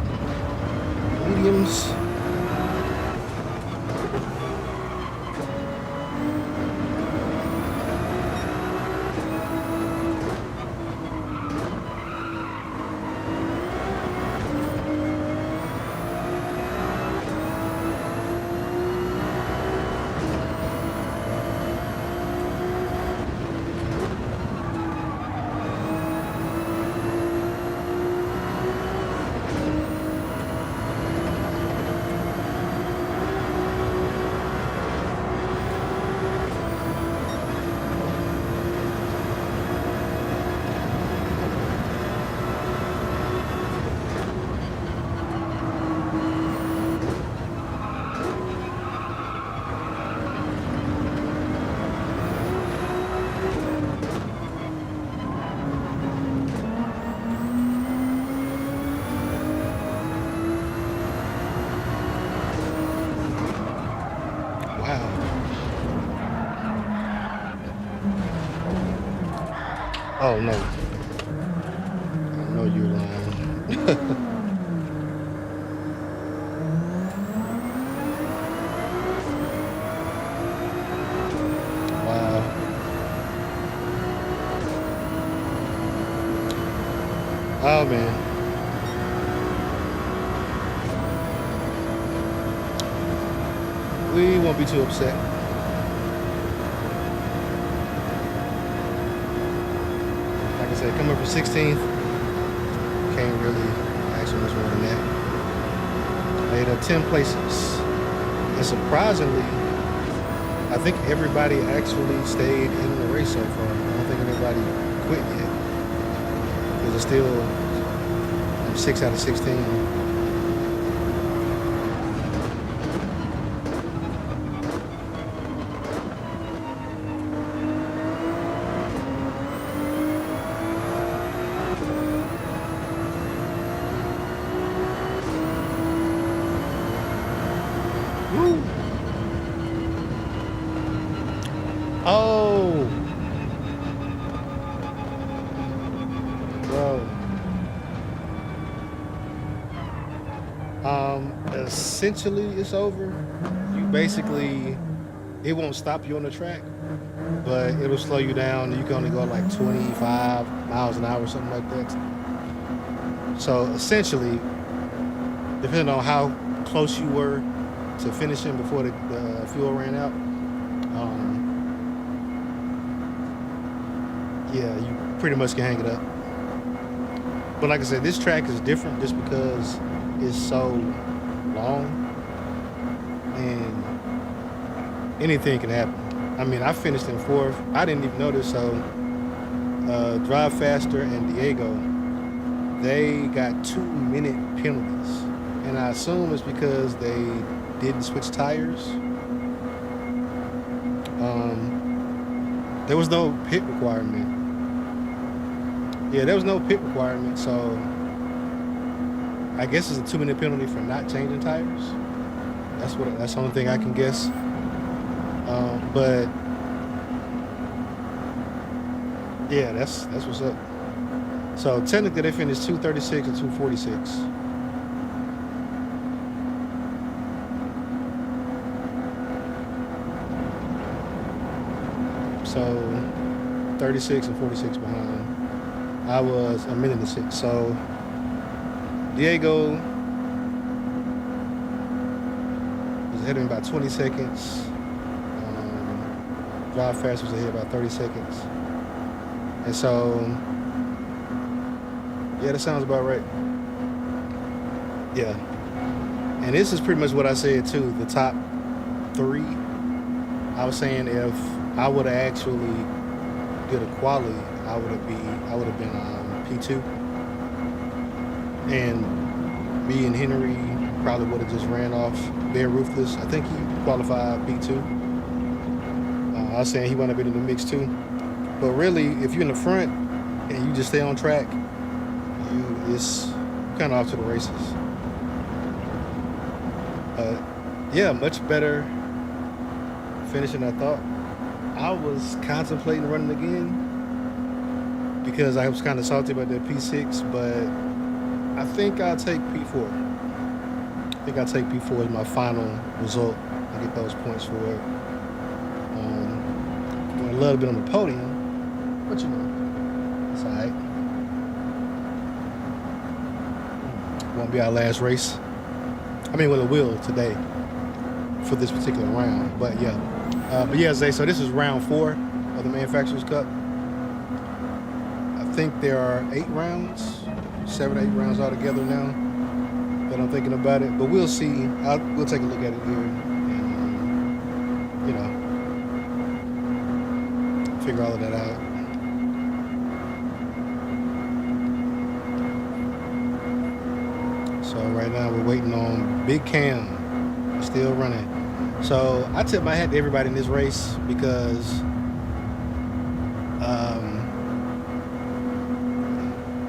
Mediums. Oh no. I know you're lying. Wow. Oh man. We won't be too upset. Like I said, coming from 16th, can't really ask for much more than that. Made up 10 places. And surprisingly, I think everybody actually stayed in the race so far. I don't think anybody quit yet. Because it's still 6 out of 16. Woo! Oh! Bro. Essentially it's over. You basically, it won't stop you on the track, but it'll slow you down. You can only go like 25 miles an hour or something like that. So essentially, depending on how close you were to finishing before the fuel ran out, yeah, you pretty much can hang it up. But like I said, this track is different just because it's so long and anything can happen. I mean, I finished in 4th. I didn't even notice. So Drive Faster and Diego, they got 2-minute penalties. And I assume it's because they didn't switch tires. There was no pit requirement. Yeah, there was no pit requirement, so I guess it's a 2-minute penalty for not changing tires. That's the only thing I can guess. But yeah, that's what's up. So technically they finished 236 and 246. So 36 and 46 behind. I was a minute and 6. So Diego was ahead of me by 20 seconds. Drive Fast was ahead by 30 seconds. And so, yeah, that sounds about right. Yeah. And this is pretty much what I said too, the top 3. I was saying if I would have actually did a quali, I would have been P2. And me and Henry probably would have just ran off bare ruthless. I think he qualified P2. I was saying he would have been in the mix too. But really, if you're in the front and you just stay on track, it's kind of off to the races. Yeah, much better finishing I thought. I was contemplating running again because I was kind of salty about that P6, but I think I'll take P4. I think I'll take P4 as my final result and get those points for it. I love to be on the podium, but you know, it's all right. Won't be our last race. I mean, well, it will today for this particular round, but yeah. But yeah, Zay, so this is round 4 of the Manufacturers Cup. I think there are 8 rounds, 7 or 8 rounds altogether now that I'm thinking about it, but we'll see. We'll take a look at it here and, you know, figure all of that out. So right now we're waiting on Big Cam, still running. So I tip my hat to everybody in this race because,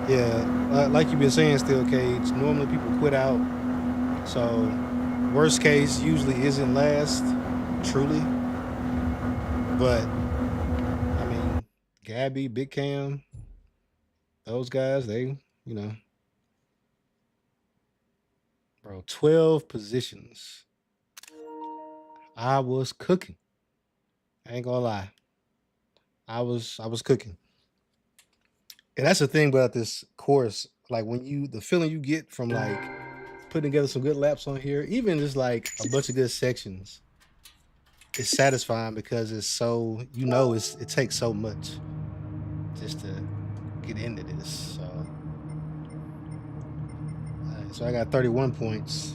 yeah, like you've been saying, Steel Cage, normally people quit out. So worst case usually isn't last, truly. But, I mean, Gabby, Big Cam, those guys, they, you know, bro, 12 positions. I was cooking. I ain't gonna lie. I was cooking. And that's the thing about this course. Like when the feeling you get from like putting together some good laps on here, even just like a bunch of good sections, it's satisfying because it's so it takes so much just to get into this. So I got 31 points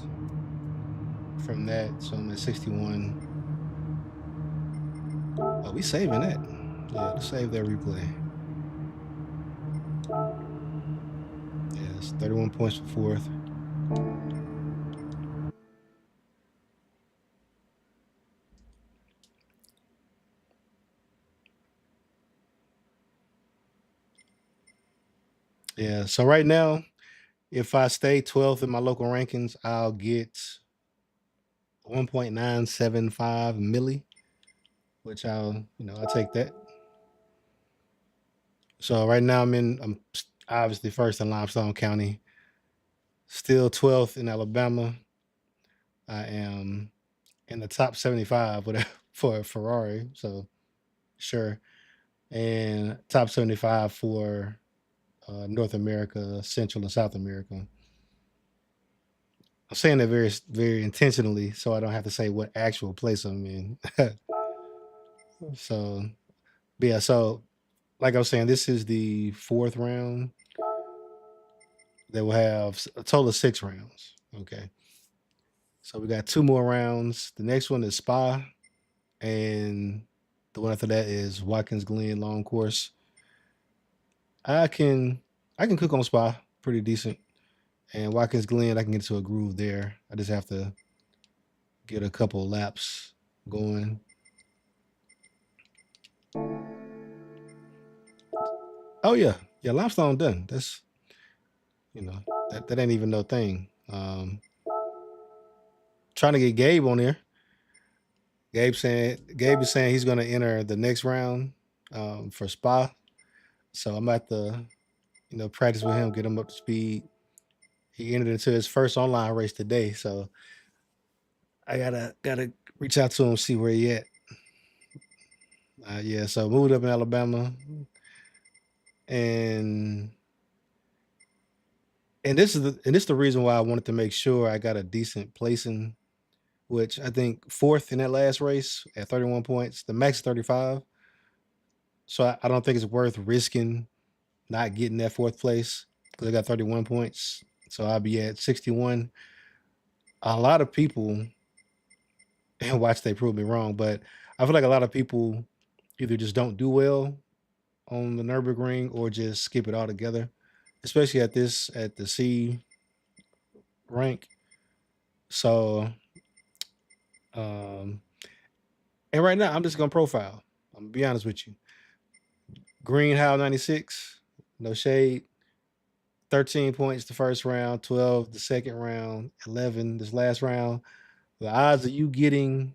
from that. So I'm at 61. Oh, we saving that. Yeah, let's save that replay. Yeah, it's 31 points for fourth. Yeah, so right now, if I stay 12th in my local rankings, I'll get 1.975 milli, which I'll take that. So right now I'm obviously first in Limestone County, still 12th in Alabama. I am in the top 75 for a Ferrari, so sure. And top 75 for North America, Central and South America. I'm saying that very, very intentionally, so I don't have to say what actual place I'm in. So, but yeah, so like I was saying, this is the fourth round. They will have a total of 6 rounds. Okay, so we got 2 more rounds. The next one is Spa, and the one after that is Watkins Glen Long Course. I can cook on Spa pretty decent, and Watkins Glen I can get into a groove there. I just have to get a couple laps going. Oh yeah, limestone done. That's that ain't even no thing. Trying to get Gabe on there. Gabe is saying he's gonna enter the next round for Spa. So I'm at the practice with him, get him up to speed. He entered into his first online race today, so I gotta reach out to him, see where he at. Yeah, so moved up in Alabama, and this is the reason why I wanted to make sure I got a decent placing, which I think fourth in that last race at 31 points. The max is 35, so I don't think it's worth risking not getting that fourth place because I got 31 points. So I'll be at 61. A lot of people, and watch they prove me wrong, but I feel like a lot of people either just don't do well on the Nurburgring or just skip it altogether, especially at the C rank. So, um, and right now I'm just gonna profile. I'm gonna be honest with you. Green Howe 96, no shade. 13 points the first round, 12 the second round, 11 this last round. The odds of you getting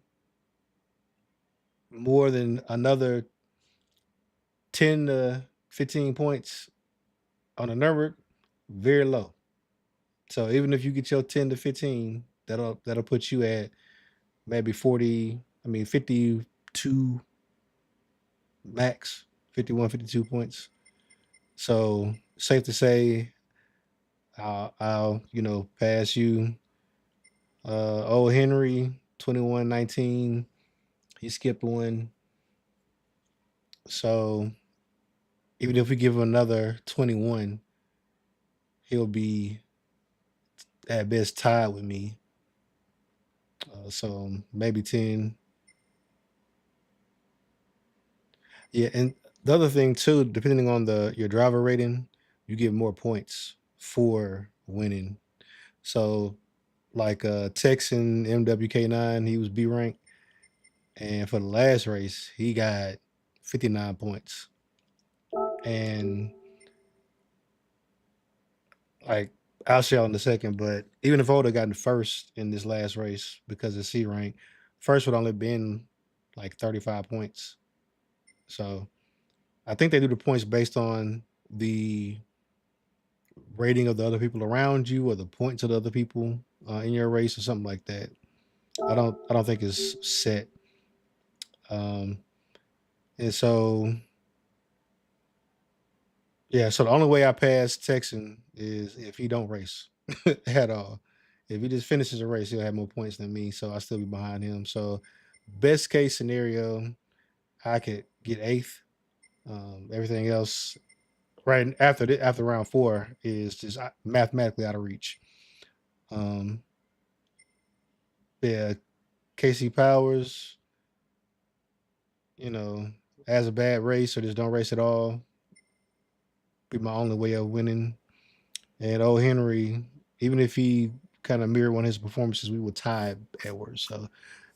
more than another 10 to 15 points on a number, very low. So even if you get your 10 to 15, that'll put you at maybe 52 max, 51, 52 points. So safe to say I'll pass you. Old Henry 21-19. He skipped one. So even if we give him another 21, he'll be at best tied with me. So maybe 10. Yeah, and the other thing too, depending on your driver rating, you get more points for winning. So like Texan MWK9, he was B ranked, and for the last race, he got 59 points. And like I'll share in a second, but even if I would have gotten first in this last race because of C rank, first would only been like 35 points. So I think they do the points based on the rating of the other people around you or the points of the other people in your race or something like that. I don't think it's set. And so yeah, so the only way I pass Texan is if he don't race at all. If he just finishes a race, he'll have more points than me, so I'll still be behind him. So best case scenario, I could get eighth. Everything else right after round 4 is just mathematically out of reach. Yeah, Casey Powers, has a bad race or just don't race at all. Be my only way of winning. And O. Henry, even if he kind of mirrored one of his performances, we would tie Edwards. So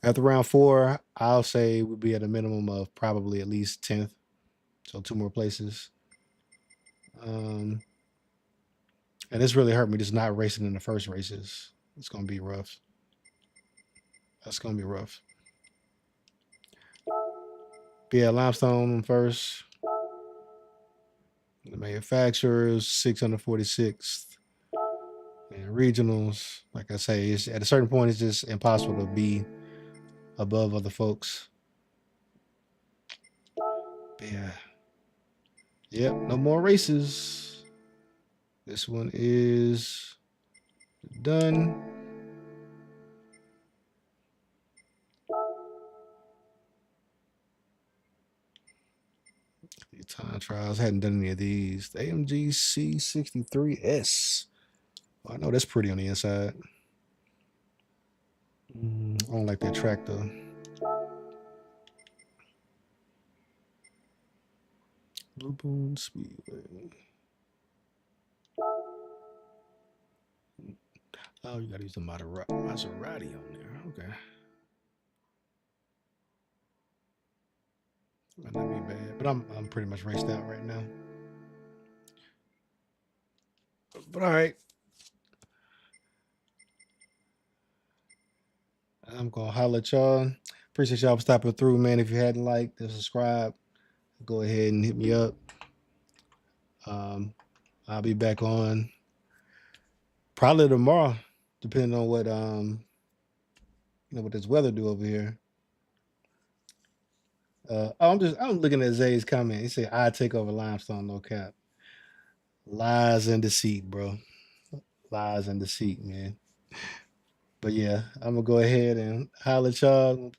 after round 4, I'll say we'd be at a minimum of probably at least 10th. So 2 more places. And this really hurt me just not racing in the first races. It's going to be rough. That's going to be rough. But yeah, Limestone first. The manufacturers, 646th. And regionals, like I say, it's, at a certain point, it's just impossible to be above other folks. But yeah. Yep, no more races. This one is done. The time trials, hadn't done any of these. The AMG C63S. Well, I know that's pretty on the inside. I don't like that track though. Blue Boon Speedway. Oh, you gotta use the Maserati on there. Okay. Might not be bad, but I'm pretty much raced out right now. But all right. I'm gonna holler at y'all. Appreciate y'all for stopping through, man. If you hadn't liked and subscribed, go ahead and hit me up. I'll be back on probably tomorrow, depending on what what this weather do over here. I'm looking at Zay's comment. He said, "I take over Limestone, no cap." Lies and deceit, bro. Lies and deceit, man. But yeah, I'm gonna go ahead and holler at y'all.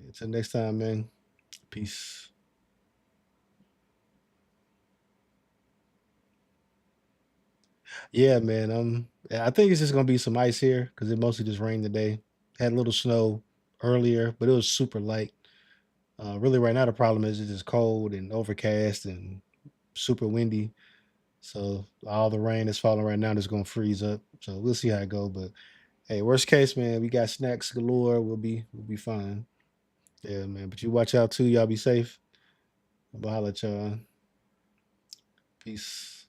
Until next time, man. Peace. Yeah, man. I think it's just gonna be some ice here because it mostly just rained today. Had a little snow earlier, but it was super light. Really, right now the problem is it's just cold and overcast and super windy. So all the rain that's falling right now is gonna freeze up. So we'll see how it go. But hey, worst case, man, we got snacks galore. We'll be fine. Yeah, man. But you watch out too. Y'all be safe. I'll holla at y'all. Peace.